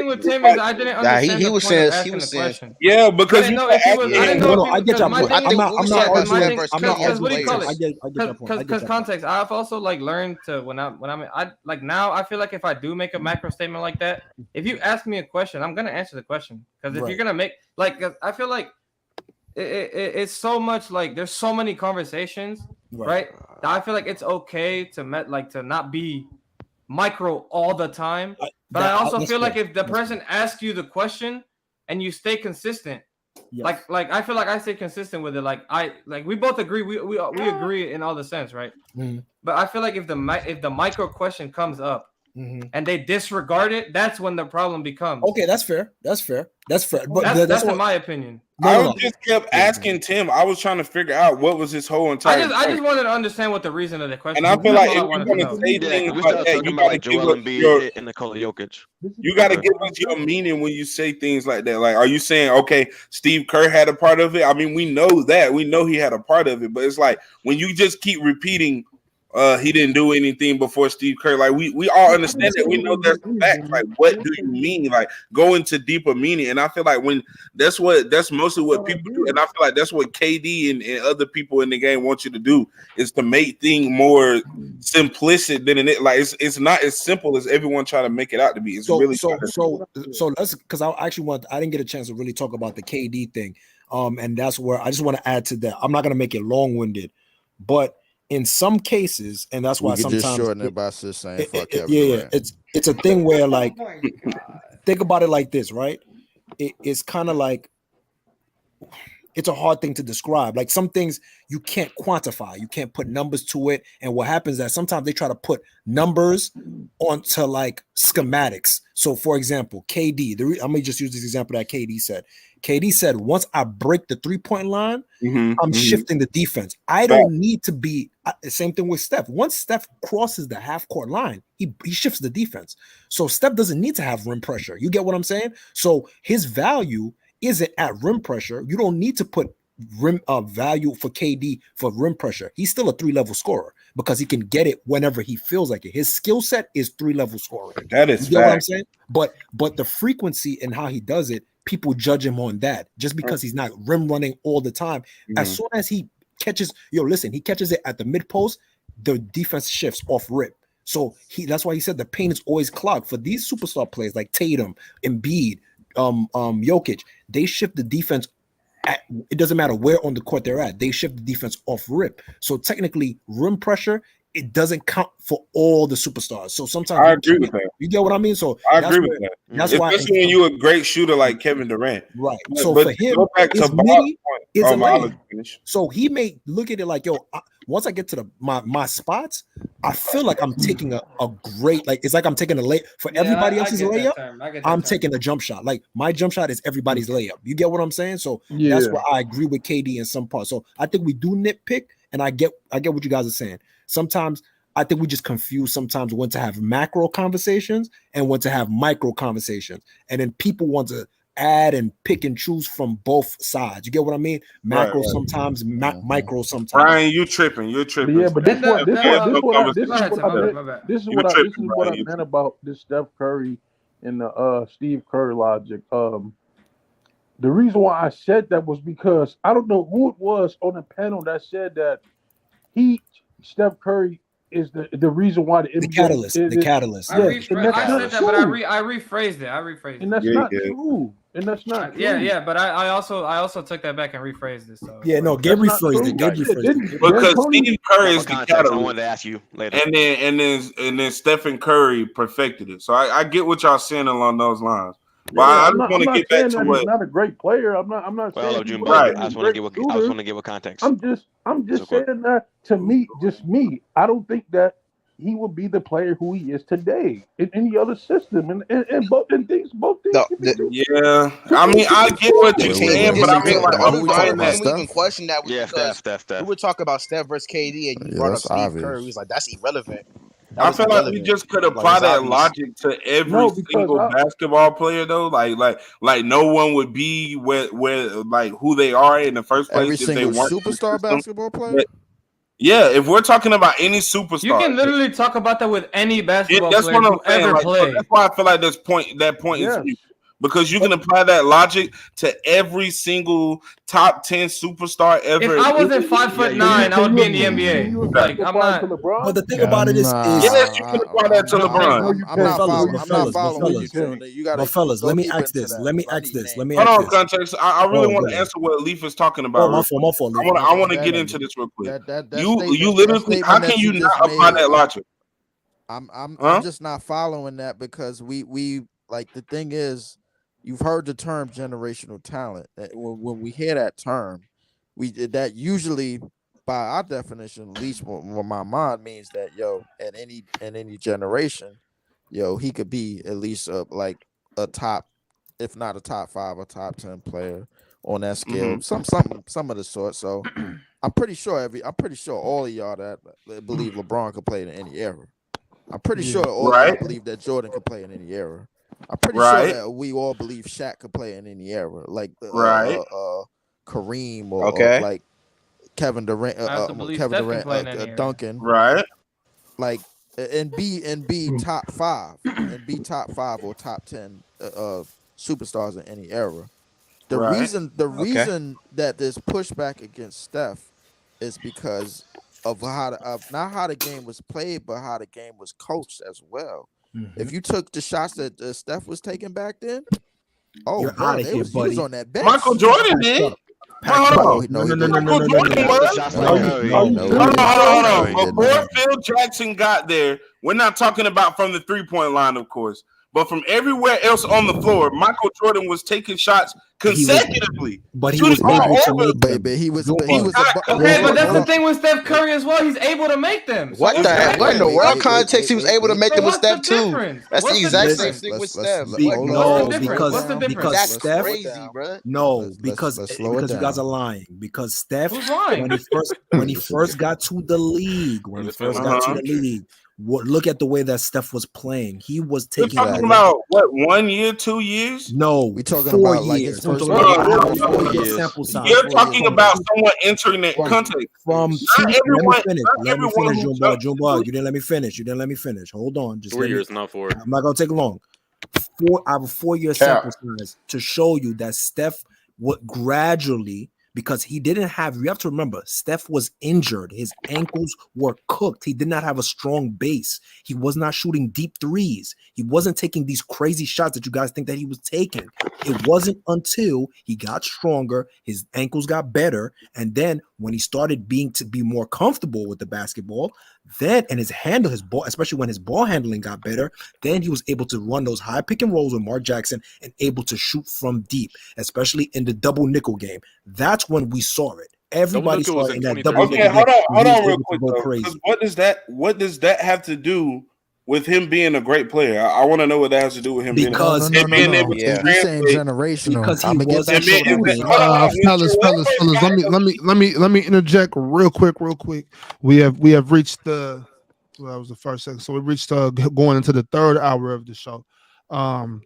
with Tim is I didn't understand the point of asking the question. Yeah, because I didn't know if he was. I didn't know. I get your point. I'm not arguing. Because what do you call it? Because context. I've also like learned to when I'm like now I feel like if I do make a macro statement like that, if you ask me a question, I'm gonna answer the question. Because if you're gonna make like, I feel like. It's so much like there's so many conversations, right? That I feel like it's okay to not be micro all the time. But I also feel like if the person asks you the question and you stay consistent, like I feel like I stay consistent with it. Like we both agree. We agree in all the sense, right? Mm-hmm. But I feel like if the micro question comes up. Mm-hmm. And they disregard it, that's when the problem becomes. Okay, that's fair. But that's in my opinion. I just kept asking Tim. I was trying to figure out what was his whole entire. I just wanted to understand what the reason of the question. And I feel like if you're gonna say things like that, you gotta give us your and Nikola Jokic. You gotta give us your meaning when you say things like that. Like, are you saying okay, Steve Kerr had a part of it? I mean, we know that. We know he had a part of it, but it's like when you just keep repeating. He didn't do anything before Steve Kerr. Like we all understand that. We know that's the fact. Like, what do you mean? Like, go into deeper meaning. And I feel like when that's mostly what people do. And I feel like that's what KD and other people in the game want you to do is to make things more simplistic than it. Like it's not as simple as everyone trying to make it out to be. It's really so let's because I didn't get a chance to really talk about the KD thing. And that's where I just want to add to that. I'm not gonna make it long-winded, but in some cases, and that's why sometimes just shorten it by just saying fuck it's a thing where like think about it like this, right? It's kind of like it's a hard thing to describe. Like some things you can't quantify, you can't put numbers to it. And what happens is that sometimes they try to put numbers onto like schematics. So, for example, KD. I'm gonna just use this example that KD said. KD said, once I break the 3-point line, I'm shifting the defense. I don't need to be same thing with Steph. Once Steph crosses the half-court line, he shifts the defense. So Steph doesn't need to have rim pressure. You get what I'm saying? So his value isn't at rim pressure. You don't need to put rim value for KD for rim pressure. He's still a 3-level scorer because he can get it whenever he feels like it. His skill set is 3-level scoring. That is you get what I'm saying? But the frequency and how he does it, people judge him on that just because he's not rim running all the time. As soon as he catches, he catches it at the mid post, the defense shifts off rip. So that's why he said the paint is always clogged for these superstar players like Tatum, Embiid, Jokic. They shift the defense. It doesn't matter where on the court they're at. They shift the defense off rip. So technically, rim pressure, it doesn't count for all the superstars. So sometimes I agree with that. You get what I mean? So I agree with that. That's why, especially when you're a great shooter like Kevin Durant, right? So for him, it's a lane. So he may look at it like, yo, once I get to my spots, I feel like I'm taking a great, like it's like I'm taking a lay for everybody else's layup. I'm taking a jump shot. Like my jump shot is everybody's layup. You get what I'm saying? So that's where I agree with KD in some parts. So I think we do nitpick, and I get what you guys are saying. Sometimes I think we just confuse sometimes when to have macro conversations and when to have micro conversations. And then people want to add and pick and choose from both sides. You get what I mean? Macro sometimes, micro sometimes. Brian, you're tripping. Yeah, but this is what I meant about this Steph Curry in the Steve Kerr logic. The reason why I said that was because I don't know who it was on the panel that said that Steph Curry is the reason why the NBA catalyst. is The catalyst. Yes, and that's I not said that, true. but I rephrased it. And that's not true. And that's not true. Yeah, but I also took that back and rephrased it. So Yeah, no, Gabe rephrased it. Gabe rephrased it. Because Steve Curry is the context, catalyst. I wanted to ask you later. And then Stephen Curry perfected it. So I get what y'all saying along those lines. But I just want to get back to what. He's not a great player. I'm not Well, saying June, right. I just want to give a context. I'm just saying that to me, I don't think that he would be the player who he is today in any other system. And both things. Yeah, I mean, I get what you're saying, but I mean, like, the only I'm reason we even question that was because Steph. we were talking about Steph versus KD, and you brought up Steve Curry. He was like, "That's irrelevant." I feel like we just could apply that logic to every single basketball player, though. Like no one would be where like who they are in the first place Every if single they weren't superstar basketball player. Yeah, if we're talking about any superstar, you can literally talk about that with any basketball that's player what I'm who saying. ever Like, so played. that's why I feel like that point is huge. Because you can apply that logic to every single top 10 superstar ever. If I wasn't 5'9", I would be in the NBA. Like I'm not. But the thing about it is yes, you can apply that to LeBron. I'm not following you, Jordan. You got to. Fellas, let me ask this. Let me ask this. Hold on, context. I really want to answer what Leaf is talking about. My fault. I want to get into this real quick. You literally, how can you not apply that logic? I'm just not following that because we like the thing is. You've heard the term generational talent. When we hear that term, that usually, by our definition, at least what my mind means that in any generation, he could be at least like a top, if not a top 5 or top 10 player on that scale, some of the sort. So I'm pretty sure all of y'all that believe LeBron could play in any era. I'm pretty sure all of y'all believe that Jordan could play in any era. I'm pretty sure that we all believe Shaq could play in any era, like Kareem or like Kevin Durant, Duncan, right? Like and be top 5 or top 10 superstars in any era. The reason that there's pushback against Steph is because of not how the game was played, but how the game was coached as well. If you took the shots that Steph was taking back then, you're out of here, buddy. He was on that bench. Michael Jordan did. Hold on. Before Phil Jackson got there, we're not talking about from the 3-point line, of course, but from everywhere else on the floor, Michael Jordan was taking shots consecutively. But he was able to make them. He was but that's the thing with Steph Curry as well. He's able to make them. What in the world context he was able to make them with Steph too? That's the exact same thing with Steph. No, because that's Steph, crazy, bro. No, because you guys are lying. Because Steph, when he first got to the league, look at the way that Steph was playing. He was taking. We're talking about what, 1 year, 2 years? No, we talking 4 about years. Like 4 years. Sample size. You're talking about someone entering that context. From let me finish, Junebug. You didn't let me finish. Hold on, just 3 years, not 4. I'm not gonna take long. I have a 4-year sample size to show you that Steph would gradually. Because he didn't have, you have to remember, Steph was injured. His ankles were cooked. He did not have a strong base. He was not shooting deep threes. He wasn't taking these crazy shots that you guys think that he was taking. It wasn't until he got stronger, his ankles got better, and then when he started to be more comfortable with the basketball, then and his ball, especially when his ball handling got better, then he was able to run those high pick and rolls with Mark Jackson and able to shoot from deep, especially in the double nickel game. That's when we saw it. Everybody saw it in that double nickel game. Hold on real quick though. What does that have to do with him being a great player? I want to know what that has to do with him being able to saying generational. Because he wasn't fellas. Let me interject real quick. We have reached that was the first second. So we reached going into the third hour of the show.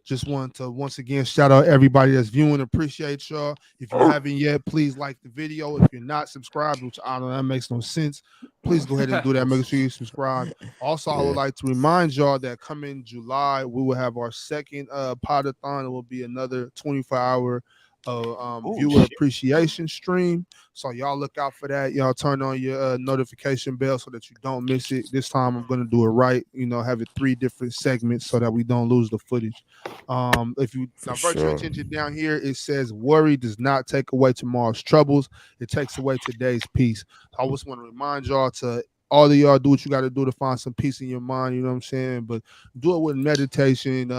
Just want to once again shout out everybody that's viewing. Appreciate y'all. If you haven't yet, please like the video. If you're not subscribed, which I don't know, that makes no sense, please go ahead and do that. Make sure you subscribe. Also, I would like to remind y'all that coming July, we will have our second podathon. It will be another 24-hour viewer appreciation stream. So y'all look out for that. Y'all turn on your notification bell so that you don't miss it. This time I'm gonna do it right. Have it 3 different segments so that we don't lose the footage. If you divert your attention down here, it says worry does not take away tomorrow's troubles. It takes away today's peace. I just want to remind y'all to all of y'all do what you got to do to find some peace in your mind. You know what I'm saying? But do it with meditation,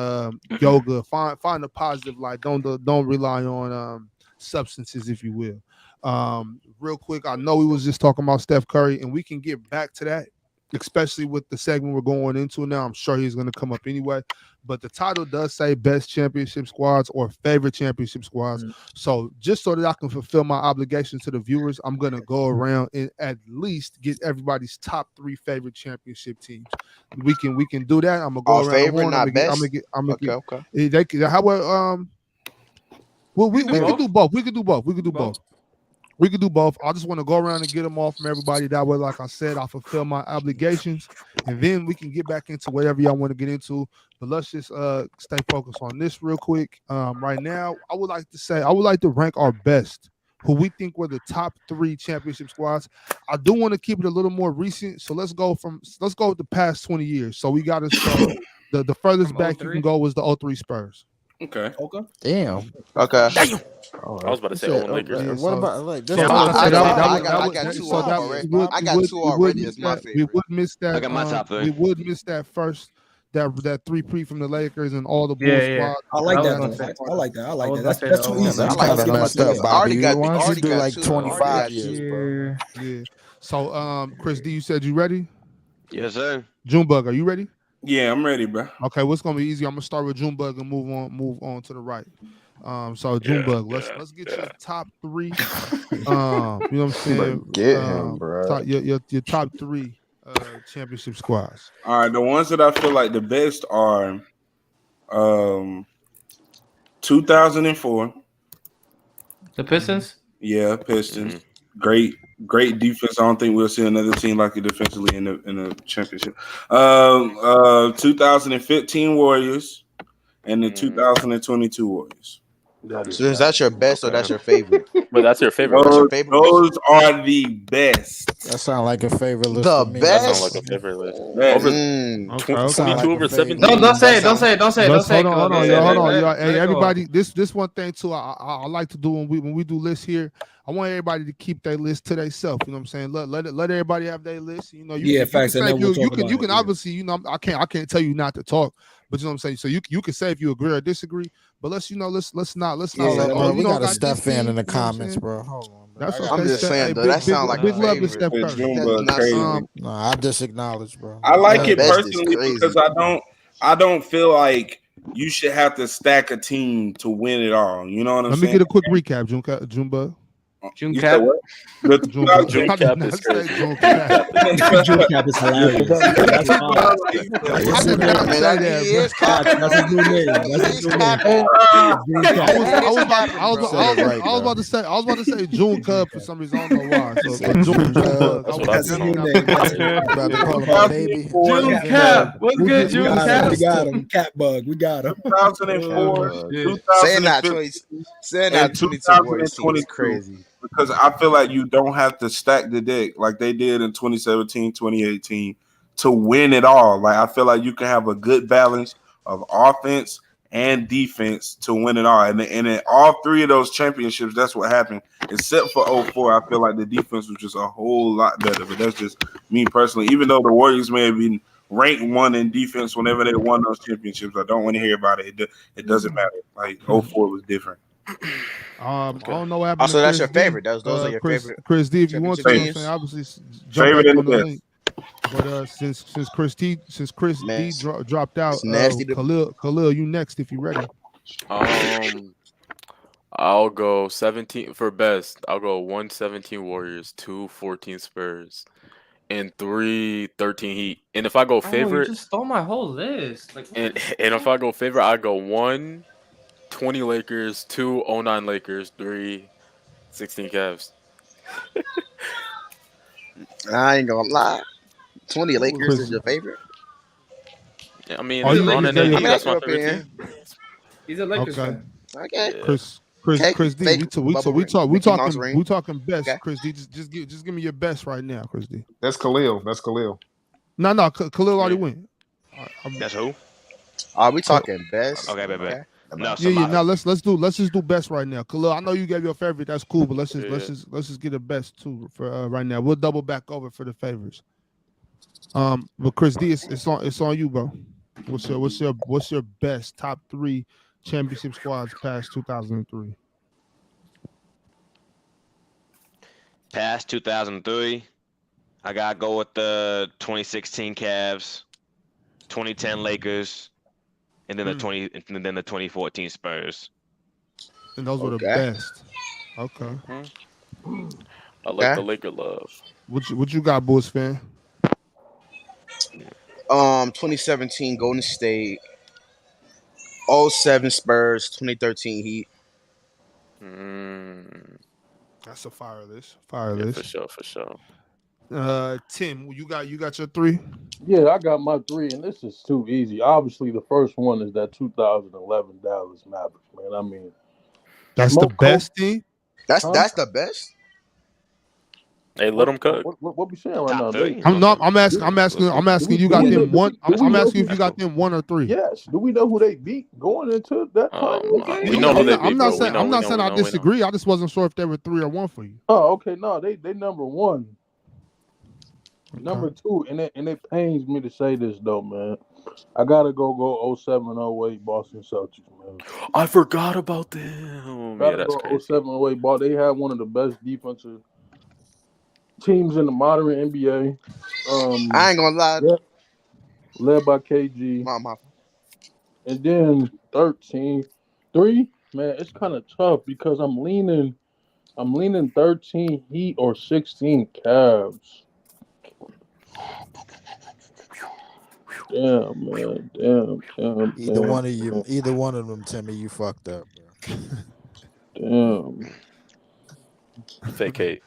yoga. Find the positive light. Don't rely on substances, if you will. Real quick, I know we was just talking about Steph Curry, and we can get back to that, especially with the segment we're going into now. I'm sure he's going to come up anyway. But the title does say best championship squads or favorite championship squads. So just so that I can fulfill my obligation to the viewers, I'm going to go around and at least get everybody's top 3 favorite championship teams. We can do that. I'm going to go around favorite, the horn. not best? Okay. How about well, we can do both. We can do both. We could do both. I just want to go around and get them all from everybody. That way, like I said, I fulfill my obligations, and then we can get back into whatever y'all want to get into. But let's just stay focused on this real quick. Right now, I would like to rank our best, who we think were the top 3 championship squads. I do want to keep it a little more recent, so let's go with the past 20 years. So we got to start the furthest from back 03? You can go was the 03 Spurs. Okay. Damn. Okay. Damn. I was about to say all Lakers. What about like this? I got 2 already. I got 2 already as my favorite. We would miss that. I got my top 3. We would miss that first. That 3-3 from the Lakers and all the Bulls Yeah. squad. I like that. I like that. That's too easy. That's kind of messed up, Bobby. Why don't you do like 25 years, bro? Yeah. So, Chris D, you said you ready? Yes, sir. Junebug, are you ready? Yeah, I'm ready, bro. Okay, what's gonna be easy? I'm gonna start with Junebug and move on to the right. So Junebug, let's get your top 3. You know what I'm saying? Get him, bro. Your top 3 championship squads. All right, the ones that I feel like the best are 2004. The Pistons? Yeah, Pistons. Great defense. I don't think we'll see another team like it defensively in the championship. 2015 Warriors and the 2022 Warriors. So is that your best or that's your favorite? But that's your favorite. Those are the best. That sounds like a favorite list. The for me. best? That sounds like a favorite list. Okay. 22 over 17. Don't say it. Hold on, y'all. Hey, everybody, this one thing too. I like to do when we do lists here. I want everybody to keep their list to themselves. You know what I'm saying? Let everybody have their list. You know, facts. You can obviously, you know, I can't tell you not to talk, but you know what I'm saying. So you can say if you agree or disagree. But let's not. We got a Steph fan in the comments, bro. Hold on. That's okay. I'm just saying, though, that sounds like big a love to favorite. Steph Curry. No, I disacknowledge, bro. I like it Best is personally crazy. because I don't feel like you should have to stack a team to win it all. You know what I'm saying? Let me get a quick recap, Junebug. You said what? June Cap is crazy. June Cap is hilarious. That's fine. That's his new name. I was about to say June Cub for some reason. I don't know why. So June Cub. That's his new name. Baby. June Cap. What's good, June Cap? We got him. Cat Bug. We got him. 2004, Saying that 2022 is crazy. Because I feel like you don't have to stack the deck like they did in 2017, 2018 to win it all. Like I feel like you can have a good balance of offense and defense to win it all. And in all 3 of those championships, that's what happened. Except for 04, I feel like the defense was just a whole lot better. But that's just me personally. Even though the Warriors may have been ranked 1 in defense whenever they won those championships, I don't want to hear about it. It doesn't matter. Like 04 was different. I don't know what happened. So that's your favorite. Those are your favorite. Chris D, if you want to, obviously jump favorite back in on the the best. link. But since Chris D dropped out, Khalil, you next if you ready. I'll go 17 for best. I'll go 117 Warriors, 214 Spurs, and 3 13 Heat. And if I go Oh, you favorite, just stole my whole list. Like, what and the and if fuck? I go favorite, I go 1 20 Lakers, 2 09 Lakers, 3 16 Cavs. I ain't gonna lie. 20 Who was Lakers is Chris? your favorite? Yeah, I mean, Oh, He's a LeBron you Lakers and gave AD, your I mean, I that's grew my up favorite here. team. He's a Lakers okay. fan. Okay. Yeah. Okay. Chris D. Fake We bubble ring. we Mickey Mouse talking ring. best. Okay. Chris D. Just give me your best right now, Chris D. That's Khalil. That's Khalil. No, Khalil already Yeah. went. That's who? Are we talking best? Okay, bet. Okay. No, Yeah. somebody. Now let's just do best right now. Khalil, I know you gave your favorite. That's cool, but let's Yeah. just get a best too for right now. We'll double back over for the favorites. But Chris D, it's on you, bro. What's your best top 3 championship squads past 2003? Past 2003, I gotta go with the 2016 Cavs, 2010 Lakers, and then the 2014 Spurs. And those were the Okay. best. Okay. I like the Okay. Laker love. What you got, Bulls fan? 2017 Golden State, 07 Spurs, 2013 Heat. That's a fire list. Yeah, for sure. Tim, you got your 3? Yeah, I got my 3, and this is too easy. Obviously, the first one is that 2011 Dallas Mavericks, man. I mean, that's the best team. That's the best. Hey, let them cook. What we saying right now? I'm asking. You got them one. I'm asking if you got them 1 or 3. Yes. Do we know who they beat going into that time? We know who they beat, I'm not bro. saying. I'm not saying I we know. disagree. I just wasn't sure if they were 3 or 1 for you. Oh, okay. No, they number 1. Number 2, and it pains me to say this though, man. I gotta go 07, 08 Boston Celtics, man. I forgot about them. Yeah, that's crazy. 07, 08 ball. They had one of the best defensive teams in the modern NBA. I ain't gonna lie. Led by KG. And then 13, 3, man, it's kind of tough because I'm leaning 13 Heat or 16 Cavs. Damn, man. Damn. Either one of them, Timmy, you fucked up, bro. Damn. Vacate.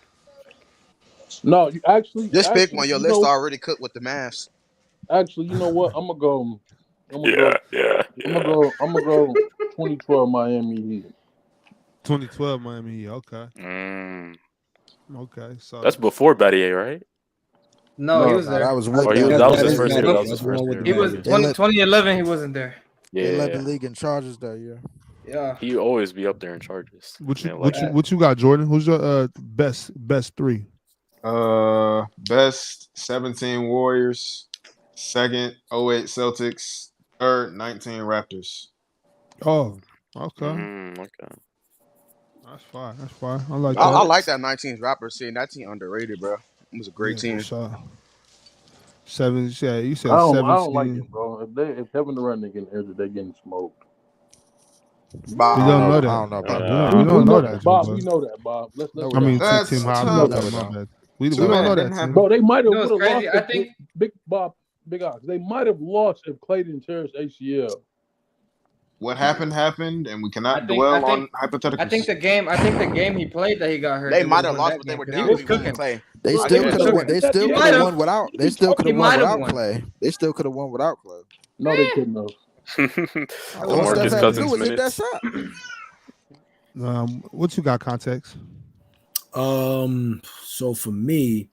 No, you actually Just pick one. Your list already cooked with the Mavs. Actually, you know what? I'm gonna go. I'm gonna go 2012 Miami Heat. 2012 Miami Heat. Okay. Okay. So that's before Battier, right? No, he was there. That was that was his first year. That was his first year. He was 2011. He wasn't there. They led the league in charges that year. Yeah. He always be up there in charges. What you got, Jordan? Who's your best 3? Best 17 Warriors, second 08 Celtics, third 19 Raptors. Oh, okay. Okay. That's fine. I like that. I like that 19th Raptors team. That team underrated, bro. It was a great team. For sure. 7. Yeah, you said I 17. don't like it, bro. If Kevin Durant ain't getting injured, they getting smoked. Bob. We don't know that. I don't know about that. We don't know that, Bob. We know that, Bob. Let's know. I mean, That's Tim, how tough. my bad. We don't know that, Tim. Bro, they might have You know what's crazy? lost. I think Big Bob, Big Ox. They might have lost if Clayton tears ACL. What happened, and we cannot dwell on hypotheticals. I think the game he played that he got hurt. They might have lost, but they were down. He was cooking. Clay. They still could have won. They still could have won without. They still could have won without Clay. They still could have won without Clay. No, they couldn't have. All Steph had to do was hit that shot. What you got, context? So for me,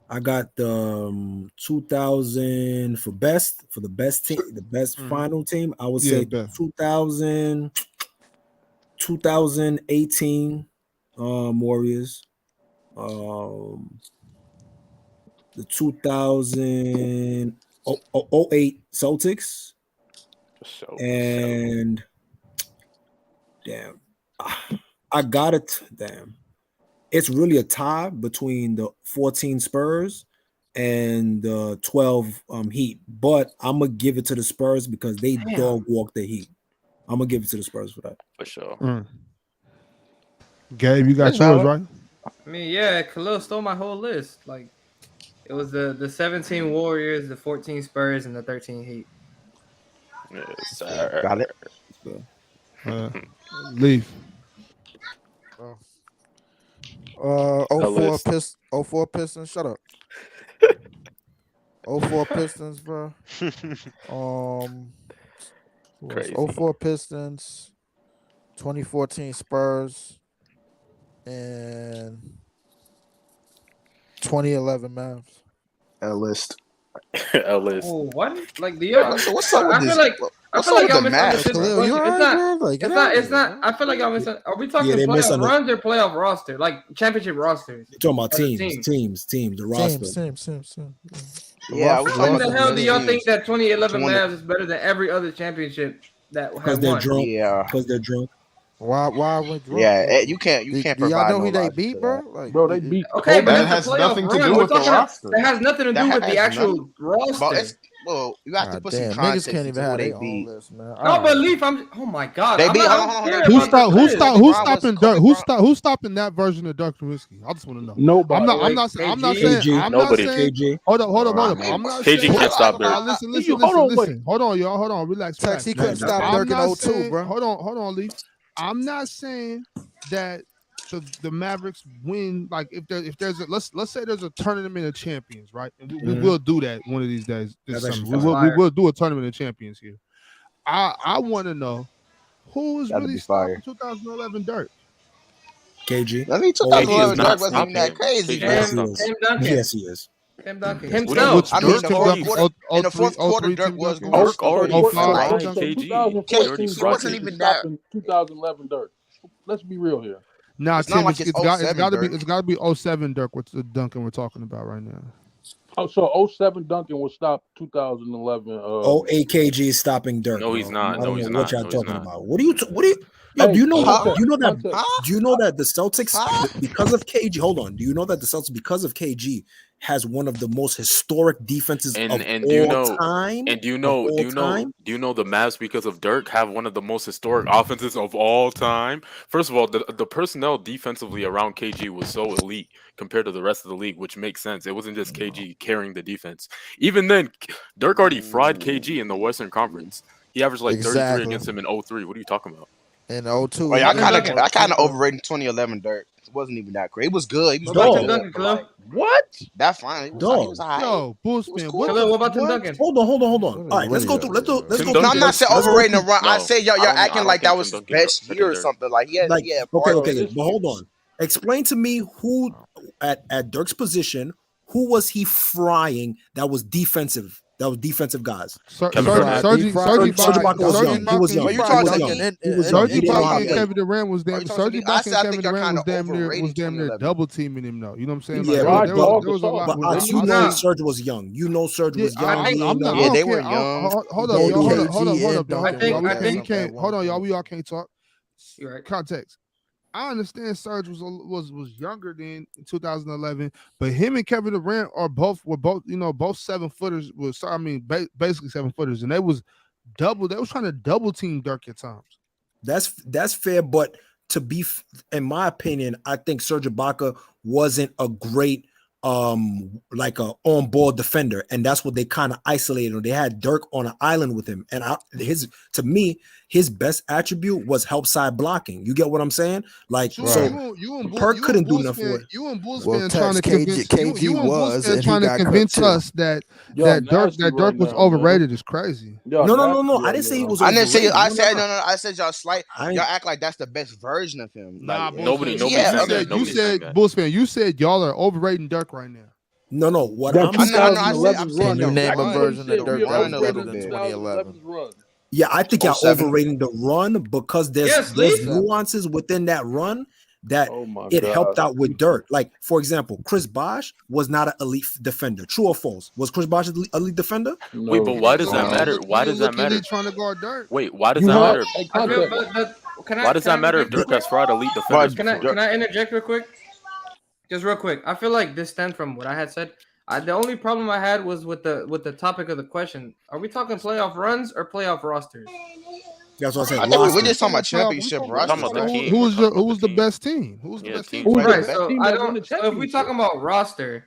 I got the 2000 for the best team, the best final team. I would say 2018 Warriors, the 2008 Celtics, and damn, I got it. Damn. It's really a tie between the 14 Spurs and the 12 Heat, but I'm gonna give it to the Spurs because they dog walk the Heat. I'm gonna give it to the Spurs for that. For sure. Gabe, you got yours, right? I mean, yeah, Khalil stole my whole list. Like, It was the 17 Warriors, the 14 Spurs, and the 13 Heat. Yes, Got it. Leaf. Oh, 04 list. 04 Pistons. Shut up. 04 Pistons, bro. Crazy. 04 Pistons, 2014 Spurs, and 2011 Mavs. L list. L list. Oh, what? Like, do y'all? So what's up with I feel this? like What's up with y'all the Mavs, misunderstood the bro? Khalil, you question. alright, bro? Like, get out of It's here, not. bro. I feel like y'all misunderstood. Are we talking they playoff misunderstood. runs or playoff roster? Like championship rosters? You're talking about Or the teams, the roster. Teams. Yeah, we How talking in about the the hell do y'all teams. think that 2011 Which one Mavs is better than every other championship that Because had they're won? drunk. Yeah. Because they're drunk. Why we drunk? Yeah, Like, you can't do y'all provide know no who they logic beat, to bro? that. Like, Bro, they beat Okay, but That that's a has playoff nothing to run. do We're with the talking. roster. That has nothing to do That with the has actual nothing. roster. But you have to God put some damn, niggas context can't into even who have they their own beat. list, man. No, All but right. Leaf, oh my god, They beat. I Hold don't on. care They Who beat. about the list. Who's stopping that version of Dirk Nowitzki? I just want to know. Nobody. I'm not saying. Nobody. Hold up. I mean, I'm not KG saying. can't stop Dirk. Listen. Hold on, y'all. Hold on. Relax. Tex, he Man, couldn't stop I'm Dirk in not 02, saying. bro. Hold on, Leaf. I'm not saying that the Mavericks win. Like if there's a let's say there's a tournament of champions, right? And we will do that one of these days. This That's summer, actually we will do a tournament of champions here. I want to know who is that'd really be stopping fire. 2011 Dirk. KG. I mean, KG is 2011 not Dirk wasn't even that stopping him. crazy, KG bro. is Yes, not he stopping is. Tim Duncan. Yes, he is. Tim Duncan Yes, he is. himself. I mean, Dirk already, in the fourth quarter, Dirk Tim was Duncan. going. Dirk already So, But like, fried so KG. He 2014 already he fried wasn't Dirk KG. is even that. stopping 2011 Dirk. Let's be real here. Nah, It's not Tim, like it's it's got 07 to be Dirk. 07 Dirk with the Duncan we're talking about right now. Oh, so 07 Duncan will stop 2011. AKG is stopping Dirk, No, bro. he's not. I No, don't he's know what not. y'all No, he's talking not. about. What do you? Yo, Hey, do you know? Huh? Do you know that? context. Huh? Do you know that the Celtics, Huh? because of KG? Hold on. Do you know that the Celtics, because of KG, has one of the most historic defenses of And do you all know? time? And do you Of know? all Do you know? time? Do you know the Mavs because of Dirk have one of the most historic offenses of all time? First of all, the personnel defensively around KG was so elite compared to the rest of the league, which makes sense. It wasn't just KG carrying the defense. Even then, Dirk already fried KG in the Western Conference. He averaged like 33 Exactly. against him in 03. What are you talking about? In 02, Oh yeah, he had Duncan. I kind of 14. overrated 2011 Dirk. It wasn't even that great. It was good. He was What about really Tim Dog, good, Duncan, but Khalil? like What? that's fine. He was dog. alright. Yo, Bulls He was fan, cool. what Khalil, what the about Tim what? Duncan? Hold on. What All right, are let's you go doing, through. Let's bro? Tim go. No, Duncan. I'm not saying Let's go overrating the through. run. I No, say y'all I acting don't like think that Tim was his Duncan is best year or secondary. something. Like Like, he had okay, bars. but hold on. Explain to me who at Dirk's position, who was he frying that was defensive? That was defensive guys. Kevin Garnett. Serge Ibaka was young. He was young. But you're He talking was to young. me. He was Serge young. He didn't know how Ibaka to and play. Kevin Durant was Are damn. you talking Serge to me? I Ibaka said and I Kevin think y'all Durant kind was of damn near overrated 2011. double teaming him though. You know what I'm saying? Yeah, Like but there dog, was a lot. But They you need know to- Serge was young. You know Serge was young. I'm He not. ain't know. Yeah, I they don't were care. young. Hold up, y'all. Hold up, y'all. Duncan think- I think- Hold on, y'all. We all can't talk. You're right. Context. I understand Serge was younger than in 2011, but him and Kevin Durant were both 7-footers. Basically 7-footers, and they was trying to double team Dirk at times. That's fair, but in my opinion, I think Serge Ibaka wasn't a great like a on-ball defender, and that's what they kind of isolated him. They had Dirk on an island with him, and to me, his best attribute was help side blocking. You get what I'm saying? Like, Right. so Perk couldn't do nothing for it. You and Bulls Well, fan Tex, trying to convince KG you and Bulls was, fan and he trying to got cooked convince too. us that Y'all Dirk nasty right was now, overrated is crazy. Y'all No. nasty I didn't right say he now. was I didn't say. overrated. I No. said no. I said y'all slight. I ain't- Y'all act like that's the best version of him. Nah, Like, Bulls Nobody- fan. he nobody's had saying other. that. Nobody's saying that. Bulls fan, you said y'all are overrating Dirk right now. No. What That I'm I know. saying, I'm 2011 saying run. Can you the name a Exactly run. what he version said. of The We Dirk that are was run a better little overrating than bit. 2011? 2011's run. yeah, I think y'all 07. overrating the run because Yes, there's Lee. nuances within that run that Oh my it God. helped out with Dirk. Like, for example, Chris Bosh was not an elite defender. True or false? Was Chris Bosh an elite defender? No. Wait, but why does that matter? He Why didn't does that look matter? elite trying to guard Dirk. Wait, why does You that have matter? a I feel, context. Why does that matter if interject Dirk real has fried elite But defenders quick? before? Can I interject real quick? Just real quick. I feel like this stemmed from what I had said. The only problem I had was with the topic of the question. Are we talking playoff runs or playoff rosters? That's what I said. I think we're Roster. just talking about championship We're talking rosters. about the Right? team. Who was the best team? Who was the Yeah, best team team? Who's fight. the Right. best So team I that won the don't. So if we championship? talking about roster,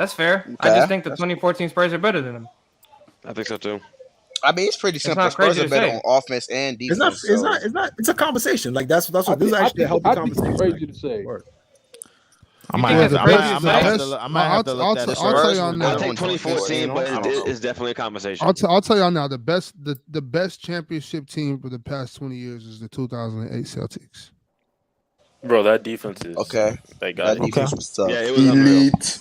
That's fair. I Okay, just think the 2014 Spurs are better than them. I think so too. I mean, it's pretty It's simple. not Spurs crazy are to better say. on offense and It's not. defense. It's So not. It's not. It's a conversation. Like that's I what this is think, I actually a think, healthy I think it's conversation. crazy to say. Word. I You might think have it's to. the I previous might have best? to. I might have to look that I'll tell up. y'all Spurs now. I'll won take 2014, but I don't know. it's definitely a conversation. I'll tell y'all now. The best championship team for the past 20 years is the 2008 Celtics. Bro, that defense is Okay. they got That it. defense was tough. Yeah, it was unreal. Elite.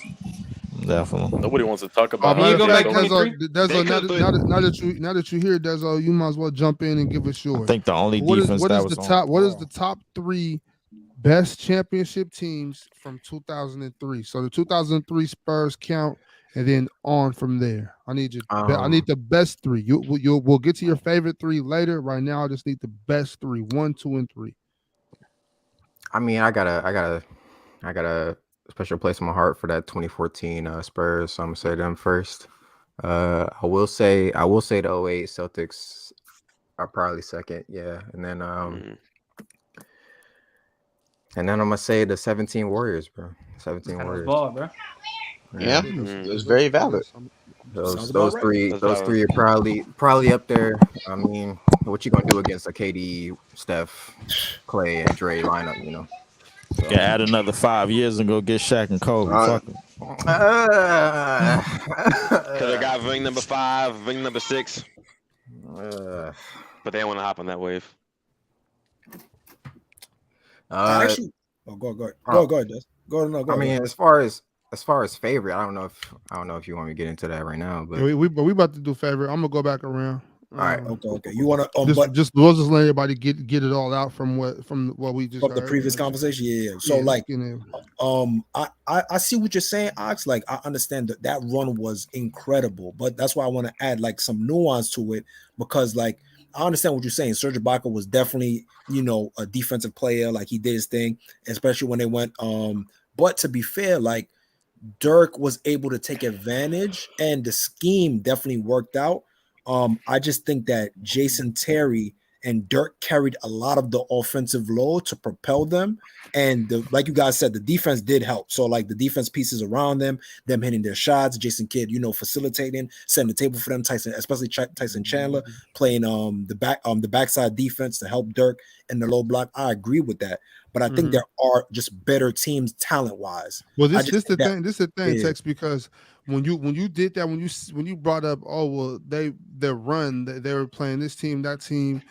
Definitely. Nobody wants to talk about how Can you Matter go of that back fact, shit go. 23? Dezo, They now could that you hear Dezo, you might as well jump in and give us I yours. think the only What is defense what that is was the on. top? What is the top 3 best championship teams from 2003? So the 2003 Spurs count, and then on from there. I need you. I need the best 3. We'll get to your favorite 3 later. Right now, I just need the best 3. 1, 2, and 3. I mean, I got a special place in my heart for that 2014 Spurs. So I'm gonna say them first. I will say the 08 Celtics are probably second, yeah, and then I'm gonna say the 17 Warriors, bro. 17 That was Warriors. ball, bro. Yeah, it's very valid. Those about right. three, That's those valid. 3 are probably up there. I mean, what you gonna do against a KD, Steph, Clay, and Dre lineup? You know. So. Can add another 5 years and go get Shaq and Kobe. Fuck it. Could have got ring number 5, ring number 6, but they didn't want to hop on that wave. Actually, go ahead, Des. Go. I mean, as far as favorite, I don't know if you want me to get into that right now, but Yeah, we about to do favorite. I'm gonna go back around. all right, okay. You want to we'll just let everybody get it all out from what we just from the heard. previous conversation? Yeah. So Yeah, like, you know. I see what you're saying, Ox. Like, I understand that run was incredible, but that's why I want to add like some nuance to it, because like I understand what you're saying. Serge Ibaka was definitely, you know, a defensive player. Like, he did his thing, especially when they went. But to be fair, like, Dirk was able to take advantage, and the scheme definitely worked out. I just think that Jason Terry and Dirk carried a lot of the offensive load to propel them. And like you guys said, the defense did help. So like the defense pieces around them hitting their shots, Jason Kidd, you know, facilitating, setting the table for them, especially Tyson Chandler playing the backside defense to help Dirk in the low block. I agree with that. But I think there are just better teams talent-wise. Well, this is the thing, yeah. Tex, because when you did that, when you brought up, oh well, their run, they were playing this team, that team,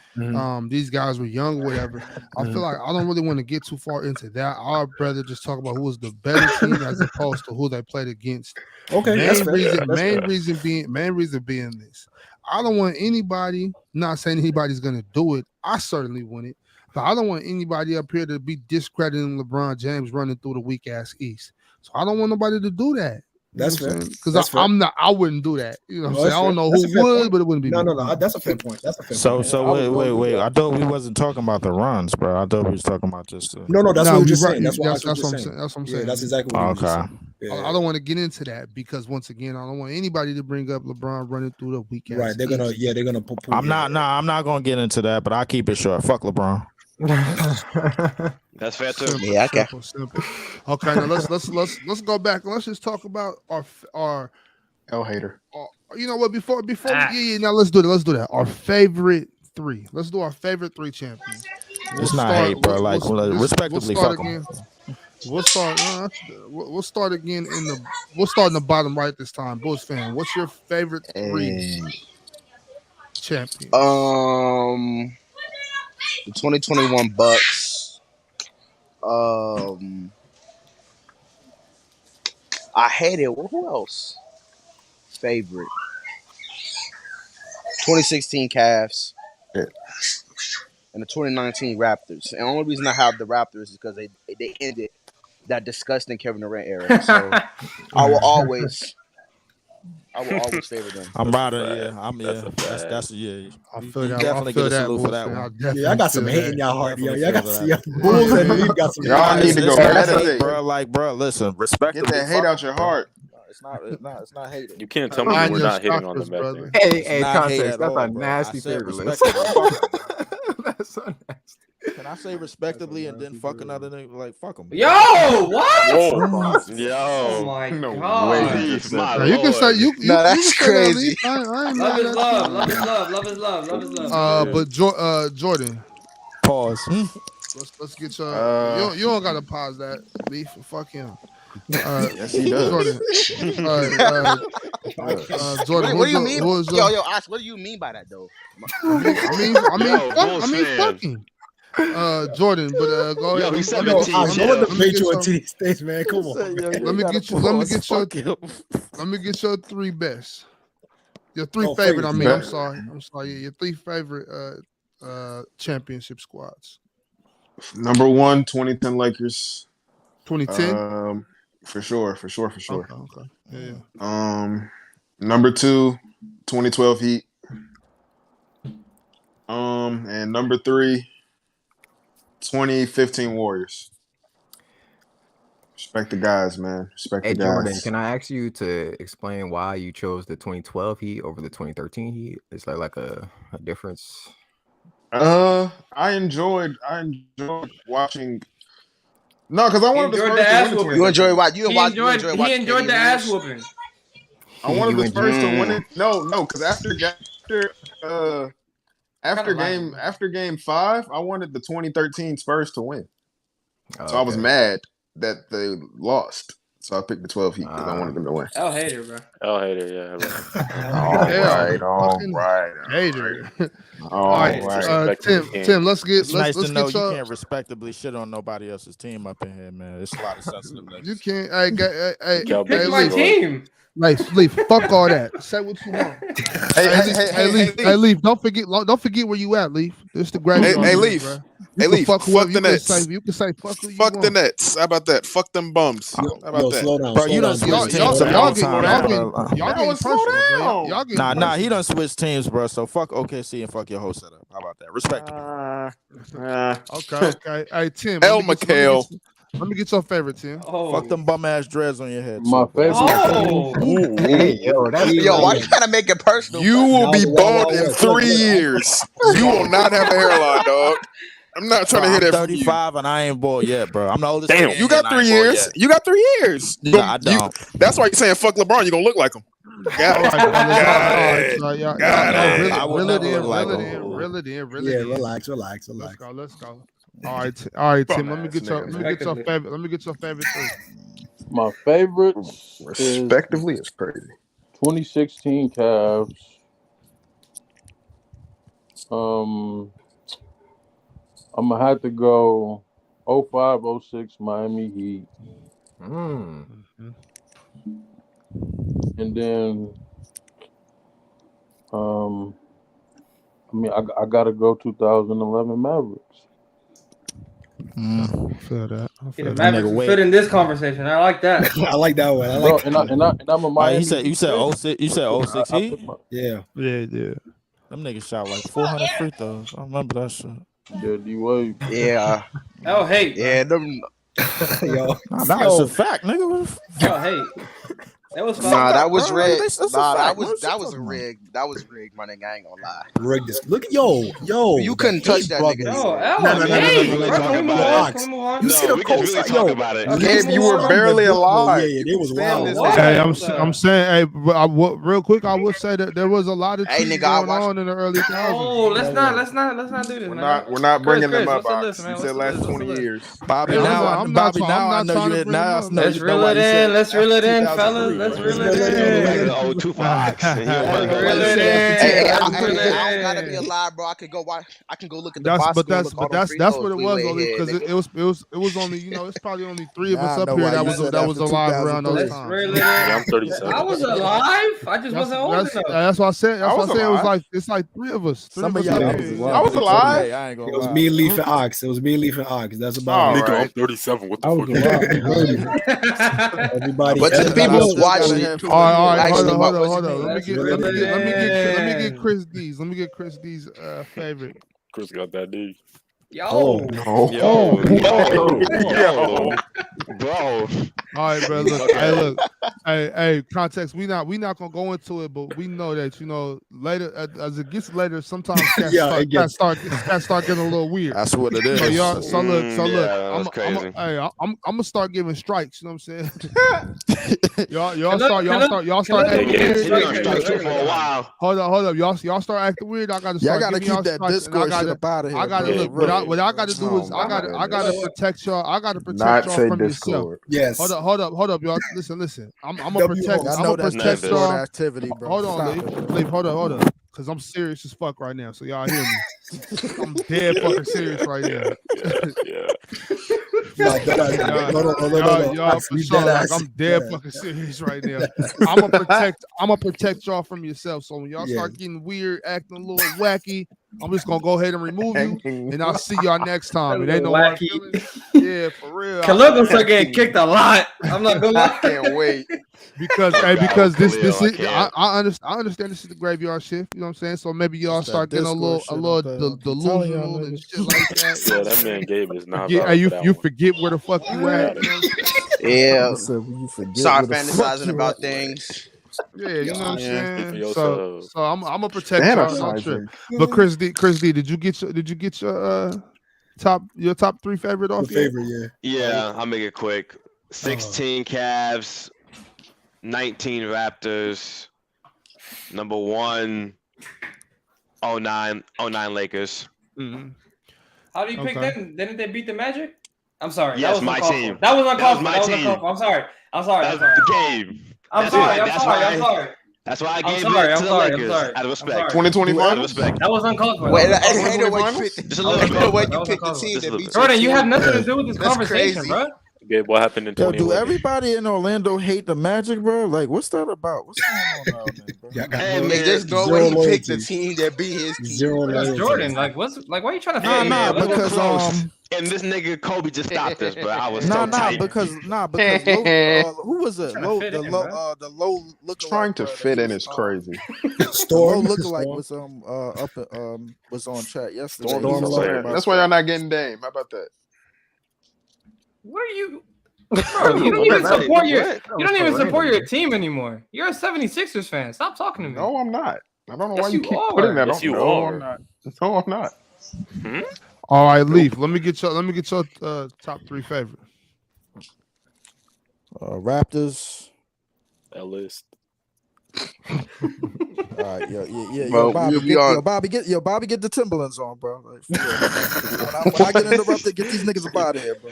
these guys were young, whatever. I feel like I don't really want to get too far into that. I'd rather just talk about who was the better team as opposed to who they played against. Okay, main reason being this. I don't want anybody, not saying anybody's gonna do it. I certainly wouldn't. But I don't want anybody up here to be discrediting LeBron James running through the weak ass East. So I don't want nobody to do that. That's fair. Because I wouldn't do that. You know what I'm saying? I don't know who would, but it wouldn't be me. No. That's a fair point. So wait. I thought we wasn't talking about the runs, bro. I thought we was talking about just No, that's what we're just saying. That's what I'm saying. That's what I'm saying. Yeah, that's exactly what I'm saying. I don't want to get into that because once again, I don't want anybody to bring up LeBron running through the weak ass. Right. They're gonna put. I'm not gonna get into that, but I'll keep it short. Fuck LeBron. That's fair too. Yeah, okay. Simple. Okay, now let's go back and let's just talk about our L hater. You know what? Before now let's do that. Let's do that. Our favorite 3. Let's do our favorite 3 champions. It's not hate, bro. Like respectively, fuck them. We'll start again we'll start in the bottom right this time. Bulls fan, what's your favorite 3 champions? The 2021 Bucks. I hate it. Who else? Favorite. 2016 Cavs. Yeah. And the 2019 Raptors. And the only reason I have the Raptors is because they ended that disgusting Kevin Durant era. So I will always favor them. I'm riding. That's I feel that. Definitely get a salute for that one. Yeah, I got some hate in y'all heart, yo. Y'all got some Bulls and Leaf got some. Y'all need to go meditate, bro. Like, bro, listen, respectively. Get that hate out your heart. It's not hating. You can't tell me we're not hitting on them back there. Hey, context. That's a nasty favorite list. That's so nasty. Can I say respectively and then fuck another nigga? Like, fuck them. Yo, what? Whoa. Yo. Oh my No god. way. You can say you. That's can say that, crazy. I ain't Love mad is at love. you. Love is love. Love is love. Love is love. But Jordan, Pause. Let's get your. You don't gotta pause that. Leaf. Fuck him. Yes, he does. Jordan. Jordan. What do you mean? Who is Yo, Ox, what do you mean by that though? I mean, fucking. Jordan, but go ahead. he's I want the Patriot to these days, man. Come on. Let me get your three best. Your three favorite. I mean, I'm sorry. Yeah, your three favorite championship squads. Number 1, 2010 Lakers. 2010. For sure. Okay. Yeah. Number 2, 2012 Heat. And number 3, 2015 Warriors. Respect the guys, man. Respect the guys. Jordan, can I ask you to explain why you chose the 2012 Heat over the 2013 Heat? Is there like a difference? I enjoyed watching. No, because I wanted the Spurs to win it. You enjoy what? He enjoyed the ass whooping. I wanted the Spurs to win it. No, because after game 5, I wanted the 2013 Spurs to win. So I was mad that they lost. So I picked the 12 Heat because I wanted them to win. L hater, bro. L hater, yeah. All right. Hater. All right. Tim, let's get. It's nice let's to know get you can't respectably shit on nobody else's team up in here, man. It's a lot of sensitive niggas. You can't. Hey, Pick my team. Leaf, fuck all that. Say what you want. Hey, Leaf, don't forget where you at, Leaf. This the great. Hey, Leaf. Bro. Hey, Leaf, fuck the Nets. You can say fuck who you fuck want. the Nets. How about that? Fuck them bums. How about that? Slow down. Bro, you done switched teams a long time. Y'all getting personal, bro. Nah, he done switched teams, bro. So fuck OKC and fuck your whole setup. How about that? Respectable. Okay. Hey, Tim. El McHale. Let me get your favorite, Tim. Fuck them bum ass dreads on your head. My favorite. Hey, yo, Why you trying to make it personal? You will be bald in 3 years. You will not have a hairline, dog. I'm not trying to hear that from you. 35 and I ain't bald yet, bro. I'm the oldest. Damn, you got 3 years. You got 3 years. Nah, I don't. That's why you're saying fuck LeBron. You're gonna look like him. Got it. Reel it in. Yeah, relax. Let's go. All right, Tim. Let me get your favorite. Let me get your favorite three. My favorite, respectively, is crazy. 2016 Cavs. I'm gonna have to go 05-06 Miami Heat. And then I gotta go 2011 Mavericks. I feel that. The Mavericks fit in this conversation. I like that. I like that one. And I'm a Miami. You said 06. You said 06 Heat. Yeah. Them niggas shot like 400 free throws. I remember that shit. Yeah, D-Wade. Yeah. Oh, hey. Yeah, them. Yo. That's a fact, nigga. Oh, hey. That was fun. Nah, that was bro. rigged. That's Nah, a fact. that was rigged. That was rigged, my nigga. I ain't gonna lie. Rigged this. Look at yo. You couldn't touch that nigga. No. You see the coast? Talk about it. Gabe, you were barely alive. Yeah, they was wild. Hey, I'm saying, real quick, I would say that there was a lot of tweets going on in the early 2000s. Oh, let's not do this, man. We're not bringing them up. What's the list, man? You said last 20 years. Bobby, now I know you did. Now I know Let's reel it in. Let's reel it in, fellas. Let's reel it in. Oh, 2 for Ox. I don't gotta be alive, bro. I can go look at the box. But that's what it was, only because it was only, it's probably only 3 of us up here that was alive around those times. Yeah, I'm 37. I was alive. I just wasn't old enough. That's what I said. That's what I said. It's like 3 of us. Some of y'all I was alive. I ain't gonna It was lie. me, Leaf, and Ox. That's about it. Nigga, I'm 37. What the fuck? Everybody. But to the people who's watching, all right, hold on. Let me get Chris D's. Let me get Chris D's favorite. Chris got that D. Yo. Bro. All right, bro. Look, hey, context. We not gonna go into it, but we know that later as it gets later, sometimes cats start getting a little weird. That's what it is. So y'all, so look, Yeah, that's crazy. I'm gonna start giving strikes. You know what I'm saying? y'all start acting We're weird. gonna strike you for a while. Hold up, y'all start acting weird. I gotta Y'all start gotta giving keep y'all that strikes, and Discord shit up out of here. I gotta bro. look. What I gotta do is I gotta protect y'all. I gotta protect Not y'all say from yourself. Discord. Yes. Hold up, y'all. Listen. I'm gonna W protect. host. I I'm know gonna that's protect Discord y'all. activity, bro. Hold on, Stop it. Leave. Hold up. Cause I'm serious as fuck right now. So y'all hear me? I'm dead fucking serious right now. No, Y'all for sure. Like I'm dead fucking serious right now. I'm gonna protect y'all from yourself. So when y'all start getting weird, acting a little wacky, I'm just gonna go ahead and remove you, and I'll see y'all next time. It ain't no hard feelings. Yeah, for real. Khalil gonna start getting kicked a lot. I'm not gonna lie. I can't wait. Because this is I understand this is the graveyard shift. You know what I'm saying? So maybe y'all start getting a little delusional and shit like that. Yeah, that man Gabe is not Hey, valid for that you one. forget where the fuck you at. You know what I'm saying? Yeah. You forget Start where the fuck fantasizing you about at. things. Yeah, you know what I'm Yeah. saying. Yourself. So I'm gonna protect y'all. No trip. But Chris D, did you get your top 3 favorite off yet? Yeah, I'll make it quick. 16 Cavs, 19 Raptors, number 1, 09 Lakers. Mm-hmm. How do you pick them? Didn't they beat the Magic? I'm sorry. Yes, that was my uncalled team. for. That was uncalled for. my That was team. uncalled for. I'm sorry. That's the game. I'm sorry. That's why I I'm gave sorry. it to I'm the sorry. Lakers. I'm sorry. Out of respect. I'm sorry. 2020 Out of respect. That was uncalled for. Wait, I That was hate the way you finals? pick. Just a I little hate bit. the way That you was pick the uncalled for. team Just a that little beat bit. your Jordan, you team. have nothing to do with this That's conversation, crazy. bro. Gabe, what happened in Yo, do 2011? everybody in Orlando hate the Magic, bro? Like, what's that about? What's going on down there, bro? Hey, It man. just go where he picked the team that beat his team. Bro. That's Jordan. Like, why are you trying to Hey, fit man, in? we were because close. And this nigga Kobe just stopped us, bro. I was so tight. because who was it? Trying to fit in, bro. The low lookalike. Trying to fit in is crazy. Low lookalike was was on chat yesterday. That's why y'all not getting Dame. How about that? What are you? Bro, you don't even support you don't even support your team anymore. You're a 76ers fan. Stop talking to me. No, I'm not. I don't know Yes, why you you keep are. putting that Yes, on. you No, are. I'm not. No, I'm not. All right, Leaf. Let me get your top 3 favorite. Raptors. That list. All right, Bro, Bobby, get the Timberlands on, bro. Like, for real. when I get interrupted, get these niggas up out of here, bro.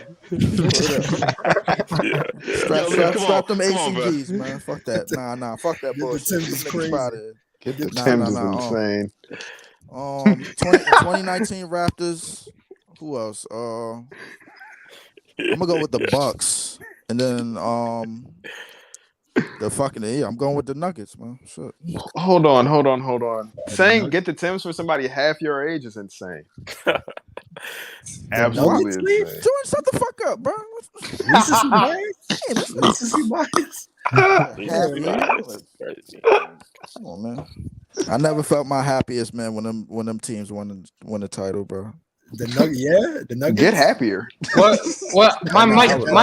Strap them ACGs, man. Fuck that. Nah, fuck that bullshit. Get these niggas up out of here. Get the Timbs is insane. 2019 Raptors. Who else? I'm gonna go with the Bucks, and then I'm going with the Nuggets, man. Shit. Hold on. Saying get the Timbs for somebody half your age is insane. Absolutely insane. Jordan, shut the fuck up, bro. Come on, man. I never felt my happiest, man, when them teams won the title, bro. The Nuggets. Get happier. What? My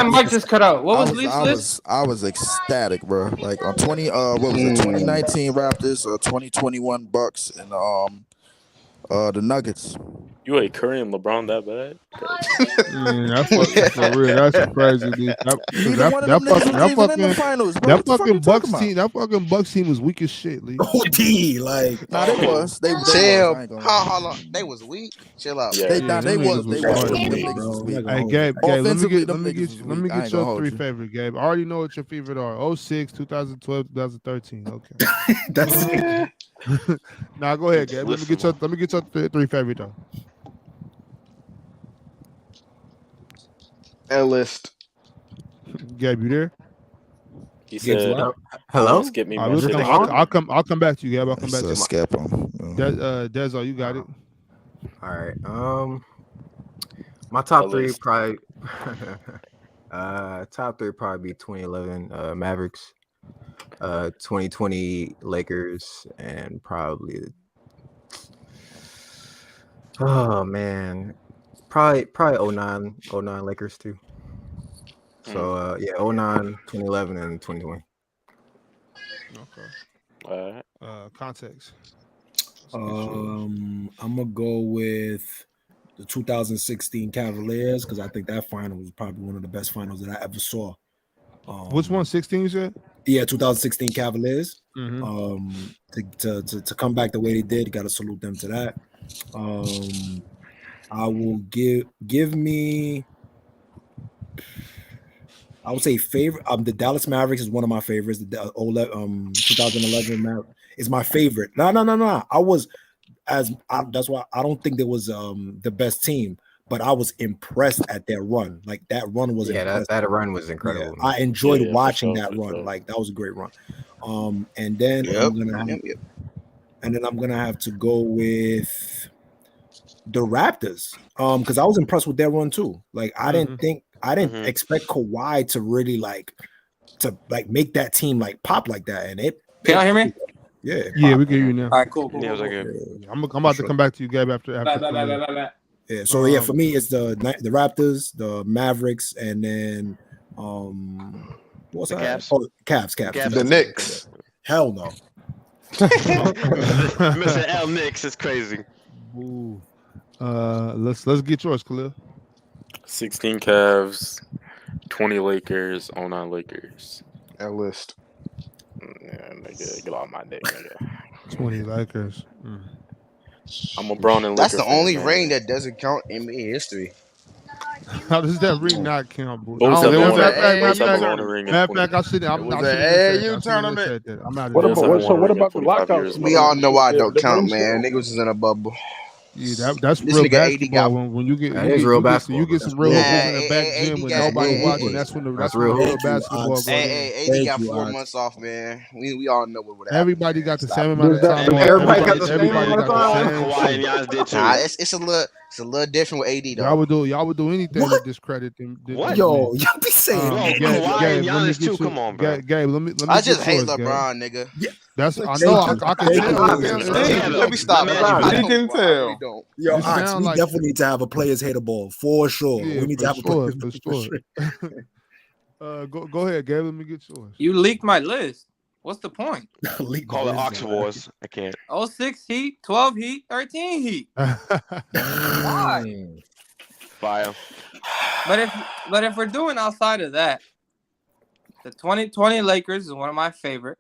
mic just cut out. What was Leaf's list? I was ecstatic, bro. Like on 2019 Raptors, 2021 Bucks, and the Nuggets. You ain't Curry and LeBron that bad? That's for real. That's crazy, dude. That fucking Bucks team was weak as shit, Lee. OD, like they was. They Chill. was. Hold on. They was weak. Chill out. They was. Hey, Gabe, let me get your 3 favorite, Gabe. I already know what your favorite are. 06, 2012, 2013. Okay. That's it. Now go ahead, Gabe. Let me get your 3 favorite though. L-list. Gabe, you there? He said, "Hello." Skip me. I'll come back to you, Gabe. I'll come back to you. Skip him. Dezo, you got it. All right. My top 3 probably. Top 3 probably be 2011 Mavericks, 2020 Lakers, and probably. Oh man, probably 09 Lakers too. So yeah, 09, 2011, and 2020. Okay. Context. I'm gonna go with the 2016 Cavaliers because I think that final was probably one of the best finals that I ever saw. Which one? 16 you said? Yeah, 2016 Cavaliers. Mhm. To come back the way they did, got to salute them to that. I will give me. I would say favorite. The Dallas Mavericks is one of my favorites. The 2011 is my favorite. No. That's why I don't think there was the best team, but I was impressed at their run. Like that run was impressive. that run was incredible. Yeah, I enjoyed Yeah, for watching sure, that for run. sure. Like that was a great run. And then I'm gonna have to go with the Raptors. Because I was impressed with their run too. Like I didn't expect Kawhi to really make that team like pop like that. And it Can y'all hear me? Yeah, Yeah, we can hear you now. All right, cool. Yeah, it was like I'm about to come back to you, Gabe, after. Bye. Yeah, so yeah, for me it's the Raptors, the Mavericks, and then what's The that? Cavs. Oh, Cavs. The Knicks. Hell no. Mr. L. Knicks is crazy. Ooh. Let's get yours, Khalil. 16 Cavs, 20 Lakers, 09 Lakers. That list. Yeah, nigga, get off my dick, nigga. 20 Lakers. I'm a Brown and That's Laker the fan, only man. ring that doesn't count in NBA history. How does that ring not count, bro? Bulls I don't have know. won Matter a of fact, ring in matter of 20. fact, I shouldn't have was said an that. AAU tournament. I'm not What even about gonna what? say So that. what about the 25 lockouts? years and We all all that know shit? I The don't count, rings man. count? Niggas was in a bubble. Yeah, that's This real nigga AD basketball. got. When you get That is real basketball. you get That's some real real hoopers hoop. in the back gym when nobody's watching. That's when the real Thank you, basketball Ox. goes in. AD got 4 months off, man. We all know what would happen. Everybody Man. got the Stop same it. amount of time off. Everybody got the same Everybody amount of got the time. same Kawhi and shit. Giannis did too. Nah, it's a little different with AD though. Y'all would do anything to discredit them. What? Yo, y'all be saying Bro, Gabe, Kawhi and let me Giannis get too. Come on, bro. Gabe, let me I get just hate yours, Gabe. LeBron, nigga. Yeah. That's I Thank know you. I can Thank tell. you. Let me stop. My man, I He don't, can bro. I really tell. don't. Yo, You Ox, sound we like definitely need to have a players hater ball for sure. yeah, We need to have a for players sure. Go ahead, Gabe. Let me get yours. You leaked my list. What's the point? Call it Ox Wars. I can't. 06 Heat, 12 Heat, 13 Heat. Why? Fire. But if we're doing outside of that, the 2020 Lakers is one of my favorite.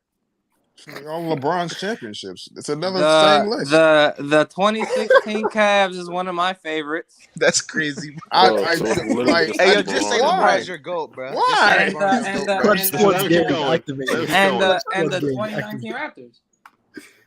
On LeBron's championships. It's another same list. The 2016 Cavs is one of my favorites. That's crazy. Hey, yo, just say LeBron's your GOAT, bro. Why? And the 2019 Raptors.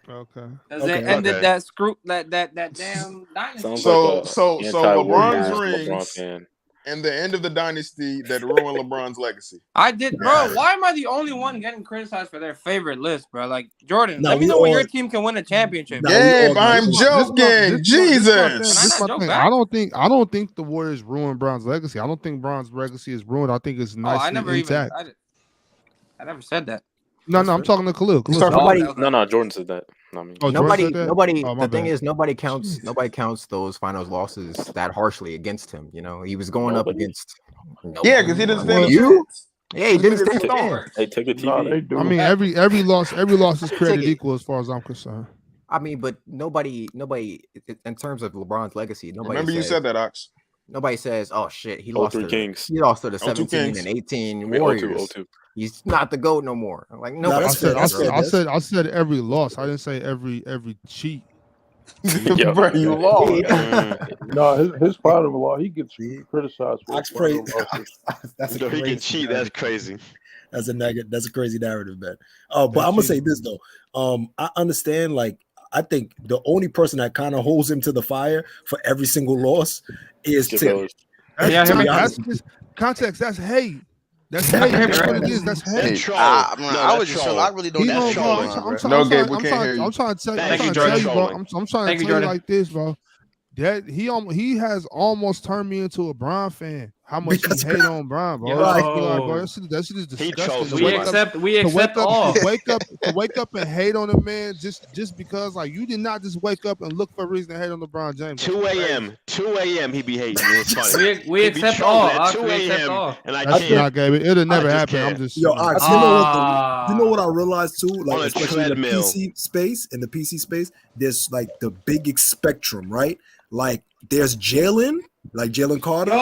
Okay. Because they ended that damn dynasty. So anti-Warriors LeBron's LeBron rings fan. and the end of the dynasty that ruined LeBron's legacy. I did, bro. Why am I the only one getting criticized for their favorite list, bro? Like Jordan, No, let me we know when all- your team can win a championship. No, Gabe, I'm joking. Jesus. I don't think the Warriors ruined Bron's legacy. I don't think Bron's legacy is ruined. I think it's nicely intact. I never said that. No, I'm talking to Khalil. No, Jordan said that. Not me. Nobody. Oh, The thing is, nobody counts those finals losses that harshly against him. You know, he was going up against. Yeah, because he didn't stand a you. chance. Yeah, he didn't stand a chance. They took a TV. I mean, every loss is created equal as far as I'm concerned. I mean, but nobody, in terms of LeBron's legacy, nobody. Remember you said that, Ox. Nobody says, "Oh shit, he 03 lost to Kings. He lost to the 02 17 Kings. and 18 I mean, Warriors. 02. He's not the GOAT no more." I'm like, no, I said every loss. I didn't say every cheat. Bro, you lost. No, his final law, he gets criticized for his final losses. Oh, He can cheat. That's crazy. That's a crazy narrative, man. But I'm gonna say this though. I understand. Like, I think the only person that kind of holds him to the fire for every single loss is Tim. That's just context. That's hate. That's hate. That's what it is. That's hate. I was just trolling. I really don't. I'm trying to tell you, bro. I'm trying to tell you like this, bro. That he has almost turned me into a Bron fan. how much Because he hate on Bron, bro. Right. Just be like, bro, that shit is He disgusting. chose To We wake up, accept. We to accept wake up, all. to wake up and hate on a man just because like you did not just wake up and look for a reason to hate on LeBron James. 2 a.m. 2 a.m. he be hating. It's funny. We He be accept trolling all. at Ox, 2 we accept a.m. all. and I That's can't. not Gabe. It'll never I just happen. I'm can't. just Yo, you know. Ox, you know what I realized too? Like On a especially in the treadmill. PC space, there's like the big spectrum, right? Like there's Jalen, like Jalen Carter,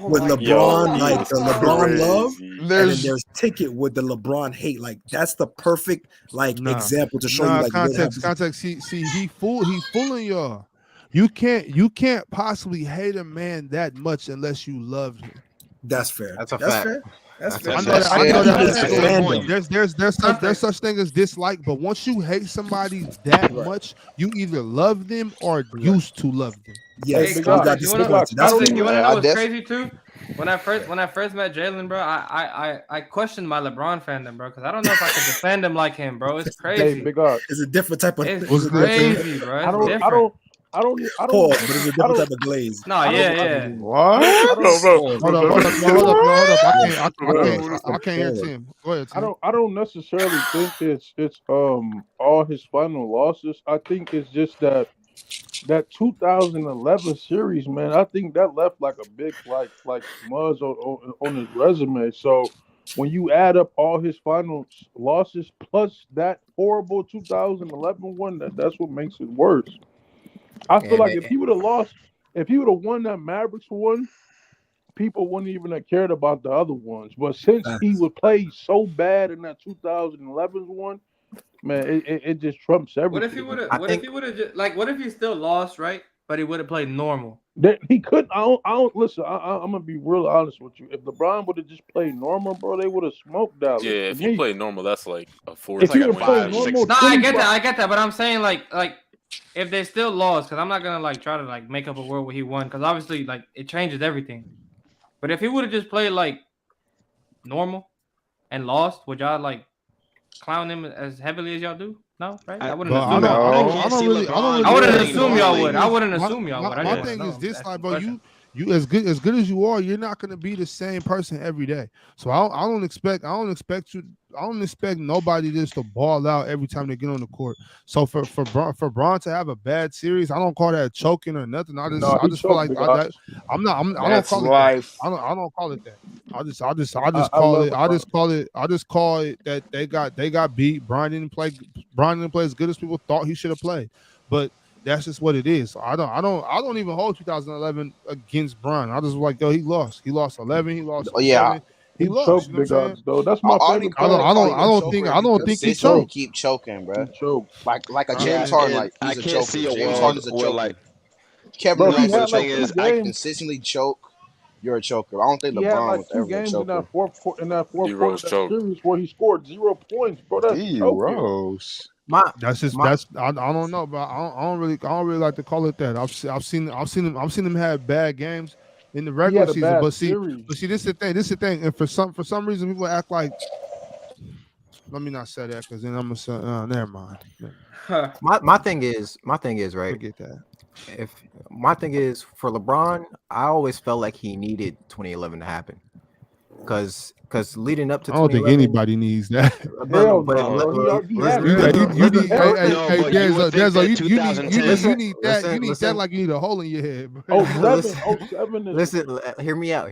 with LeBron, he like is the LeBron love, crazy. and then there's Ticket with the LeBron hate. Like that's the perfect example to show you like context. See, he fooling y'all. You can't possibly hate a man that much unless you love him. That's fair. That's a fact. Fair. That's fair. I know Fandom. that. There's such thing as dislike, but once you hate somebody that much, you either love them or used to love them. Yes, Hey, you got Context, you wanna know I what's def- crazy too? When I first met Jalen, bro, I questioned my LeBron fandom, bro, because I don't know if I could defend him like him, bro. It's crazy. Hey, Big Ox. It's a different type of. It's crazy, bro. It's different. I don't. Paul, but it's a different type of glaze. No, yeah. What? Hold up. I can't hear Tim. Go ahead, Tim. I don't necessarily think it's all his final losses. I think it's just that 2011 series, man. I think that left like a big like smudge on his resume. So when you add up all his final losses plus that horrible 2011 one, that's what makes it worse. I feel like if he would have won that Mavericks one, people wouldn't even have cared about the other ones. But since he would play so bad in that 2011 one, man, it just trumps everything. What if he would have what if he still lost, right? But he would have played normal. He couldn't. I don't listen. I'm gonna be real honest with you. If LeBron would have just played normal, bro, they would have smoked Dallas. Yeah, if he played normal, that's like a 4. If he would have played normal, No, I get that, but I'm saying like if they still lost, because I'm not gonna like try to like make up a world where he won, because obviously like it changes everything. But if he would have just played like normal and lost, would y'all like clown him as heavily as y'all do? No, right? I wouldn't assume. I wouldn't assume y'all would. I wouldn't assume y'all would. My thing is this, like, bro, you as good as you are, you're not gonna be the same person every day. So I don't expect nobody just to ball out every time they get on the court. So for Bron to have a bad series, I don't call that choking or nothing. I just feel like I don't call it that. I just call it that they got beat. Bron didn't play as good as people thought he should have played. But that's just what it is. So I don't even hold 2011 against Bron. I just like, yo, he lost. He lost 11. He lost. Yeah. He lost. You know what I'm saying? Though. That's my favorite. I don't think he choked. Keep choking, bro. Like a Yeah, James Harden, and like I he's a can't choker. see a James world Harden's a where, choker. like- Kevin Bro, Durant, the the thing thing is, I consistently choke. You're a choker. I don't think He had LeBron like was 2 ever a games in choker. that fourth quarter of D-Rose that choked. series where he scored 0 points, bro. That's choking. D-Rose. I don't know, but I don't really like to call it that. I've seen him have bad games in the regular had a season, bad but see, series. this is the thing, and for some reason people act like. Let me not say that because then I'm gonna say, never mind. My thing is right. Forget that. If my thing is for LeBron, I always felt like he needed 2011 to happen, because leading up to I don't think 2011, anybody needs that. You need that like you need a hole in your head. Bro. 07 is... Listen, hear me out.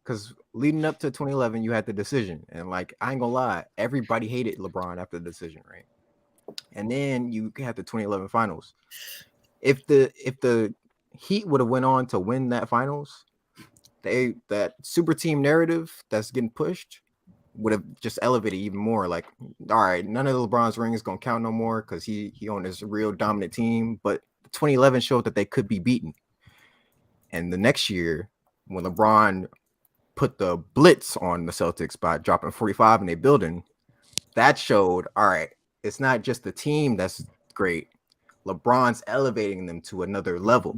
Because leading up to 2011, you had the decision, and like I ain't gonna lie, everybody hated LeBron after the decision, right? And then you had the 2011 finals. If the Heat would have went on to win that finals, that super team narrative that's getting pushed would have just elevated even more. Like, all right, none of LeBron's ring is gonna count no more because he owned this real dominant team. But 2011 showed that they could be beaten. And the next year, when LeBron put the blitz on the Celtics by dropping 45 in their building, that showed, all right, it's not just the team that's great. LeBron's elevating them to another level.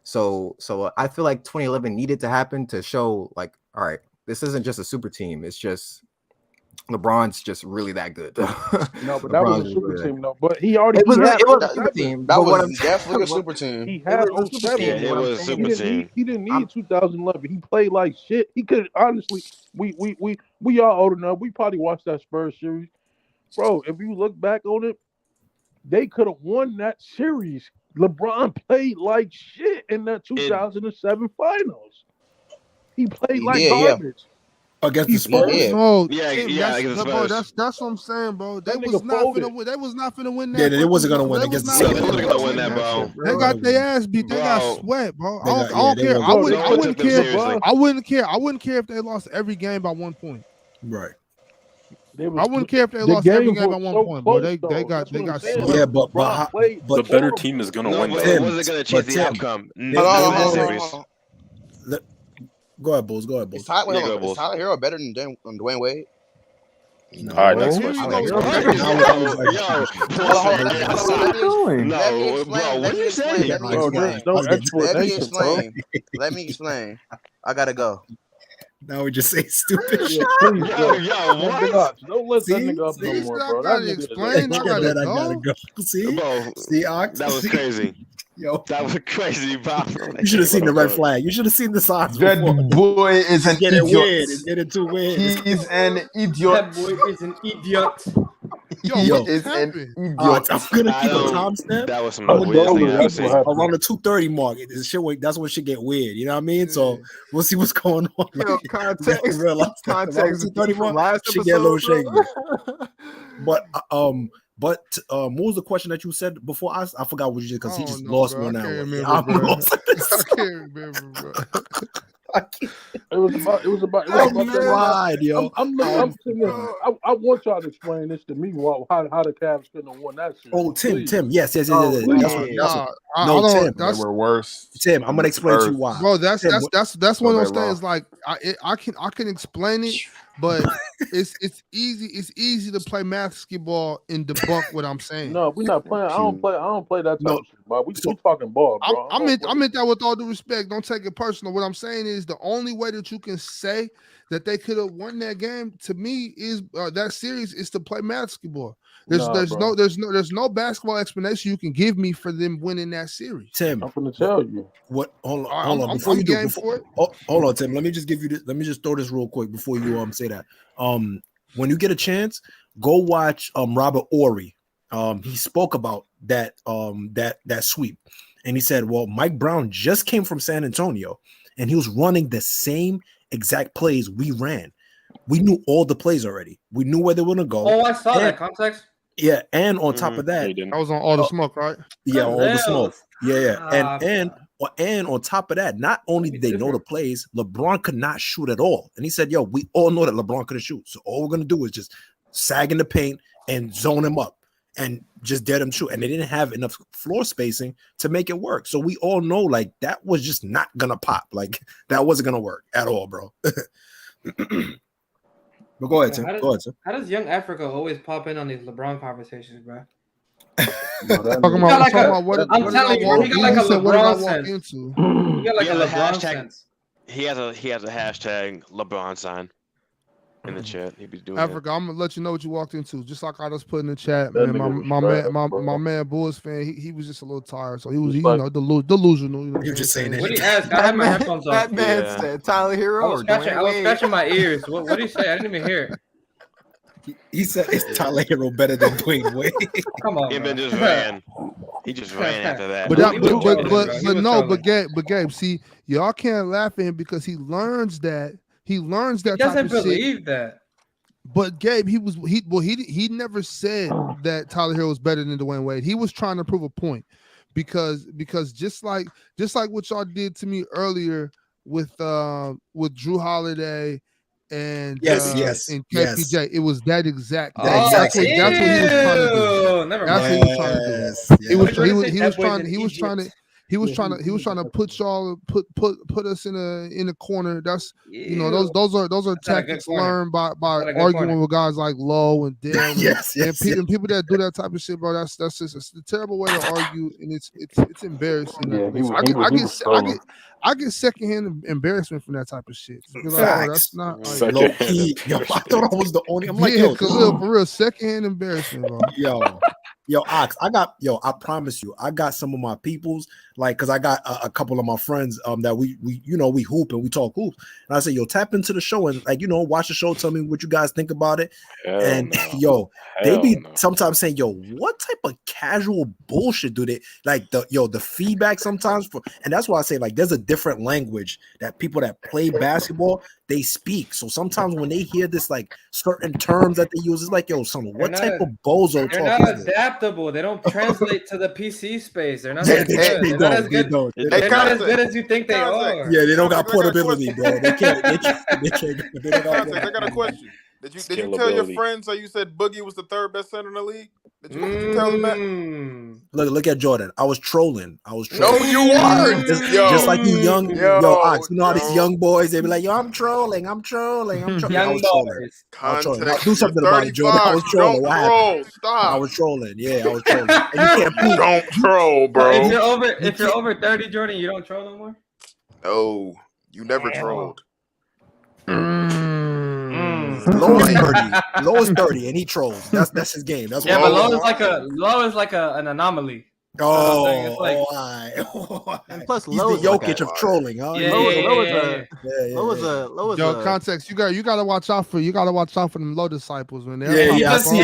So I feel like 2011 needed to happen to show, like, all right, this isn't just a super team. It's just LeBron's just really that good. No, but that was a super team, though. But he already It was had a super 07. team. That But what was I'm definitely a saying, super team. He had was a super 07. team. Yeah, it What I'm was a saying super is, team. He didn't need 2011. He played like shit. He could honestly. We all old enough. We probably watched that Spurs series, bro. If you look back on it, they could have won that series. LeBron played like shit in that 2007 finals. He played like garbage. Against the He Spurs? folded. No, Yeah, Tim, yeah, against the bro, Spurs. that's what I'm saying, bro. They That was nigga not folded. finna win. They was not finna win that. Yeah, they wasn't fucking- gonna win they was against the not They finna wasn't gonna win win that, bro. They got their ass beat. They got Bro. sweat, bro. They got- I don't they care. wasn't- I wouldn't No one care. took them seriously. I wouldn't care. I wouldn't care if they lost every game by 1 point. Right. I wouldn't care if they the lost every games game by were 1 so point, bro. close, They though. got That's what I'm got saying. swept. Yeah, but LeBron played The better horrible. team is gonna No, win. but Though. it wasn't gonna change the Tim, outcome. they- Not Hold in on, that hold on, series. hold on. Go ahead, Bulls. Go ahead, Is Bulls. Tyler Hero better than Dwayne Wade? All right, next Here question. you Next go. question. Now No, bro, what are you saying? Bro, there's no explanation, bro. Let me explain. I gotta go. Now we just say stupid Yeah, shit. please, Yo, bro. what? Don't let that See? nigga up no See, more, I bro. That gotta nigga is explain. I gotta I gotta go. go. See? Bro, See, Ox? that was See? crazy. Yo, That was crazy, bro. you should have seen the red flag. You should have seen the signs That before. boy is an It's getting idiot. weird. It's getting too weird. He's an idiot. That boy is an idiot. Yo, Yo. what Is happened? an I'm idiot. gonna I keep a don't- timestamp. That was some I'm of the gonna weirdest go thing I ever with seen. around the 2:30 mark. This shit, that's when shit get weird. You know what I mean? So we'll see what's going on. Yo, Like, context. we realize that around Context 2:30 from mark, last shit get a little episode, shaky. bro. But what was the question that you said before? I forgot what you did because he I just don't know, lost bro. me on I that can't one. remember, I'm bro. lost. I can't remember, bro. It was about that. Lied, yo. I'm saying this. I want y'all to explain this to me. How the Cavs couldn't have won that series? Oh, Tim, Please. Tim, yes. That's Oh, what. That's Nah, what. I No, don't. Tim. They That's were worse. Tim, I'm gonna explain to you Spurs. why. bro. That's Tim, that's one of they those things. lost. Like I can explain it, but it's easy. It's easy to play basketball and debunk what I'm saying. No, we're not playing. I don't play that type No. of shit, bro. We talking ball, bro. I meant that with all due respect. Don't take it personal. What I'm saying is the only way that you can say that they could have won that game to me is that series is to play basketball. There's no basketball explanation you can give me for them winning that series. Tim, I'm gonna tell you. What? Hold I'm- on. Before I'm you do, game for it. hold on, Tim. Let me just give you this. Let me just throw this real quick before you say that. When you get a chance, go watch Robert Ory. He spoke about that sweep, and he said, "Well, Mike Brown just came from San Antonio, and he was running the same exact plays we ran. We knew all the plays already. We knew where they were gonna go. Oh, I saw that context. Yeah, and on top of that, I was on all the smoke, right? yeah, all the Hell. smoke. Yeah. Ah, And on top of that, not only did they know the plays, LeBron could not shoot at all. And he said, yo, we all know that LeBron couldn't shoot. So all we're gonna do is just sag in the paint and zone him up and just dead him shoot. And they didn't have enough floor spacing to make it work. So we all know like that was just not gonna pop. Like that wasn't gonna work at all, bro. But go ahead, Tim. Go ahead, Tim. How does Young Africa always pop in on these LeBron conversations, bro? Talking about what I'm telling you, bro, he got like a LeBron sense. into. He got like He a has a LeBron hashtag. sense. He has a hashtag LeBron sign in the chat. He be doing it. Africa, I'm gonna let you know what you walked into. Just like I just put in the chat, That man. nigga My was man, trash, my bro. man, Bulls fan. He was just a little tired, so he was Like- delusional. You know You're just saying What that. did he ask? I had my headphones on. That man Yeah. said Tyler Hero I was or scratching, Dwayne I was Wade. scratching my ears. What did he say? I didn't even hear it. He said it's Tyler Hero better than Dwayne Wade. Come on, He bro. just ran. He just ran after that. But He was trolling, bro. He was trolling. Gabe, see, y'all can't laugh at him because he learns that He type doesn't of shit. believe that. But Gabe, he never said that Tyler Hero was better than Dwayne Wade. He was trying to prove a point because just like what y'all did to me earlier with Drew Holiday and Yes, and yes. KPJ, it was that exact. Oh, That's what he was trying to do. ew. Never That's mind. what he was trying to do. Yes, He was What did he say? he That was boy's trying an he was trying to idiot. he was trying to put y'all put us in a corner. That's those are That's not a good tactics corner. learned by That's not a good arguing corner. with guys like Lowe and Dale and, Yes, and, yes, pe- yes. and people that do that type of shit, bro. That's just a terrible way to argue, and it's embarrassing. Yeah, he I was stolen. get secondhand embarrassment from that type of shit. Just be like, bro, that's Facts. not like, Low key. Yo, I thought I was the only. I'm like, yeah, yo, for real, secondhand embarrassment, bro. Yo, Ox, I promise you, I got some of my peoples, like, cause I got a couple of my friends that we hoop and we talk hoops. And I say, yo, tap into the show and watch the show, tell me what you guys think about it. They be sometimes saying, yo, what type of casual bullshit do they like the feedback sometimes and that's why I say, like, there's a different language that people that play basketball they speak. So sometimes when they hear this like certain terms that they use, it's like, yo, son, what type of bozo They're talk not is this? adaptable. They don't translate to the PC space. They're not Yeah, that good. They're not as good. They're not as good as you think they are. Yeah, they don't got portability, bro. They can't. They don't got Context, I got a question. Did you tell your friends that you said Boogie was the third best center in the league? Did you tell them that? Look at Jordan. I was trolling. No, you weren't. Just like you young, Ox. You know how these young boys, they be like, yo, I'm trolling. I was trolling. I was trolling. Now, do something about it, Jordan. I was trolling. What happened? Stop. I was trolling. Yeah, I was trolling. And you can't prove. Don't troll, bro. If you're over 30, Jordan, you don't troll no more? No, you never trolled. Lowe is 30. Lowe is 30, and he trolls. That's his game. That's yeah, what but Lowe is like an anomaly. And plus, he's Lowe's the Jokic of trolling, huh? Lowe's Context. You gotta watch out for them low disciples when Yeah, they're yeah, I see.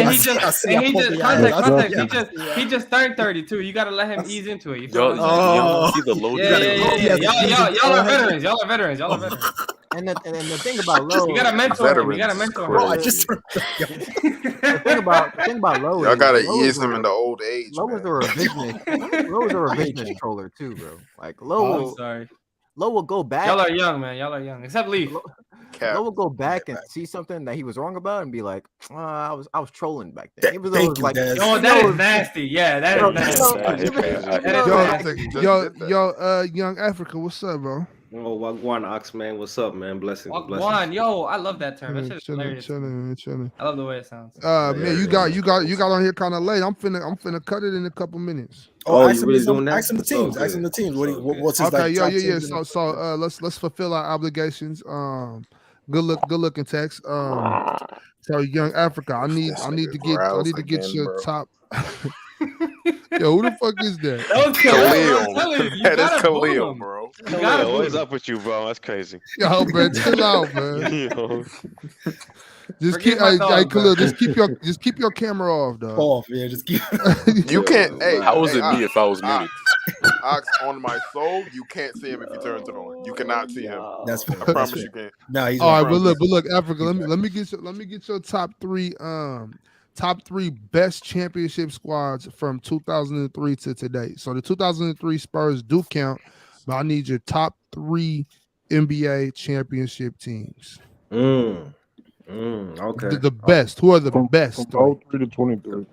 He just turned 32. You gotta let him ease into it. You Y'all feel see the low. Y'all are veterans. Y'all are veterans. And the thing about Lowe, you gotta mentor him. You gotta mentor him. Bro, I just the thing about Lowe, y'all gotta ease him into old age. Lowe was a revisionist. Lowe was a revisionist troller too, bro. Like Lowe. Lowe will go back. Y'all are young, man. Y'all are young. Except Leaf. Lowe will go back and see something that he was wrong about and be like, I was trolling back then. Even though it was like, oh, that is nasty. Yeah, that is nasty. Young Africa, what's up, bro? Oh, Wagwan Ox, man. What's up, man? Blessings. Wagwan, yo, I love that term. That shit is hilarious. Chilling. I love the way it sounds. Man, you got on here kind of late. I'm finna cut it in a couple minutes. You really doing that? Ask him the teams. Ask him the teams. What's his okay? Like, Yeah. So let's fulfill our obligations. Good looking text. So Young Africa, I need to get your top. Yo, who the fuck is that? That was Khalil. That is Khalil, bro. Khalil, what is up with you, bro? That's crazy. Yo, man, chill out, man. Yo. Just keep, Khalil. Just keep your camera off, dog. Off, yeah. Just keep. You can't. Hey, how was it me if I was muted? Ox, on my soul, you can't see him if you turn it on. You cannot see him. That's fair. I promise you can't. No, he's all right, but look, Africa. Let me get your top three best championship squads from 2003 to today. So the 2003 Spurs do count, but I need your top 3 NBA championship teams. Okay. The best. Who are the best? From 03 to 23.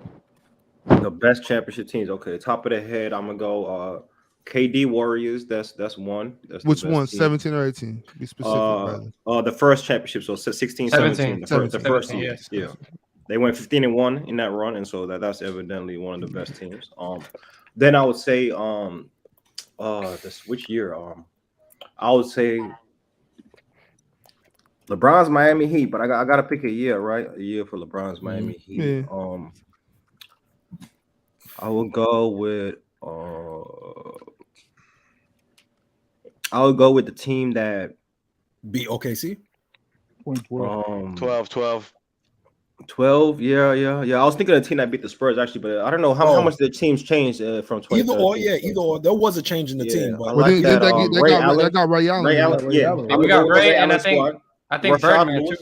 The best championship teams. Okay, top of the head, I'm gonna go KD Warriors. That's one. That's which one? Team. 17 or 18? Be specific, brother. The first championship, so 16, 17. The first team. Yeah. They went 15-1 in that run, and so that's evidently one of the best teams. Then I would say which year? I would say LeBron's Miami Heat, but I got to pick a year, right? A year for LeBron's Miami Heat. Yeah. I will go with the team that beat OKC. 12, yeah. I was thinking of the team that beat the Spurs actually, but I don't know how much the teams changed from 20. Either or. There was a change in the team, but they got Ray Allen. Yeah, we got Ray, and I think Birdman too.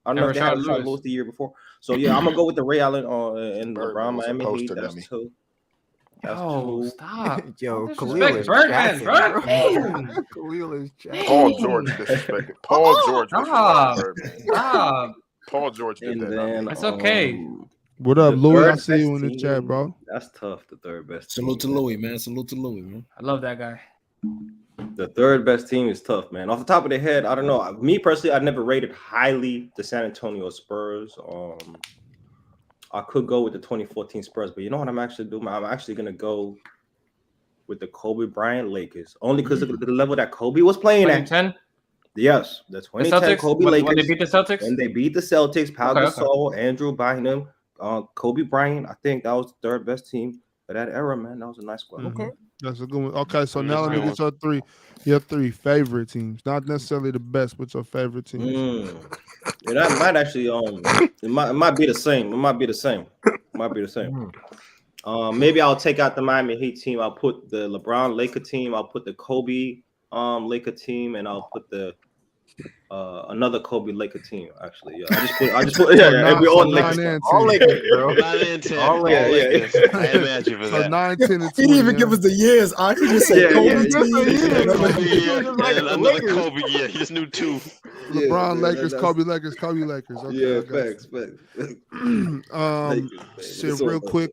I don't know if they had Rashad Lewis the year before. So yeah, I'm gonna go with the Ray Allen and LeBron Miami Heat. That's two. Oh, stop. Yo, Khalil is Birdman, bro. Khalil is Paul George disrespected. Paul George. Stop. Paul George did that. It's okay. What up, The Louis? I third see you best in the chat, team, bro. That's tough. The third best. Salute to team, Louis, man. Salute to Louis, man. I love that guy. The third best team is tough, man. Off the top of the head, I don't know. Me personally, I never rated highly the San Antonio Spurs. I could go with the 2014 Spurs, but you know what I'm actually doing? I'm actually gonna go with the Kobe Bryant Lakers, only because of the level that Kobe was playing at. 2010? Yes, the 2010 Celtics? Kobe When Lakers. they beat the Celtics? When they beat the Celtics, Pau Okay, Gasol, Andrew Bynum, Kobe Bryant. I think that was the third best team for that era, man. That was a nice squad. Okay. That's a good one. Okay, so now let me get your three favorite teams. Not necessarily the best, but your favorite teams. Yeah, that might actually it might be the same. It might be the same. Maybe I'll take out the Miami Heat team. I'll put the LeBron Laker team. I'll put the Kobe Laker team, and I'll put the another Kobe Laker team. Actually, yeah. I just put yeah. We all Lakers. All Lakers, bro. 9 and 10. All Lakers. I ain't mad you for So that. 9, 10, and 20. He didn't even give us the years. He just said Kobe team. Another Kobe year. He just knew 2. LeBron Lakers, Kobe Lakers, Kobe Lakers. Okay, Yeah, I got facts. Shit, real quick.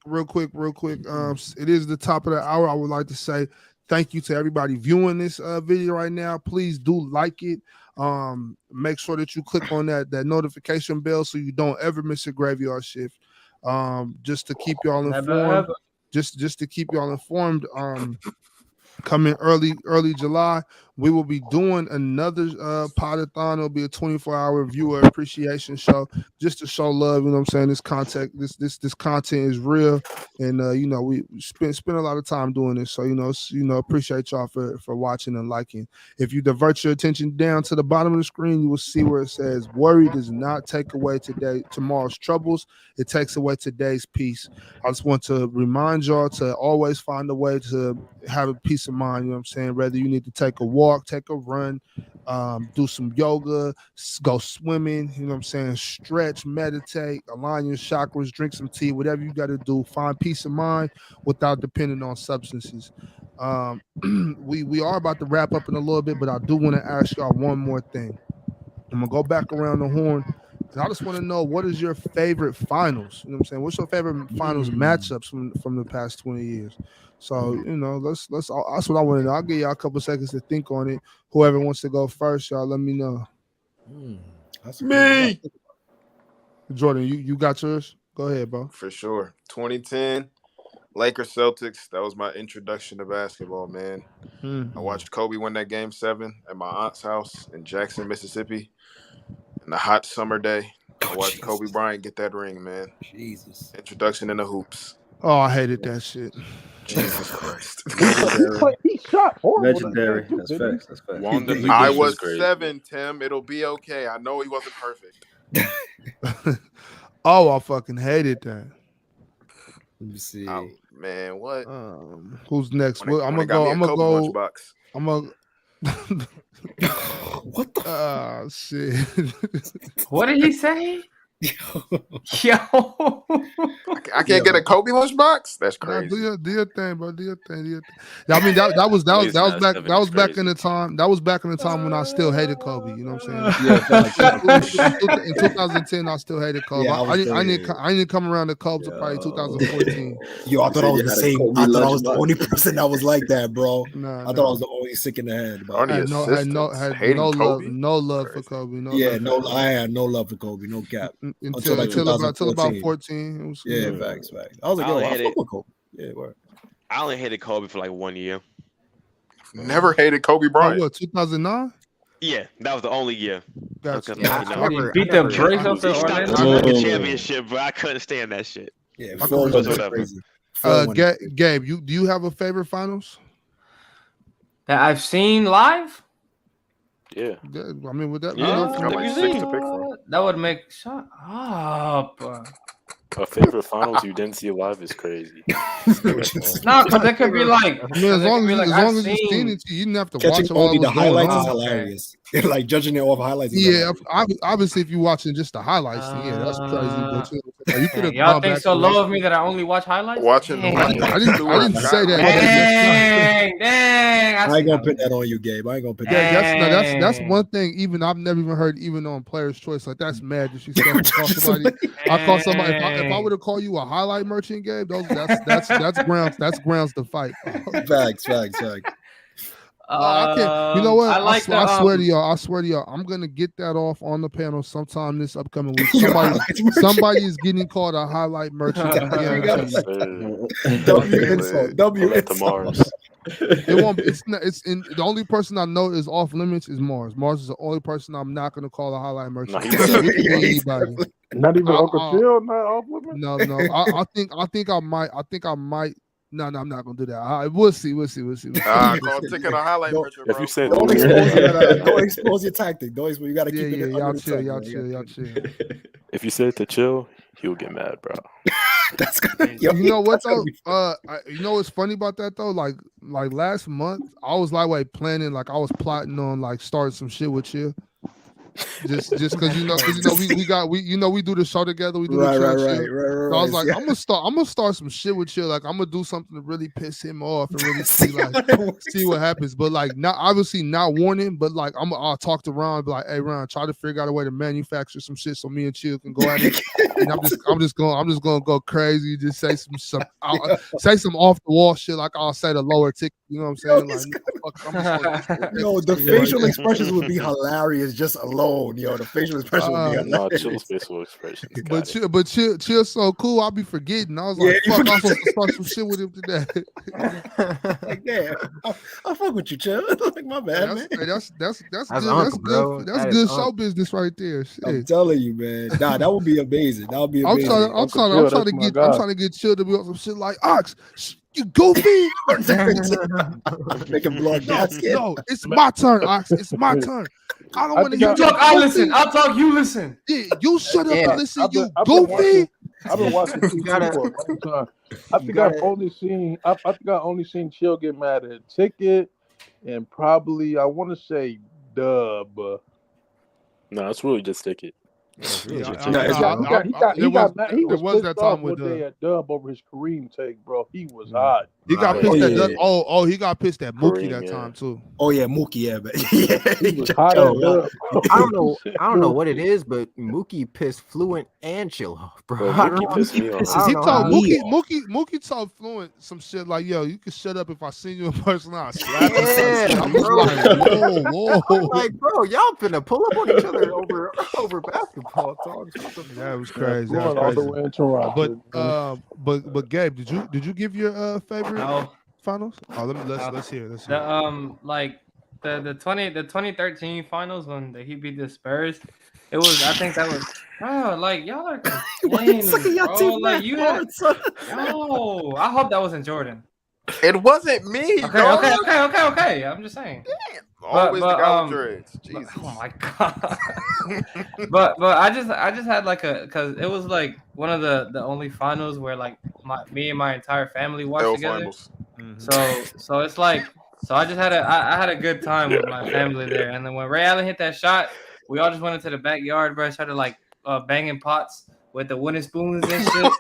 It is the top of the hour. I would like to say thank you to everybody viewing this video right now. Please do like it. Make sure that you click on that notification bell so you don't ever miss a graveyard shift. Just to keep y'all informed. Just to keep y'all informed. Coming early July, we will be doing another podathon. It'll be a 24-hour viewer appreciation show, just to show love. You know what I'm saying? This content is real, and we spend a lot of time doing this. So appreciate y'all for watching and liking. If you divert your attention down to the bottom of the screen, you will see where it says "Worry does not take away tomorrow's troubles. It takes away today's peace." I just want to remind y'all to always find a way to have a peace of mind. You know what I'm saying? Whether you need to take a walk, take a run, do some yoga, go swimming, you know what I'm saying? Stretch, meditate, align your chakras, drink some tea, whatever you got to do. Find peace of mind without depending on substances. We are about to wrap up in a little bit, but I do want to ask y'all one more thing. I'm gonna go back around the horn. And I just want to know, what is your favorite finals? You know what I'm saying? What's your favorite finals matchups from the past 20 years? So, let's that's what I want to know. I'll give y'all a couple seconds to think on it. Whoever wants to go first, y'all let me know. Me. Jordan, you got yours? Go ahead, bro. For sure. 2010, Lakers Celtics. That was my introduction to basketball, man. I watched Kobe win that game 7 at my aunt's house in Jackson, Mississippi. In a hot summer day, I watched Kobe Bryant get that ring, man. Jesus. Introduction in the hoops. Oh, I hated that shit. Jesus Christ. He shot horrible. Legendary. That's facts. I was 7, Tim. It'll be okay. I know he wasn't perfect. Oh, I fucking hated that. Let me see. Oh, man, what? Who's next? When I'm I gonna got go. me a Kobe lunchbox. I'm gonna. What the? Shit. What did he say? Yo. I can't get a Kobe lunchbox? That's crazy. Do your thing, bro. Do your thing. I mean, that was back in the time. That was back in the time when I still hated Kobe. You know what I'm saying? In 2010, I still hated Kobe. Yeah, I didn't come around to Kobe till probably 2014. Yo, I thought I was the same. I thought I was the only person that was like that, bro. Nah, I thought I was the only sick in the head, bro. I had no love for Kobe. I had no love for Kobe. No cap. Until about 14. It was yeah, facts. I was like, yo, I fuck with Kobe. Yeah, word. I only hated Kobe for like 1 year. Never hated Kobe Bryant. What, 2009? Yeah, that was the only year. Gotcha. Beat them Trace up He stopped the championship, but I couldn't stand that shit. Yeah, crazy. Gabe, do you have a favorite finals that I've seen live? Yeah. I mean, with that, that would make shut up. A favorite finals you didn't see live is crazy. No, because it could be like. I mean, as long as you seen it, you didn't have to watch Catching it. only the highlights is hilarious. like judging it off highlights. Yeah, obviously, if you're watching just the highlights, then yeah, that's crazy. But you could have y'all gone think back so to low of me that I only watch highlights? Watching the Dang. I didn't say that. Dang. I ain't gonna put that on you, Gabe. I ain't gonna put that. Yeah, that's one thing. Even I've never even heard even on Player's Choice. Like that's mad disrespectful. Call somebody. I call somebody. If I were to call you a highlight merchant, Gabe, that's grounds to fight. Facts. I can't. You know what? I swear to y'all. I'm gonna get that off on the panel sometime this upcoming week. Somebody is getting called a highlight merchant. W Mars. It won't. It's in. The only person I know is off limits is Mars. Mars is the only person I'm not gonna call a highlight merchant. It could be anybody. Not even Uncle Chill, not off limits. No. I think I might. No, I'm not gonna do that. We'll see. Call ticket a highlight merchant, bro. If you said don't expose your tactic. You gotta keep it. Y'all chill. If you said to chill, he'll get mad, bro. That's gonna. You know what though? You know what's funny about that though? Like last month, I was planning, I was plotting on starting some shit with you. Just because we do the show together. We do the shit. So I was like, I'm gonna start some shit with you. I'm gonna do something to really piss him off and really see what happens. But not obviously not warning, but I'll talk to Ron and be like, hey Ron, try to figure out a way to manufacture some shit so me and Chill can go at it. And I'm just gonna go crazy. Just say some off the wall shit. I'll say the lower ticket. You know what I'm saying? The facial expressions would be hilarious just alone. The facial expression would be hilarious. Chill's facial expression. But Chill so cool, I'll be forgetting. I was like, fuck, I'm supposed to start some shit with him today. Damn, I fuck with you, Chill. My bad, man. That's good. Bro. That's good show business right there. Shit. I'm telling you, man. Nah, that would be amazing. That would be amazing. I'm trying to get Chill to be on some shit like Ox. You goofy. Make him blow a gasket. No, it's my turn, Ox. It's my turn. I don't want to hear you talk. I listen. I'll talk. You listen. Yeah, you shut up and listen. You goofy. I've been watching TV for a long time. I think I've only seen Chill get mad at Ticket and probably I want to say Dub. No, it's really just Ticket. He was that time with at Dub over his Kareem take, bro. He was hot. He got pissed at Dub. He got pissed at Mookie that time too. Oh yeah, Mookie, yeah, but he was hot at Dub. I don't know what it is, but Mookie pissed Fluent and Chill off, bro. Mookie pissed me off. He told Mookie told Fluent some shit like, "Yo, you can shut up if I see you in person. I'll slap you." I'm like, whoa. I'm like, bro, y'all finna pull up on each other over basketball talk. That was crazy. All the way in Toronto. But Gabe, did you give your favorite finals? Oh, let's hear. The 2013 finals when the Heat beat the Spurs. It was. I think that was. Bro, y'all are complaining, bro. I hope that wasn't Jordan. It wasn't me. Okay. I'm just saying. Always the guy with dreads. Jesus. Oh my god. but I just had because it was one of the only finals where me and my entire family watched together. Mm-hmm. So it's so I just had a good time with my family there. And then when Ray Allen hit that shot, we all just went into the backyard, bro. Started banging pots with the wooden spoons and shit.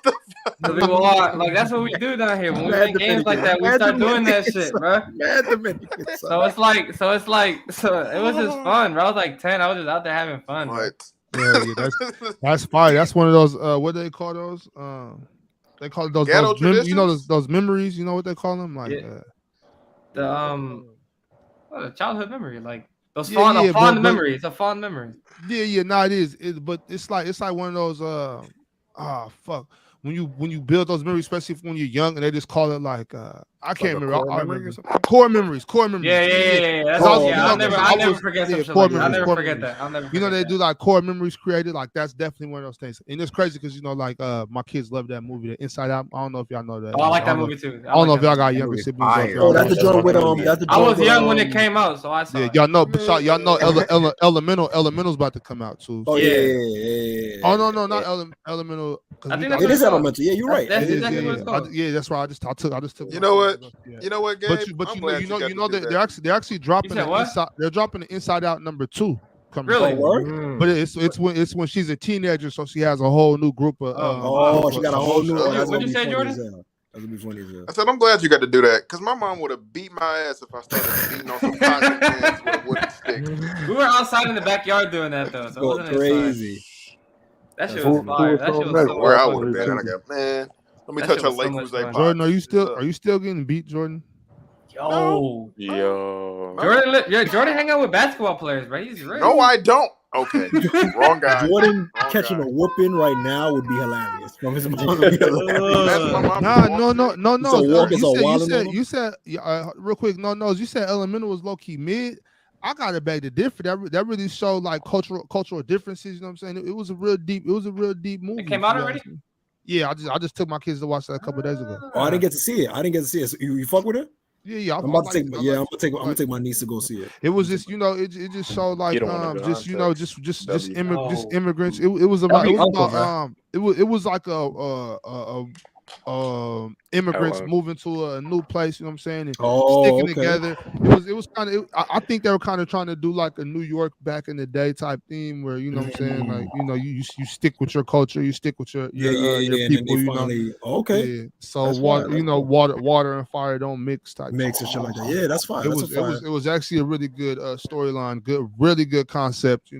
So people are that's what we do down here. When we play games like that, we start doing that shit, bro. So it was just fun, bro. I was 10. I was just out there having fun. Yeah, that's fire. That's one of those. What do they call those? They call it those those memories. You know what they call them? The childhood memory, those fond memories. It's a fond memory. Yeah. No, it is. But it's like one of those. Fuck. When you build those memories, especially when you're young, and they just call it I can't remember. I remember core memories. Yeah. I'll never forget some shit like that. I'll never forget that. They do core memories created. That's definitely one of those things. And it's crazy because my kids love that movie, The Inside Out. I don't know if y'all know that. Oh, I like that movie too. I don't know if y'all got younger siblings. That's the joint with I was young when it came out, so I saw. Yeah, y'all know. Elemental's about to come out too. Oh yeah. Oh no, not Elemental. It is Elemental. Yeah, you're right. That's exactly what it's called. Yeah, that's right. I just took. You know what? what? go see that. You know what, Gabe? But I'm glad you got to do they're that. actually dropping said an what? inside. They're dropping an Inside Out #2 coming Really? soon. But it's when she's a teenager, so she has a whole new group of. she got a whole new. What'd That's you gonna be say, funny Jordan? as hell. That's gonna be funny as hell. I said I'm glad you got to do that because my mom would have beat my ass if I started beating on some concrete cans with a wooden stick. We were outside in the backyard doing that though, so it wasn't Crazy. inside. That shit Who- was who fire. was That shit on was next? so Where I much would have fun, been, bro. I got man. Let me That touch shit her was so Lake much Crusade fun. Jordan, pod. are you still getting beat, Jordan? Yo, Yo. Jordan hang out with basketball players, bro. He's real. No, I don't. Okay, wrong guy. Jordan Wrong catching guy. a whooping right now would be hilarious. From his mom would be hilarious. Imagine my mom Nah, just no. So walk is a wilding on him? You said real quick. No. You said Elemental was low key mid. I got it back to different. That really showed like cultural differences. You know what I'm saying? It was a real deep movie. It came out already? Yeah, I just took my kids to watch that a couple days ago. Oh, I didn't get to see it. So you fuck with it? Yeah. I'm about to take. I'm gonna take my niece to go see it. It was just, it just showed like don't wanna go. just W. immigrants. It was about it was like immigrants Hello. moving to a new place, you know what I'm saying, and Oh, sticking okay. together. It was kind of I think they were kind of trying to do like a New York back in the day type theme where, you know what I'm saying, like, you stick with your culture, you stick with your Yeah, and then people, they you know. finally okay. Yeah. So That's water, fine. water and fire don't mix type Mix and shit like that. Yeah, that's fine. It That's was a fire. it was actually a really good storyline, really good concept.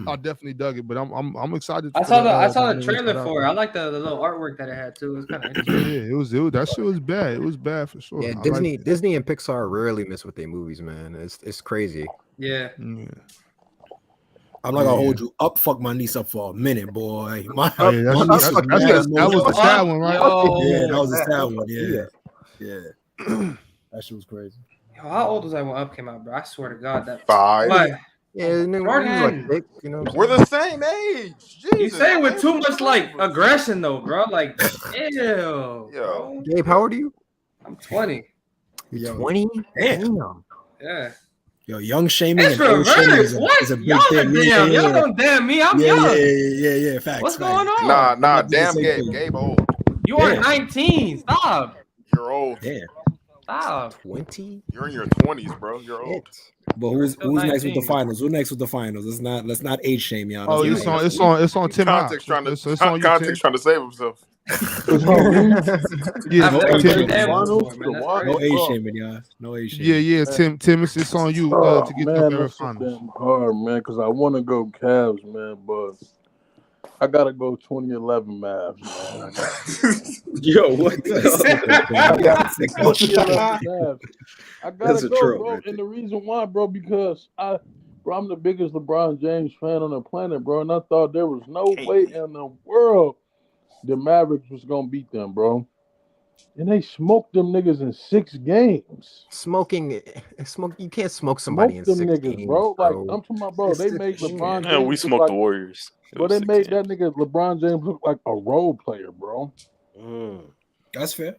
I definitely dug it, but I'm excited. I for saw the the trailer for it. I like the little artwork that it had too. It was kind of Yeah, interesting. that shit was bad. It was bad for sure. Yeah, I Disney, liked it. Disney and Pixar rarely miss with their movies, man. It's crazy. Yeah. I'm not gonna hold you up. Fuck my niece up for a minute, boy. My Oh, yeah, my niece is mad that was the sad one, right? Yeah, that was the sad one. Yeah. That shit was crazy. Yo, how old was I when Up came out, bro? I swear to God, that 5. What? Yeah, nigga, Jordan. he was like 6, you know. We're the same age. Jesus, You say it with man. too much like aggression though, bro. Like, ew. Yo. Gabe, how old are you? I'm 20. You're 20? Damn. Yeah. Yo, young shaming It's and old shaming reverse. is What? a big Y'all are thing. damn. Y'all don't damn me. I'm young. Yeah. Facts. What's facts. going on? Nah. I'm the Damn, same Gabe. thing. Gabe old. You are 19. Stop. You're old. Damn. Stop. 20? You're in your 20s, bro. You're old. But who's still next with the 19. finals? Who's next with the finals? Let's not age shame y'all. Oh, Let's it's not- on Tim Hawk. Context trying to It's on you, Tim. context trying to save himself. Yeah, I've never Tim. played that Finals, before, man. That's the no crazy. age shaming, y'all. No age shaming. Yeah, Tim. It's on you Oh, to get man, your favorite that's so finals. damn hard, man, because I want to go Cavs, man, but I gotta go 2011 Mavs, man. Yo, what the hell? 2011 Mavs. I That's gotta a go, troll, bro, right and the reason why, bro, because I'm the biggest LeBron James fan on the planet, bro, and I thought there was no way in the world the Mavericks was gonna beat them, bro. And they smoked them niggas in 6 games. You can't smoke somebody in Smoked them 6 niggas, games, bro. Like, bro. I'm talking about, bro, they made LeBron Yeah, we James look smoked like, the Warriors. bro, they made that nigga LeBron James look like a role player, bro. That's fair.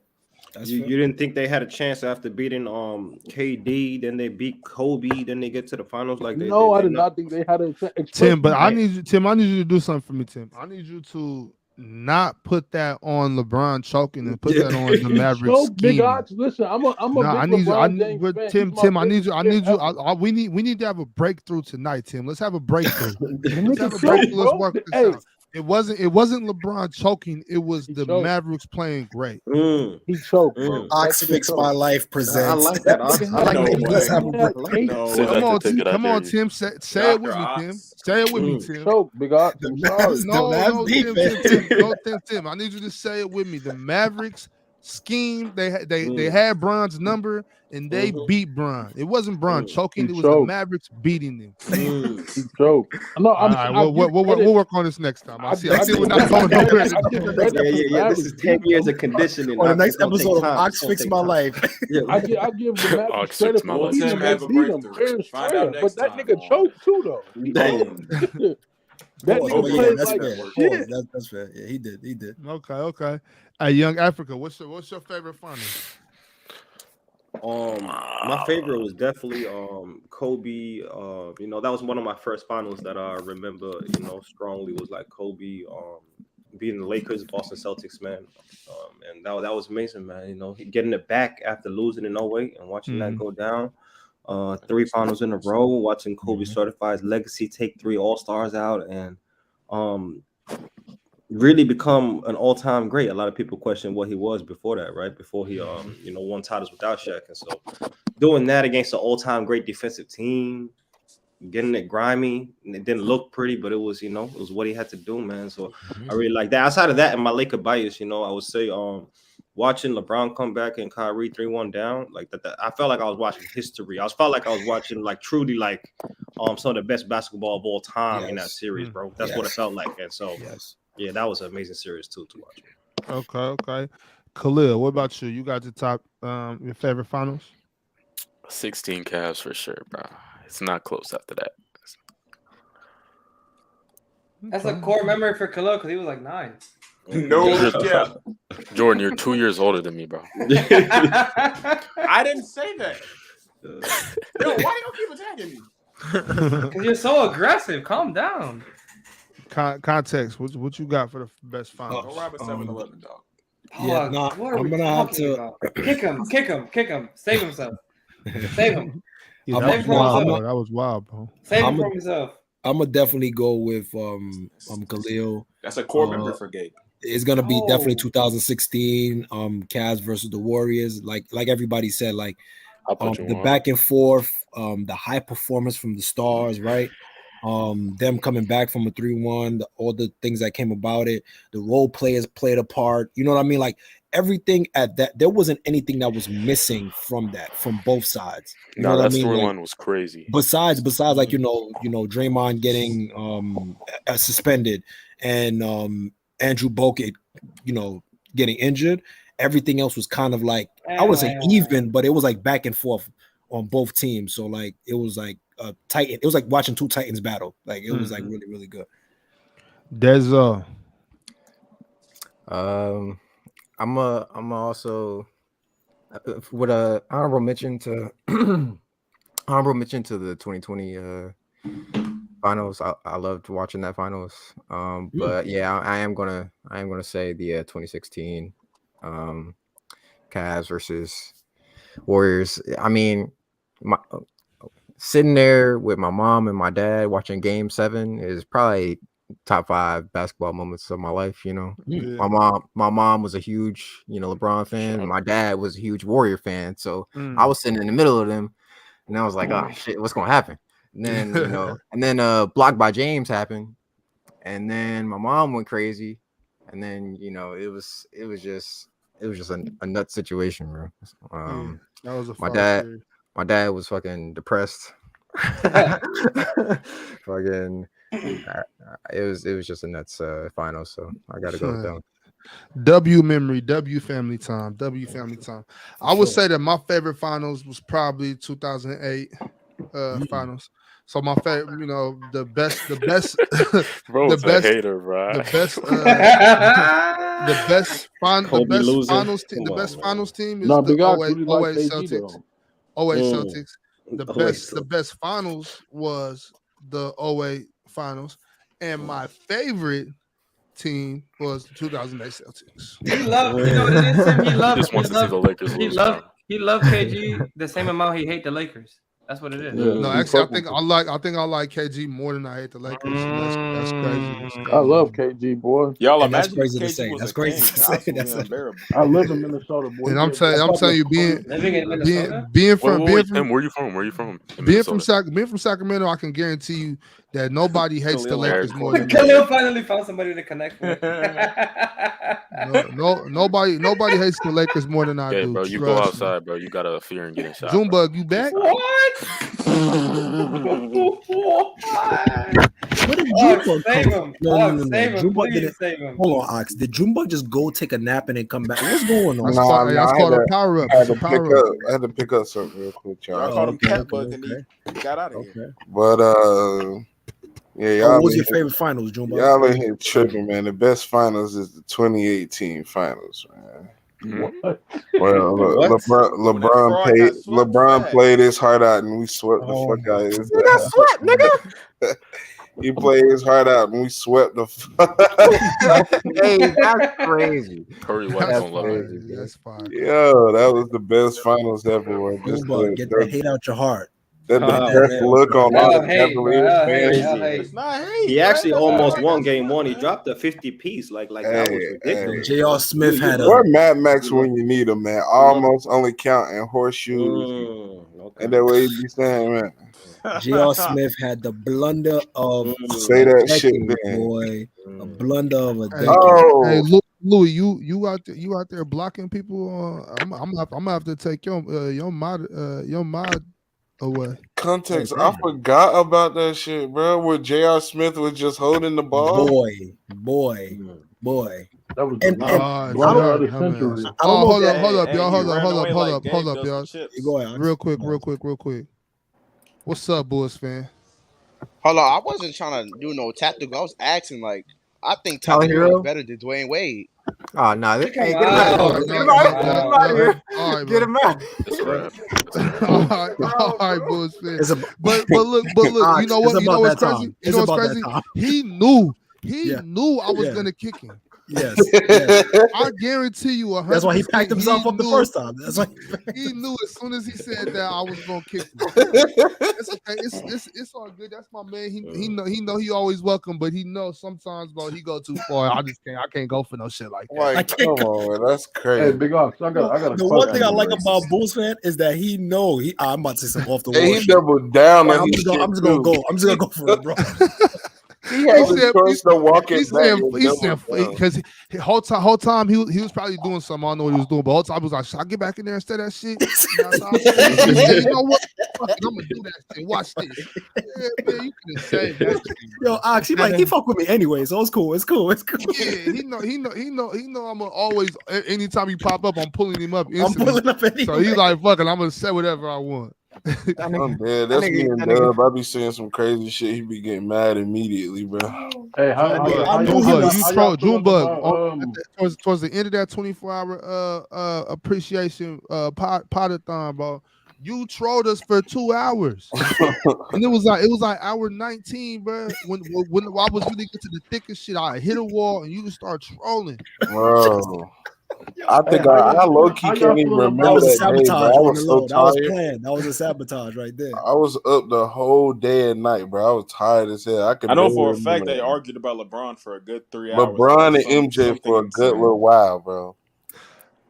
You didn't think they had a chance after beating KD, then they beat Kobe, then they get to the finals like they No, did. I did not think they had a chance. Tim, but I need you to do something for me, Tim. I need you to not put that on LeBron choking and put that on the Mavericks Choke, big scheming. odds. Listen, I'm a big I need you. LeBron James But fan. Tim, He's my Tim, I need favorite you. player ever. We need to have a breakthrough tonight, Tim. Let's have a breakthrough. Let's Nigga have a choke, breakthrough. Let's bro. work this Hey, out. It wasn't LeBron choking. It was the choked. Mavericks playing great. He choked, bro. Ox That nigga Fix choked. My Life I presents. like that. I like that. Let's have a He had break. 8 Come on, Tim. Say it with me, Tim. Say it with me, Tim. choke, big odds. I'm sorry. No, Tim. I need you to say it with me. The Mavericks scheme. They had Bron's number and they beat Bron. It wasn't Bron choking. He It was choked. the Mavericks beating them. He choked. No, All right, we'll work on this next time. I see we're not going nowhere. Yeah. This is 10 years of conditioning. On the It's next gonna take episode of time. Ox It's gonna Fix take My time. Life. I give the Mavericks Ox credit fix my for life. beating them. They beat them fair and square. But that nigga choked too, though. He Damn. choked. That Pause, nigga but yeah, played that's like fair. shit. Pause, that's fair. Yeah, he did. Okay. Hey, Young Africa, what's your favorite final? My favorite was definitely Kobe. That was one of my first finals that I remember, strongly was like Kobe beating the Lakers, Boston Celtics, man. And that was amazing, man. You know, getting it back after losing in 08 and watching that go down. 3 finals in a row, watching Kobe certify his legacy, take 3 All-Stars out, and really become an all-time great. A lot of people question what he was before that, right? Before he won titles without Shaq. And so doing that against an all-time great defensive team, getting it grimy, and it didn't look pretty, but it was, it was what he had to do, man. So I really like that. Outside of that, and my Laker bias, I would say watching LeBron come back and Kyrie 3-1 down, like that, I felt like I was watching history. I felt like I was watching truly some of the best basketball of all time in that series, bro. That's what it felt like. And so yeah, that was an amazing series too to watch. Okay. Khalil, what about you? You got the top your favorite finals? 16 Cavs for sure, bro. It's not close after that. That's a core memory for Khalil because he was like 9. Jordan, you're 2 years older than me, bro. I didn't say that. Yo, why you keep attacking me? Because you're so aggressive. Calm down. Context. What you got for the best finals? Go rob a 7-Eleven, dog. Yeah, I'm gonna have to kick him. Save himself. Save him. Yeah, that was wild, bro. Save him from himself. I'm gonna definitely go with Khalil. That's a core member for Gabe. It's gonna be definitely 2016 Cavs versus the Warriors. Like everybody said, the back and forth, the high performance from the stars, right? Them coming back from a 3-1, all the things that came about it, the role players played a part. You know what I mean? Like everything at that, there wasn't anything that was missing from that, from both sides. You know what I mean? Storyline was crazy. Besides, like Draymond getting suspended and Andrew Bogut, getting injured. Everything else was kind of like, I wouldn't say even, but it was like back and forth on both teams. So like it was like a Titan. It was like watching 2 Titans battle. Like it was like really, really good. Denzel. I'm also with a honorable mention to the 2020 finals. I loved watching that finals. But yeah, I am gonna say the 2016 Cavs versus Warriors. I mean, sitting there with my mom and my dad watching Game 7 is probably top 5 basketball moments of my life. My mom was a huge LeBron fan, and my dad was a huge Warrior fan. So I was sitting in the middle of them, and I was like, oh shit, what's gonna happen? And then Blocked by James happened, and then my mom went crazy, and then it was just a nut situation, bro. That was my dad was fucking depressed. Fucking it was just a nuts final, so I gotta go with them. W memory, W family time. I would say that my favorite finals was probably 2008 finals. So my favorite, the best Bro, the it's best a hater, bro. the best finals team is No, the Big Ox 08 really like KG Celtics. though. 08 Celtics. The best finals was the 08 finals, and my favorite team was the 2008 Celtics. He loved, what it is, Tim? He loved. Just wants to see the Lakers lose. He loved KG the same amount he hate the Lakers. That's what it is. No, actually, I think I like KG more than I hate the Lakers. So that's crazy. I love KG, boy. Y'all And that's imagine crazy to KG say. was That's a crazy king. to say. Absolutely That's unbearable. I live in Minnesota, boy. And I'm telling you, Living in Minnesota. being from Where you from? Where you from? being from Sacramento, I can guarantee you that nobody hates the Lakers more than me. Khalil finally found somebody to connect with. Nobody hates the Lakers more than I Yeah, do. bro, you go outside, bro. You gotta fear and getting shot. Junebug, you back? Where did Junebug save come him. from? No. Save him. Junebug Please didn't. save him. Hold on, Ox. Did Junebug just go take a nap and then come back? What's going on? That's called a power up. I had to pick up something real quick, y'all. Y'all called him Catbug and he got out of here. But yeah, y'all. What was your favorite finals, Junebug? Y'all in here tripping, man. The best finals is the 2018 finals, man. What? Well, LeBron played his heart out, and we swept the fuck out of his. Nigga, sweat, nigga. He played his heart out, and we swept the. Hey, that's crazy. Curry wasn't That's gonna love crazy, it. bro. That's fine. Yo, that was the best finals ever. Bro. Just Boomba, get that hate out your heart. that Get that depressed hate out look your on heart. all the Cavaliers fans. Crazy. It's not hate. He bro. actually That's almost not- won game one. He dropped a 50 piece. Like that was ridiculous. J.R. Smith had a Where Mad Max when you need him, man. Almost only counting horseshoes. Okay. And that way he be saying, man. J.R. Smith had the blunder of Say a that shit, decade, then. boy. A blunder of a Hey, decade. hey, Louis, you out there blocking people? I'm gonna have to take your mod away. Context, I forgot about that shit, bro. Where J.R. Smith was just holding the ball. Boy. That was And blunder I of don't, the century. I don't know hold if up, that- hold up, Hey, y'all. he Hold up, ran hold up, away hold like up, Gabe hold up, does y'all. with chips. Go ahead, Real quick. What's up, Bulls fan? Hold on, I wasn't trying to do no tactical. I was asking like, I think Tyler Tyler Hero Hero? is better than Dwayne Wade. Oh no! Hey, Kick him get him out! out. Get him out! Get him out of here! All right, Get him out! all right, Bulls fan. It's a- But look, you know what? It's You know about what's that crazy? time. You It's know what's about that crazy? time. He knew I was Yeah. gonna kick him. Yes. I guarantee you 100%. That's why he packed himself up the first time. That's why he knew as soon as he said that I was gonna kick him. It's okay. It's all good. That's my man. He know he always welcome, but he knows sometimes, bro, he go too far. I can't go for no shit like that. Like, come on, man. That's crazy. Hey, Big Ox, I got a the one thing I question. like about Bulls fan is that he know I'm about to say something off the wall. Hey, he shit. doubled down Yeah, on his shit, I'm just gonna too. go. I'm just gonna go for it, bro. He had the choice to walk it back and He double said down. because whole time he was probably doing something. I don't know what he was doing, but whole time I was like, should I get back in there and say that shit? He said, you know what? Fuck it, I'm gonna do that shit. Watch this. Yeah, man, you could have saved that shit. Yo, Ox, he fuck with me anyway, so it's cool. Yeah, he know. I'm gonna always. Anytime he pop up, I'm pulling him up instantly. pulling up anyway. So he's like, "Fuck it, I'm gonna say whatever I want." I'm dead. That's me and Dub. I be saying some crazy shit. He be getting mad immediately, bro. Hey, Junebug, towards the end of that 24-hour appreciation podathon, bro. You trolled us for 2 hours, and it was like hour 19, bro. When I was really get to the thickest shit, I hit a wall and you just start trolling, Bro. I think I low key can't even remember That was a that day, bro. sabotage I on was the so low. That was tired. planned. That was a sabotage right there. I was up the whole day and night, bro. I was tired as hell. I know for a barely fact remember they that. argued about LeBron for a good 3 hours. LeBron about and MJ something for a good insane. little while, bro.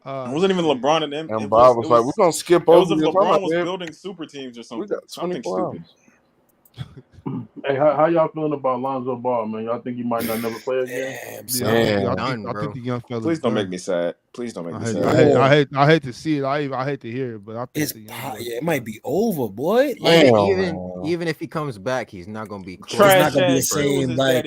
It wasn't even LeBron and And Bob was like, "We're gonna skip It was over if this." I'm LeBron like, was "Man, building super teams or we something. got Something 24 stupid. Hey, how y'all feeling about Lonzo Ball, man? Y'all think he might not never play again? I think the young fella. Please don't make me sad. Please don't make me sad. I hate to see it. I hate to hear it, but I think it might be over, boy. Even if he comes back, he's not gonna be close. He's not gonna be the same. Like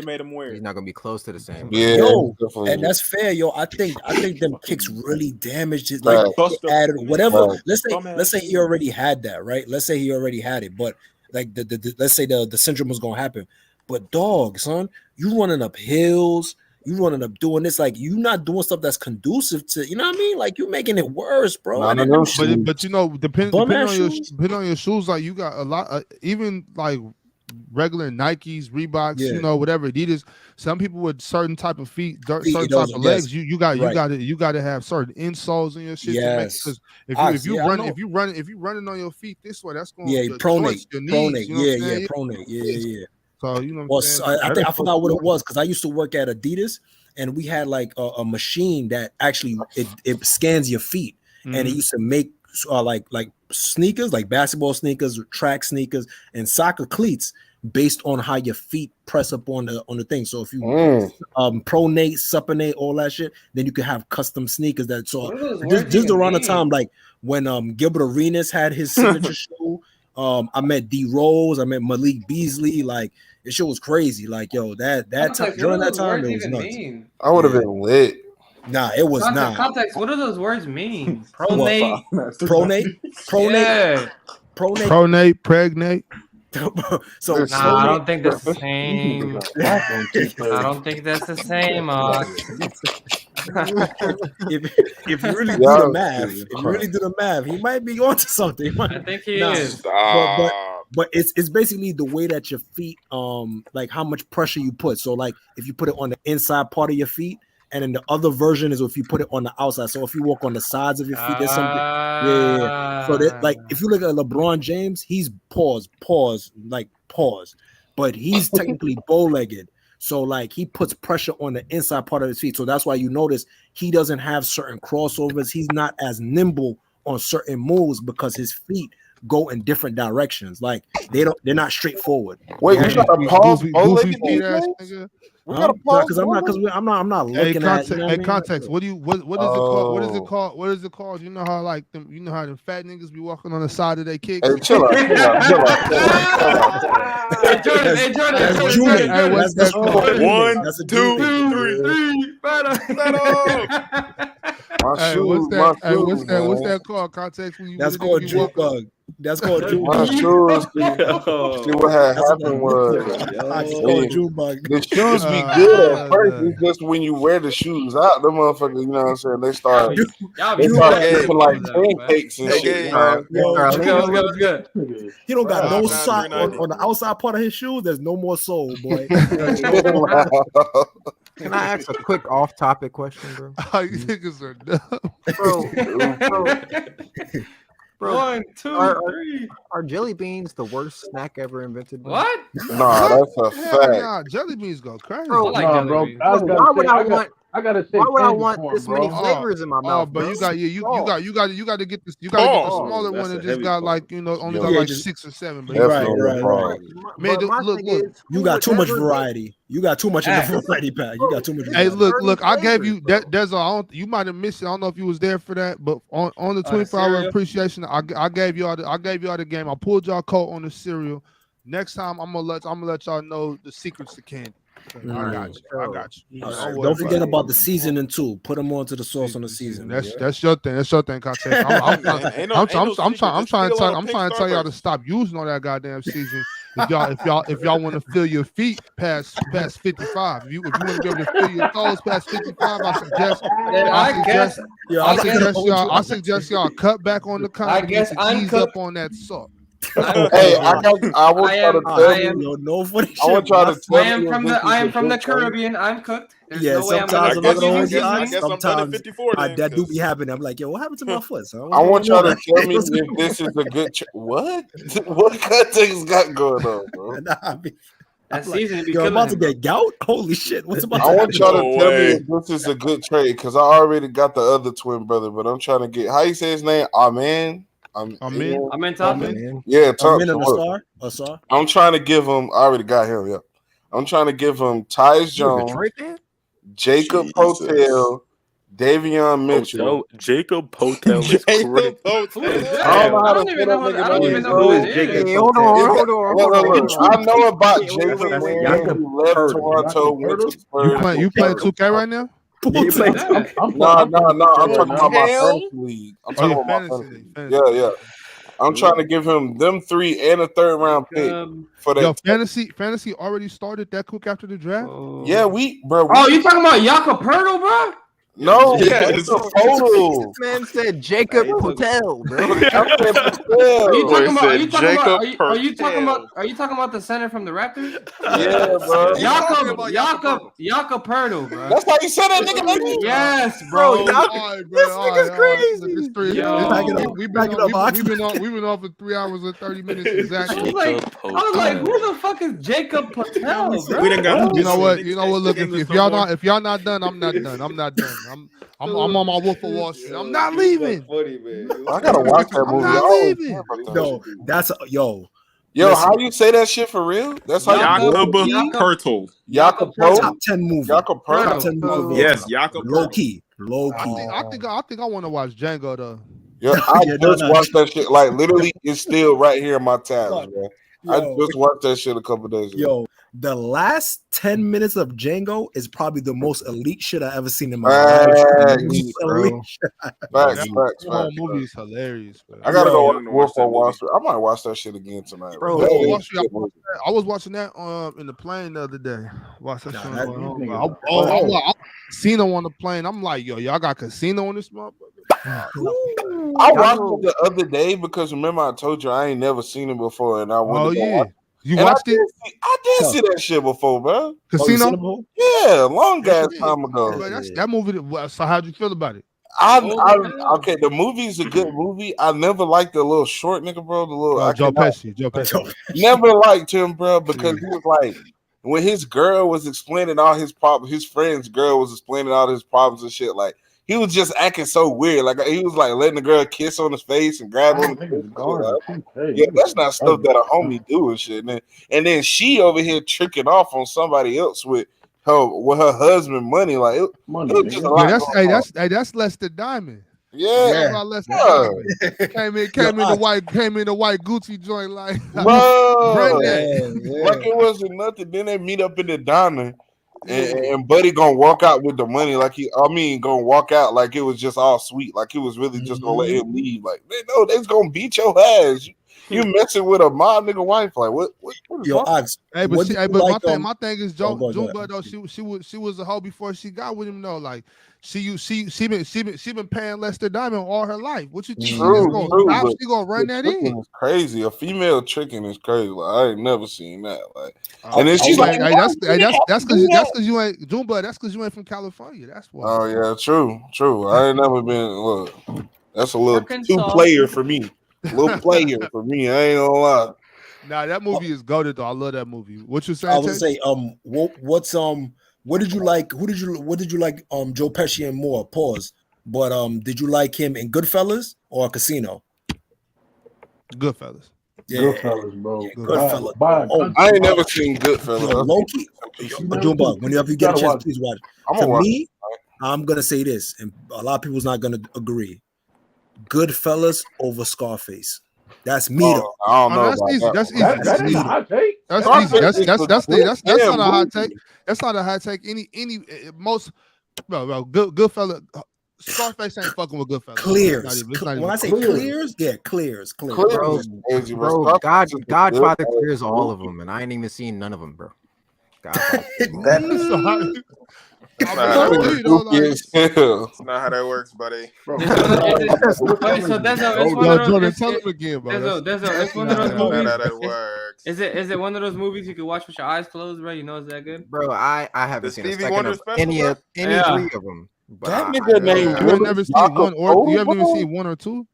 he's not gonna be close to the same. yo, and that's fair, yo. I think them kicks really damaged it. Like it added whatever. Let's say he already had that, right? Let's say he already had it, but like the let's say the syndrome was gonna happen. But dog, son, you running up hills, you running up doing this, like you not doing stuff that's conducive to, you know what I mean? Like you making it worse, bro. But you know, depending on your shoes, like you got a lot, even like regular Nikes, Reeboks, Yeah. you know, whatever Adidas. Some people with certain type of feet, certain those- type of legs, yes. you got Right. to have certain insoles in your shit to make Yes. because Ox, if you yeah, I run know. if you running on your feet this way, that's going Yeah, to pronate, your knees, pronate, you know what I'm yeah, saying? pronate, yeah. So you know what Well, I'm saying? I think I forgot what it was because I used to work at Adidas, and we had like a machine that actually it scans your feet, and it Mhm. used to make like sneakers, like basketball sneakers, track sneakers, and soccer cleats based on how your feet press up on the thing. So if you pronate, supinate, all that shit, then you can have custom sneakers that. So What do those words just even around the mean? time like when Gilbert Arenas had his signature shoe. I met D Rose, I met Malik Beasley. Like it shit was crazy. Like yo, that time Context, during what that do those time words it was even nuts. mean? I would have been lit." Nah, it was Context, what do those words mean? Pronate, Pronate? pronate, pronate. Pronate, pregnate. So Nah, I don't think that's the same. I don't think that's the same. If you really do the math, he might be onto something. I think he Nah, is. but it's basically the way that your feet, like how much pressure you put. So like if you put it on the inside part of your feet, and then the other version is if you put it on the outside. So if you walk on the sides of your feet, there's something. Yeah. So that, like if you look at LeBron James, he's pause, but he's technically bow-legged. So like he puts pressure on the inside part of his feet. So that's why you notice he doesn't have certain crossovers. He's not as nimble on certain moves because his feet go in different directions. Like they're not straightforward. Wait, we got to pause bow-legged defense? We got to pause because I'm not looking context, at. You know context. What is it called? What is it called? What is it called? You know how like them? You know how them fat niggas be walking on the side of their kicks? Hey, chill out. Hey, Jordan. Hey, what's that called? 1, 2, 3. Hey, what's that called? Context when you. That's called June bug. That's called June bug. See what had happened was the shoes be good at first. It's just when you wear the shoes out, the motherfuckers, you know what I'm saying? They start looking like pancakes and shit. What's good? He don't got no sock on the outside part of his shoes. There's no more sole, boy. Can I ask a quick off-topic question, bro? Oh, you niggas are dumb. Bro, 1, 2, 3. Are jelly beans the worst snack ever invented? Bro? What? Nah, that's a fact. Nah, jelly beans go crazy. Bro, Why would I want this many flavors in my mouth? But you got to get this. You got to get the smaller one that just got like only got like 6 or 7. But Right. Man, look. You got too much variety. You got too much in the variety pack. You got too much. Hey, look. I gave you that. You might have missed it. I don't know if you was there for that, but on the 24-hour appreciation, I gave y'all the game. I pulled y'all coat on the cereal. Next time, I'm gonna let y'all know the secrets to candy. I got you. Don't forget about the seasoning too. Put them onto the sauce on the season. That's your thing. That's your thing, context. I'm trying to tell y'all to stop using all that goddamn season. If y'all want to feel your feet past 55, if you want to be able to feel your toes past 55, I suggest y'all cut back on the condiments and ease up on that salt. Hey, I want y'all to tell you. No funny shit. I want y'all to tell I am from the Caribbean. I'm cooked. There's Yeah, no way sometimes I'm I'm gonna looking get on this the season. sometimes that do be happening. I'm like, yo, what happened to my foot? Son? I want y'all to tell me if this is a good what? What context got going on, bro? That season be I'm about to killing get gout. Holy shit! What's about? I want y'all to No tell me way. if this is a good trade because I already got the other twin brother, but I'm trying to get how you say his name? Amen. I'm in top. Yeah, top. A star. I'm trying to give him. I already got him. Yeah, I'm trying to give him Tyus Jones, Jacob Potel, Davion Mitchell. Jacob Potel is crazy. I don't even know who it is. Hold on. I know about Jacob. Who left Toronto, went to Spurs. You playing 2K right now? No. I'm talking about my fantasy league. I'm talking about my fantasy league. Yeah. I'm trying to give him them 3 and a 3rd round pick for that. Yo, fantasy already started that quick after the draft. Yeah, bro. Oh, you talking about Jakob Poeltl, bro? No, it's a photo. This man said Jacob Potel, bro. Are you talking about the center from the Raptors? Yeah, bro. Jakob Poeltl, bro. That's how you said that nigga name? Yes, bro. This nigga's crazy. We've been off for 3 hours and 30 minutes exactly. I was like, who the fuck is Jacob Potel, bro? We done got You know what? Look, if y'all not done, I'm not done. I'm on my Wolf of Wall Street. I'm not leaving. Funny, man. I gotta watch that movie. I'm not leaving. No, that's Yo, how you say that shit for real? That's how Jakob Poeltl. Jakob top 10 movie. Jakob Poeltl. Top 10 movie. Yes, Jakob Low key. I think I want to watch Django though. Yeah, I just watched that shit. Like literally, it's still right here in my tabs, man. I just watched that shit a couple days ago. Yo, the last 10 minutes of Django is probably the most elite shit I ever seen in my life. Facts. The movie is hilarious, bro. I gotta go watch Wolf on Wall Street. I might watch that shit again tonight, bro. I was watching that in the plane the other day. Watch that shit. I casino on the plane. I'm like, yo, y'all got casino on this motherfucker? I watched it the other day because remember I told you I ain't never seen it before, and I went to go watch it. You watched it? I did see that shit before, bro. Casino? Yeah, long ass time ago. But that movie. So how'd you feel about it? Okay, the movie's a good movie. I never liked the little short nigga, bro. The little Joe Pesci. Never liked him, bro, because he was like when his girl was explaining all his problems, his friend's girl was explaining all his problems and shit. Like he was just acting so weird. Like he was like letting the girl kiss on his face and grab on his face. Yeah, that's not stuff that a homie do and shit. And then she over here tricking off on somebody else with her husband money. Like it was just a lot. That's Lester Diamond. Yeah, Came in the white Gucci joint like bro. Like it wasn't nothing. Then they meet up in the diner, and Buddy gonna walk out with the money gonna walk out like it was just all sweet, like he was really just gonna let him leave. Like no, they's gonna beat your ass. You messing with a mob nigga wife? Like what Yo, Ox. Hey, but my thing is go Junebug though. She was a hoe before she got with him though. Like she been paying Lester Diamond all her life. What you think she gonna run that in? It's crazy. A female tricking is crazy. Like I ain't never seen that. Like and then she's like, that's because you ain't Junebug. That's because you ain't from California. That's why. Oh yeah, true. I ain't never been. Look, that's a little too player for me. Little player for me. I ain't gonna lie. Nah, that movie is goated though. I love that movie. What you saying? I would say, what did you like? What did you like? Joe Pesci and more. Pause. But did you like him in Goodfellas or Casino? Goodfellas. Yeah, Goodfellas, bro. Yeah, Goodfellas. I ain't never seen Goodfellas. Low-key, Junebug, whenever you get a chance, please watch. I'm gonna say this, and a lot of people's not gonna agree. Goodfellas over Scarface. That's me though. I don't know. That's easy. That's a hot take. That's easy. That's not a hot take. That's not a hot take. Most Goodfellas. Scarface ain't fucking with Goodfellas. Clears. When I say clears, clears. Bro, Godfather clears all of them, and I ain't even seen none of them, bro. That's not how that works, buddy. So it's one of those. Tell him again, bro. It's one of those movies. Not how that works. Is it one of those movies you can watch with your eyes closed, bro? You know it's that good, bro. I haven't seen Stevie Wonder any special, three of them. That nigga named you never seen one or you haven't even seen one or two.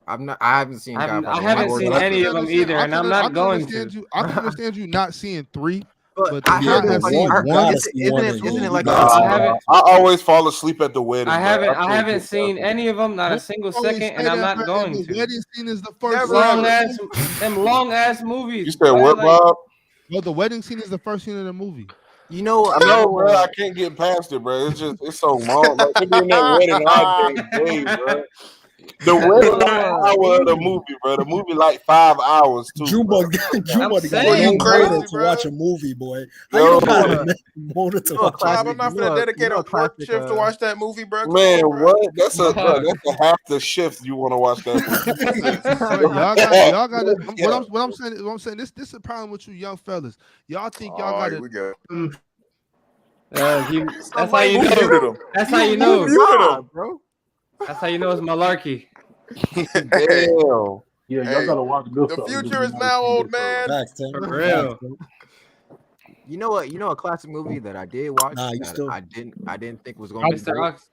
I haven't seen. I haven't seen any of them either, and I'm not going to. I can understand you not seeing three. But I haven't seen one. Isn't it like I always fall asleep at the wedding. I haven't seen any of them, not a single second, and I'm not going to. The wedding scene is the first long ass movies. You said what, Bob? No, the wedding scene is the first scene of the movie. You know, I know, bro. I can't get past it, bro. It's so long. Like they be in that wedding all day, bro. The wedding hour of the movie, bro. The movie like 5 hours too. Junebug got you crazy to watch a movie, boy. How you got a motor to watch? I'm not gonna dedicate a work shift to watch that movie, bro. Man, what? That's a half the shift you want to watch that movie. y'all got what I'm saying. This is a problem with you young fellas. Y'all think y'all got it. That's how you know. That's how you know, bro. That's how you know it's malarkey. Damn. Yeah, y'all gotta watch Goodfellas. The future is now, old man. For real. You know what? A classic movie that I did watch. I didn't think was going to be. Mr. Ox.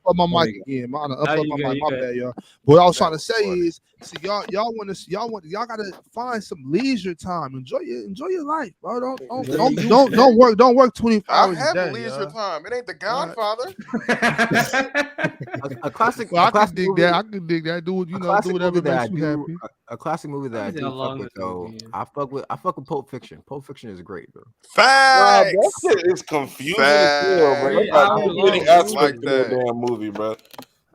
Up my mic again. My bad, y'all. What I was trying to say is, see, y'all gotta find some leisure time. Enjoy your life, bro. Don't work 24 hours a day. I have leisure time. It ain't The Godfather. A classic. Well, I can dig that. Do whatever makes you happy. A classic movie that I do fuck with though. I fuck with Pulp Fiction. Pulp Fiction is great, bro. Facts. That shit is confusing as hell, bro. Damn movie, bro.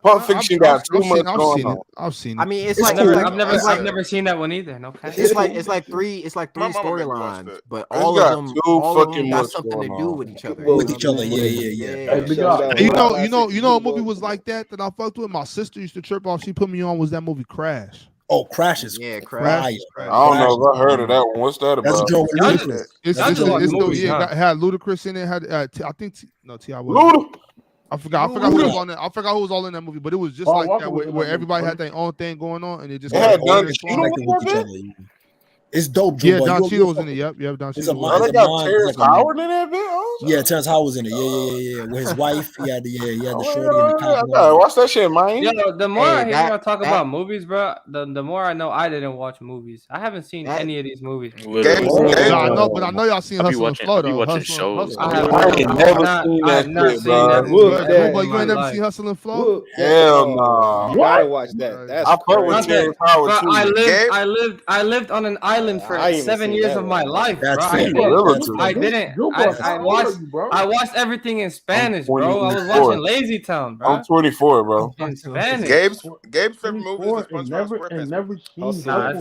Pulp Fiction got too much going on. I've seen it. I mean, I've never seen that one either. No, it's like three storylines, but all of them got something to do with each other. Yeah. You know, a movie was like that I fucked with. My sister used to trip off. She put me on. Was that movie Crash? Oh, Crash is Crash. I don't know if I heard of that one. What's that about? It's had Ludacris in it. Had I think T.I. was. Luda. I forgot who was on that. I forgot who was all in that movie, but it was just like that where everybody had their own thing going on, and it just had Don connected with each other. It's dope, Yeah, Jumbo. Don Cheadle was in it. Yep, Don It's a Cheadle. mind. They got Terrence Howard in that bit. Yeah, Terrence Howard was in it. Yeah. With his wife, he had the shorty and the I cop. gotta watch that shit, man. Yo, the more I hear that- y'all talk that- about movies, bro, the more I know I didn't watch movies. I haven't seen any of these movies. I know, but I know y'all seen I be Hustle and watching- Flow I be though. watching Hustle, shows. Hustle. I ain't never seen I that have not shit, seen that bro. movie. Jumbo, in you my ain't never life. seen Hustle and Flow? Hell no. You gotta watch that. That's I fuck with crazy. Terrence Howard Bro, too. I lived on an island for I ain't even 7 seen years that of my one. life, That's bro. fair. I watched everything in Spanish, bro. I was 24. watching Lazy Town, bro. I'm 24, bro. In Spanish. Gabe's favorite movie is and never seen I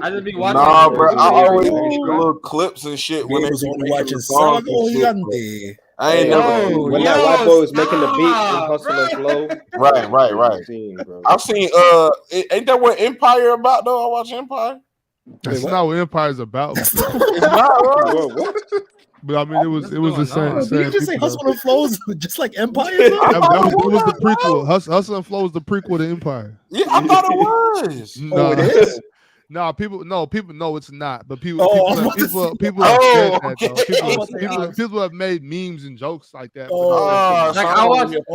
just be watching. Nah, bro. I always movies, see the bro. little clips and shit when Gabe they was be only making watching the songs Salgo and shit. Gigante. I ain't never seen When that white boy was making the beat in Hustle and Flow. Right. Bro. I've seen ain't that what Empire about though? I watch Empire. That's not what Empire's about. It's not, bro. What? But I mean, it was the same. Did you just say people, Hustle and Flow is just like Empire? It was the prequel. Hustle and Flow was the prequel to Empire. Yeah, I thought it was. No, it is? No, people know it's not. But people Oh, have said that though. People have made memes and jokes like that. Like I watched. And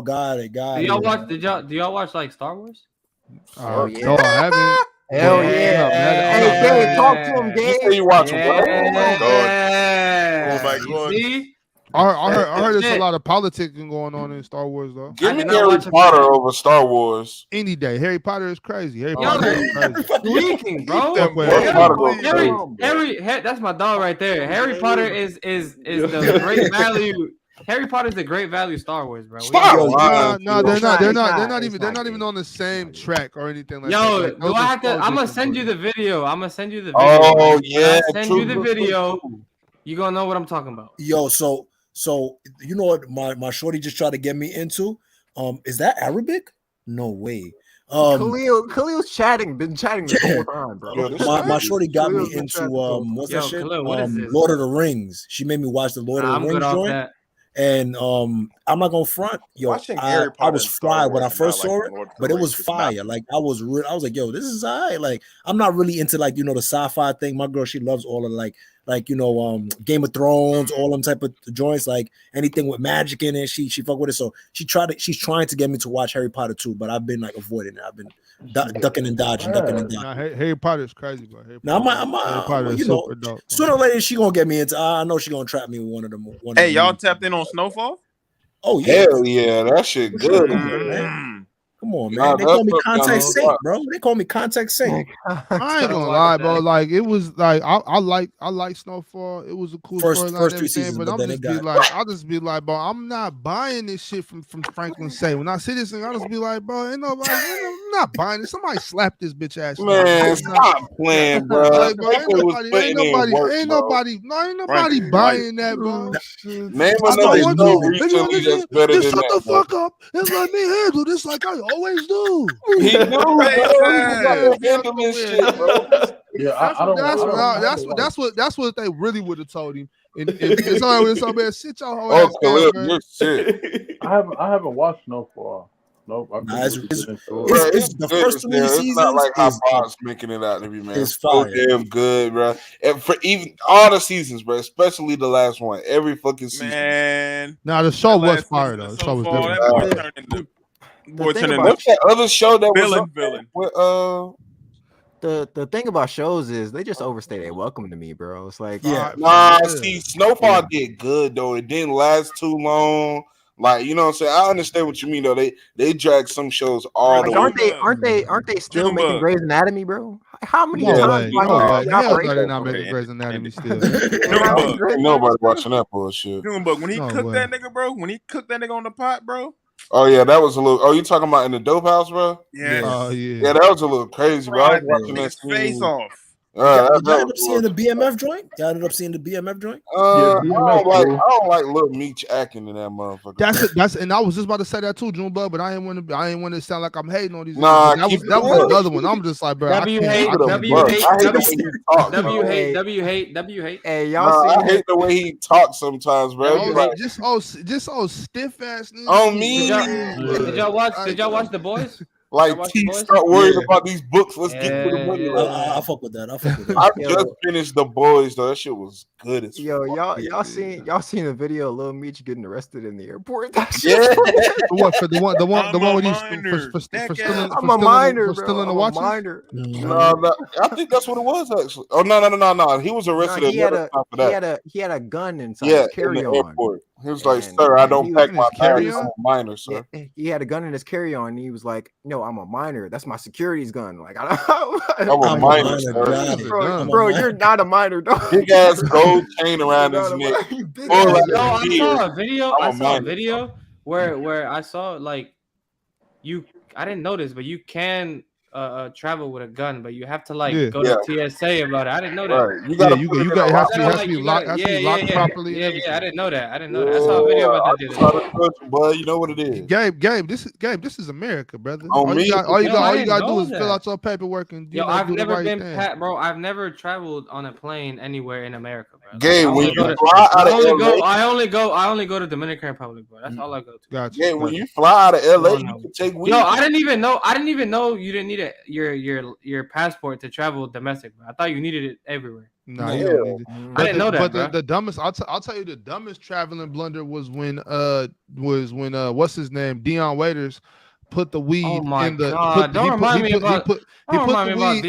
got it. Do y'all watch like Star Wars? No, I haven't. Hell yeah. Hey, Gabe, talk to him, Gabe. You watch Yeah. Oh my god. See? I heard there's a lot of politicking going on in Star Wars though. Give me Harry Potter over Star Wars Any day. Harry Potter is crazy. Harry Yo, Potter is crazy. leaking, bro. Harry, that's my dog right there. Harry Potter is the great value. Harry Potter is the great value Star Wars, bro. No, they're not even on the same track or anything like that. Yo, Like, do I have to? I'm gonna send you the video. Oh yeah, I send you the video. You gonna know what I'm talking about. Yo, so you know what my shorty just tried to get me into? Is that Arabic? No way. Khalil's been chatting the whole time, bro. My shorty got me into what's that shit? Khalil, what is this? Lord of the Rings. She made me watch the Lord of the Rings joint. That. And I'm not gonna front, yo. I was fried when I first saw it, but it was fire. Like I was like, yo, this is alright. Like I'm not really into like the sci-fi thing. My girl, she loves all of like Game of Thrones, all them type of joints, like anything with magic in it. She fuck with it. So she's trying to get me to watch Harry Potter too, but I've been like avoiding it. I've been ducking and dodging. Nah, Harry Potter is crazy, bro. Harry Potter is super dope. Sooner or later, she gonna get me into. I know she gonna trap me with one of them. Hey, y'all tapped in on Snowfall? Oh yeah, hell yeah, that shit good. Come on, man. They call me Contact Saint, bro. They call me Contact Saint. I ain't gonna lie, bro. Like it was like I like Snowfall. It was a cool first 3 seasons, seasons, but I'll just be like, bro, I'm not buying this shit from Franklin Say. When I see this thing, I'll just be like, bro, I'm not buying it. Somebody slap this bitch ass. Man, stop playing, bro. Like, bro ain't nobody buying that, bro. Name another show recently that's better than that. Shut the fuck up and let me handle this like I always do. He do, bro. Handling shit, bro. Yeah, that's what they really would have told him. And it's all right, so man, sit your whole ass down, man. I haven't watched Snowfall. Nope. It's the first 3 seasons. It's not like how Bob's making it out to be, man. It's so fire. damn good, bro. And for even all the seasons, bro, especially the last one, every fucking season. Man, nah, the show was fire though. The show was different. What's that other show that was villain? With, The thing about shows is they just overstay their welcome to me, bro. It's like see, Snowfall did good though. It didn't last too long. Like, you know what I'm saying? I understand what you mean though. They drag some shows all the way. Aren't they still making Grey's Anatomy, bro? How many No times? way. They're not making Grey's Anatomy still. Nobody watching that bullshit. But when he cooked that nigga, bro, when he cooked that nigga on the pot, bro. Oh yeah, that was a little. Oh, you talking about in the dope house, bro? Yeah. Oh yeah. Yeah, that was a little crazy, bro. I was watching that face off. Did y'all end up seeing the BMF joint? Y'all ended up seeing the BMF joint? Yeah, BMF, I don't like Lil Meech acting in that motherfucker. That's and I was just about to say that too, Junebug, but I ain't want to sound like I'm hating on these. Nah, that was the other one. I'm just like, bro, W I hate, can't. W hate, W Hey, hate, W hate, W hate. Hey, y'all Nah, seen I hate the way he talks sometimes, bro. He like, just stiff ass nigga. on me. Did y'all watch The Boys? Like T, start worrying about these books. Let's get to the money. I fuck with that. I just finished The Boys though. That shit was good as Yo, fuck. y'all seen the video of Lil Meech getting arrested in the airport? That Yeah. What for the one with these for stealing the watches? No, I think that's what it was actually. Oh no. He was arrested he at had another time for that. he had a gun inside Yeah, his in the carry-on. airport. He was like, "Sir, I don't pack my knives. I'm a minor, sir." Yeah, he had a gun in his carry-on. And he was like, "No, I'm a minor. That's my security's gun. Like I'm a minor, sir. Bro, you're not a minor, dog. Big ass gold chain around his neck. I saw a video where I saw like I didn't notice, but you can travel with a gun, but you have to go to TSA about it. I didn't know that. Right. You got it has to be locked properly. Yeah, I didn't know that. I saw a video about that the other day. Boy, you know what it is. Gabe, this is America, brother. All you gotta do is that. fill out your paperwork and I've do never the right thing. bro. I've never traveled on a plane anywhere in America, bro. Gabe, when you fly out of LA, I only go to Dominican Republic, bro. That's all I go to. Gotcha. Yeah, when you fly out of LA, you can take weed. Yo, I didn't even know you didn't need your passport to travel domestic, bro. I thought you needed it everywhere. No, you don't need it. I didn't know that. But the dumbest, I'll tell you, the dumbest traveling blunder was when what's his name, Dion Waiters put the weed in the. Don't remind me about. He put the weed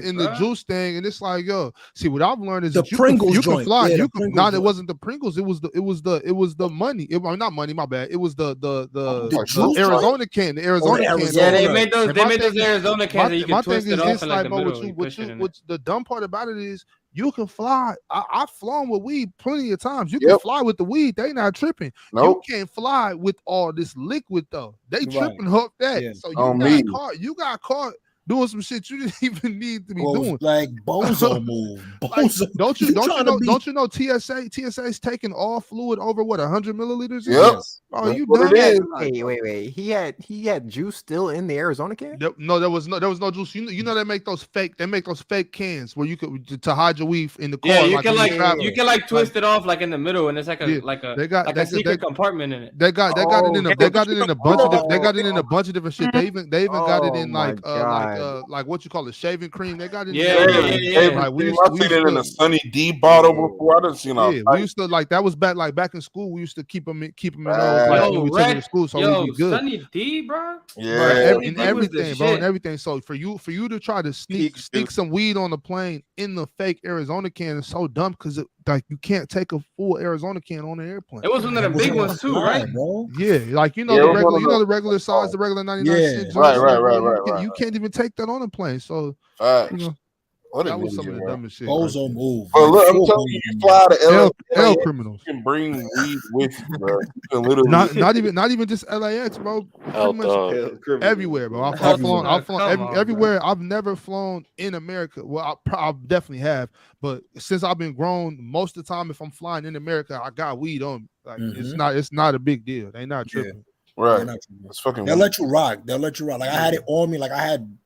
in the juice thing, and it's like, yo, see what I've learned is the that Pringles you can joint. fly. Yeah, It wasn't the Pringles. It was the money. Not money. My bad. It was the Arizona can. The Arizona can. Yeah, they made those Arizona cans that you can twist it off in like the middle. What the dumb part about it is, you can fly. I've flown with weed plenty of times. You can fly with the weed. They not tripping. Nope. You can't fly with all this liquid though. They tripping off that. Yeah. So you got caught doing some shit you didn't even need to be doing. Like bozo move. Bozo. Like, don't you know TSA's taking all fluid over 100 milliliters? Yep. Oh, you done? Wait. He had juice still in the Arizona can? No, there was no juice. You know they make those fake cans where you could to hide your weed in the car. Yeah, you can twist it off like in the middle, and it's like a secret compartment in it. They got it in a bunch of different shit. They even got it in like what you call it, shaving cream. They got it. Yeah. Like we used to in a Sunny D bottle before. I didn't see no. Yeah, we used to that was back in school. We used to keep them in those when we took them to school, so we'd be good. Sunny D, bro. Yeah, and everything, bro, and everything. So for you to try to sneak some weed on the plane in the fake Arizona can is so dumb because you can't take a full Arizona can on the airplane. It was one of the big ones too, right? Bro. Yeah, like the regular size, the regular 99 cent. Right. You can't even take that on a plane. So that was some of the dumbest shit. Bozo move. But look, I'm telling you, you fly to LA, criminals. You can bring weed with you, bro. You can literally not even just LAX, bro. Pretty much everywhere, bro. I've flown everywhere. I've never flown in America. Well, I definitely have, but since I've been grown, most of the time, if I'm flying in America, I got weed on me. Like it's not a big deal. They not tripping. Right. It's fucking. They'll let you rock. Like I had it on me. Like I had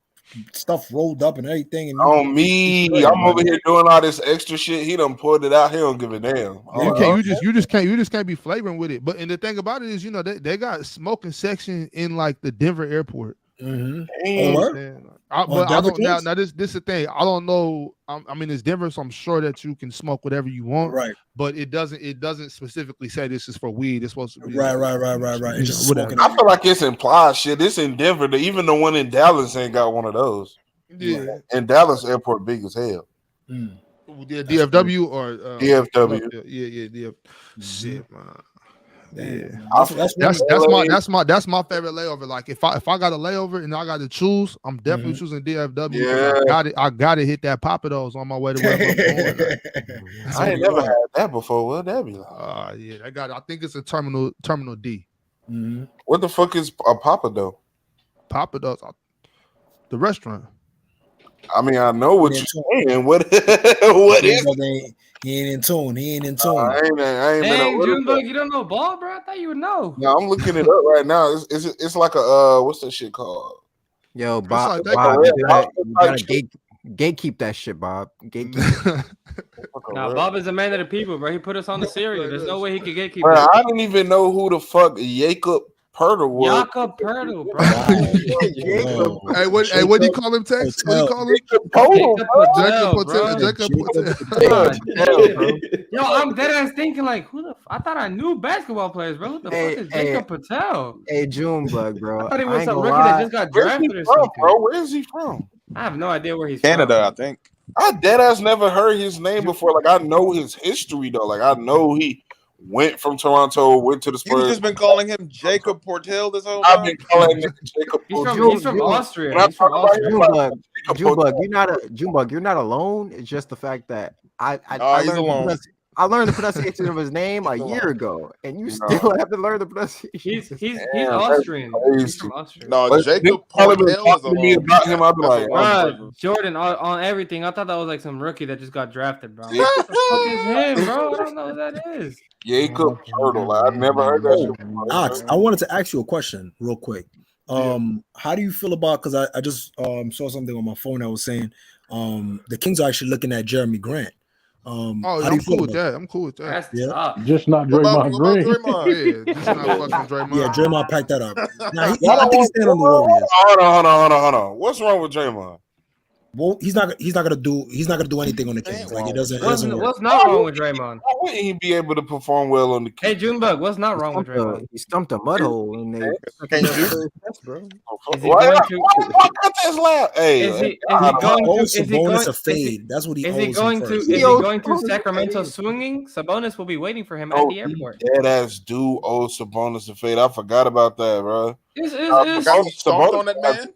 stuff rolled up and everything. And on me, I'm over here doing all this extra shit. He done pulled it out. He don't give a damn. You just can't be flavoring with it. But and the thing about it is, they got smoking section in like the Denver airport. Mm-hmm. But I don't now. This is the thing. I don't know. I mean, it's Denver, so I'm sure that you can smoke whatever you want. Right. But it doesn't specifically say this is for weed. It's supposed to be right. It's just smoking. I feel like it's implied shit. It's in Denver. Even the one in Dallas ain't got one of those. Yeah. And Dallas airport big as hell. Yeah, DFW or DFW. Yeah. Shit, man. Yeah, that's my favorite layover. Like if I got a layover and I got to choose, I'm definitely choosing DFW. Yeah, I got to hit that Papados on my way to where I'm going. I ain't never had that before. What that be like? Yeah, I think it's a terminal D. Mm-hmm. What the fuck is a Papado? Papados, the restaurant. I mean, I know what He you're saying. What is it? He ain't in tune. He ain't in tune. I ain't been Dang, a Junebug, you don't know ball, bro? I thought you would know. No, I'm looking it up right now. It's like a what's that shit called? Yo, It's Bob, like they Bob, go you gotta gatekeep that shit, Bob. Gatekeep. Nah, Bob is a man of the people, bro. He put us on the series. There's no way he could gatekeep Bro, it. I didn't even know who the fuck Jacob Pertl was. Jakob Pertl, bro. Hey, what do you call him, Tex? What do you call him? Jacob Patel, Jacob bro. Patel. God damn. Yo, I'm dead ass thinking like, I thought I knew basketball players, bro. Who the fuck is Jacob Patel? Hey, Junebug, bro. I thought he I was ain't some gonna rookie that lie. just got Where's he drafted or from, something. bro? Where is he from? I have no idea where he's Canada, from. I think. I deadass never heard his name before. Like I know his history though. Like I know he went from Toronto, went to the Spurs. You've just been calling him Jacob Portel this whole I've time. been calling him Jacob. He's from Austria. He's from Austria. Junebug, you're not alone. It's just the fact that I He's alone. I learned the pronunciation of his name a year ago, and you still have to learn the pronunciation. He's Austrian. He's from Austria. No, Jacob Portel is me alone. about him. I'd be like, Bro, Jordan, on everything. I thought that was like some rookie that just got drafted, bro. What the fuck is him, bro? I don't know who that is. Jacob Pertl. Like, I've never heard that shit before. Ox, I wanted to ask you a question real quick. How do you feel about, because I just saw something on my phone that was saying the Kings are actually looking at Jeremy Grant. How do you feel with about that. I'm cool with that. Yeah. Just not Draymond Green. Yeah, just not fucking Draymond. Yeah, Draymond packed that up. Nah, I think he's staying on the Hold Warriors. on. What's wrong with Draymond? Well, he's not gonna do anything on the Kings. Like it doesn't. What's not wrong with Draymond? Why wouldn't he be able to perform well on the Kings? Hey, Junebug, what's not wrong with Draymond? He stumped a mud hole in there. Bro. Is he going to? Why cut this loud? Hey, Is he going to? Is he Sabonis going a fade? That's what he is owes he him going to? first. Is he going to Sacramento swinging? Sabonis will be waiting for him at the airport. Dead ass do owe Sabonis a fade. I forgot about that, bro. Stomped on that man.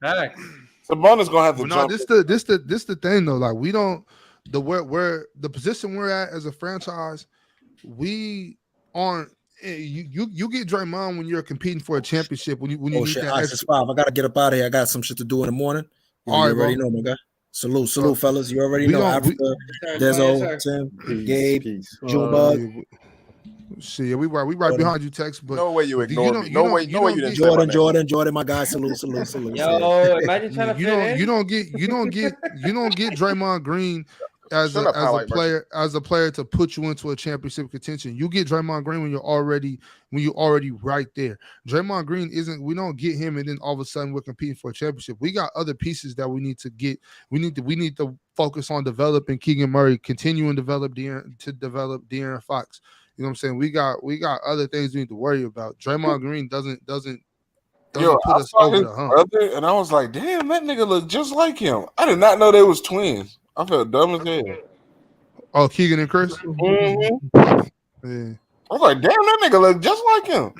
Facts. Sabonis gonna have to No, jump. this the thing though. Like we don't where the position we're at as a franchise, we aren't. You get Draymond when you're competing for a championship. When you need Shit, that Ox, it's 5. I gotta get up out of here. I got some shit to do in the morning. You All right, already bro. know, my guy. Salute, fellas. You already we know. don't- Africa, Dezo, Tim, Gabe, Junebug. See, we right behind you, Tex. But No way you ignore me. No way you didn't say my name. Jordan, my guy. Salute. Yo, imagine trying to you fit don't in. you don't get Draymond Green as Shut up, a highlight player to put you into a championship contention. You get Draymond Green when you're already right there. Draymond Green we don't get him and then all of a sudden we're competing for a championship. We got other pieces that we need to get. We need to focus on developing Keegan Murray, continuing to develop De'Aaron Fox. You know what I'm saying? We got other things we need to worry about. Draymond Green doesn't put us over the hump. Brother, and I was like, damn, that nigga look just like him. I did not know they was twins. I felt dumb as hell. Oh, Keegan and Chris? Mm-hmm. Yeah. I was like, damn, that nigga look just like him.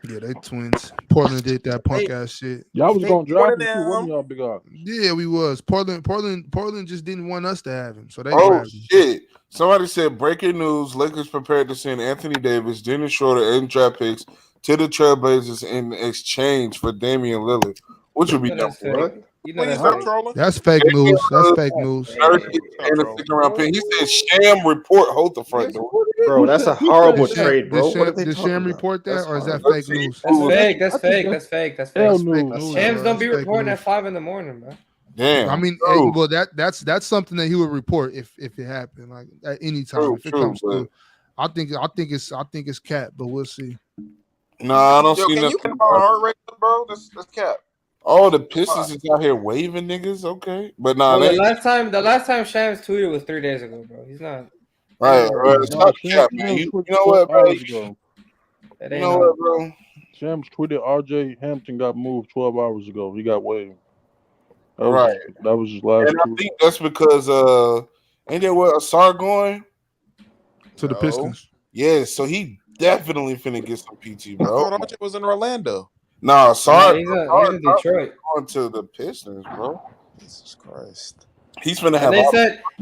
Yeah, they twins. Portland did that punk ass shit. Y'all was gonna draft him too, wasn't y'all, big guy? Yeah, we was. Portland just didn't want us to have him. So they Oh grabbed him. shit. Somebody said breaking news, Lakers prepared to send Anthony Davis, Dennis Schroeder, and draft picks to the Trailblazers in exchange for Damian Lillard. Which would be dumb. That's fake news. That's fake news. And a second-round pick. He said sham report hold the front door. Bro, that's a horrible trade, bro. What are they Did talking Sham about? report that, That's or is that horrible. fake news? That's fake. Hell fake no. news. Shams bro. don't be That's fake reporting news. at 5 in the morning, bro. Damn. I mean, well, that's something that he would report if it happened, like at any time. If it comes through, I think it's cat, but we'll see. No, I don't Yo, see can nothing. you get my heart rate, bro? That's cap. Oh, the Pistons is out here waving niggas, okay, but nah, Bro, they the last time Shams tweeted was 3 days ago, bro. He's not. right. Stop Shams cap, man. You tweeted know what, 12 bro? hours ago. That You ain't know no- what, bro? Shams tweeted RJ Hampton got moved 12 hours ago. He got waived. Right. That was his last And I tweet. think that's because ain't there what Asar going to the Pistons? Yeah, so he definitely finna get some PT, I bro. thought RJ was in Orlando. Nah, Asar he's in Detroit. going to the Pistons, bro. Jesus Christ. He's finna have.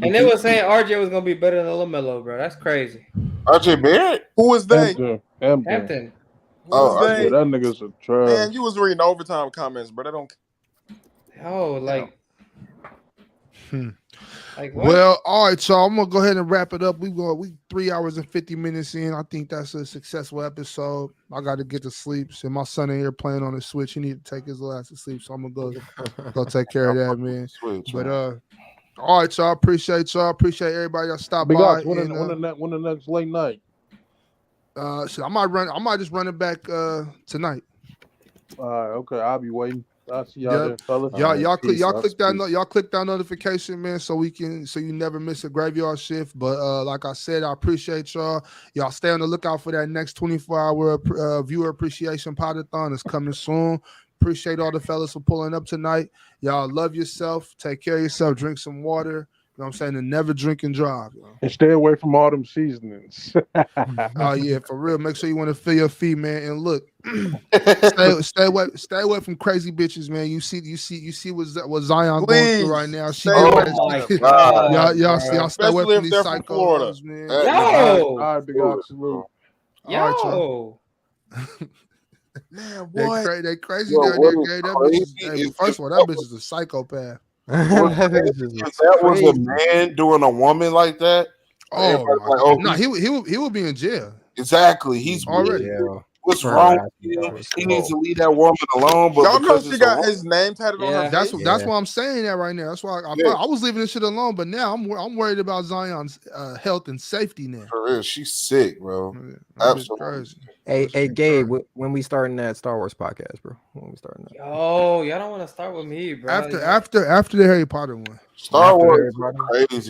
And they were saying RJ was gonna be better than LaMelo, bro. That's crazy. RJ Barrett. Who is they? Hampton. Who is they? That nigga's a trash. Man, you was reading overtime comments, bro. They don't. Yo, like, like what? Well, all right, y'all. I'm gonna go ahead and wrap it up. We 3 hours and 50 minutes in. I think that's a successful episode. I got to get to sleep. So my son in here playing on the Switch. He need to take his ass to sleep. So I'm gonna go take care of that, man. But all right, y'all. Appreciate y'all. Appreciate everybody that stopped Big by. Ox, when the next late night? Shit, I might just run it back tonight. All right, okay. I'll be waiting. I'll see y'all there, fellas. Y'all click that notification, man, so you never miss a graveyard shift. But like I said, I appreciate y'all. Y'all stay on the lookout for that next 24-hour viewer appreciation podathon. It's coming soon. Appreciate all the fellas for pulling up tonight. Y'all love yourself. Take care of yourself. Drink some water. You know what I'm saying? And never drink and drive. You know? And stay away from all them seasonings. Oh yeah, for real. Make sure you want to feel your feet, man. And look, stay away from crazy bitches, man. You see what Zion going through right now. She Y'all stay away from these psychos, man. All right, Big Ox, salute. All right, man, they crazy down there, gay. That bitch first of all, that bitch is a psychopath. That was a man doing a woman like that. Oh, no, he would be in jail. Exactly. He's already. What's wrong with him? He needs to leave that woman alone. But y'all know she got his name tatted on her face. That's why I'm saying that right now. That's why I was leaving this shit alone. But now I'm worried about Zion's health and safety now. For real, she's sick, bro. Absolutely crazy. Hey, Gabe, when we starting that Star Wars podcast, bro? When we starting that? Yo, y'all don't want to start with me, bro. After the Harry Potter one. Star Wars crazy.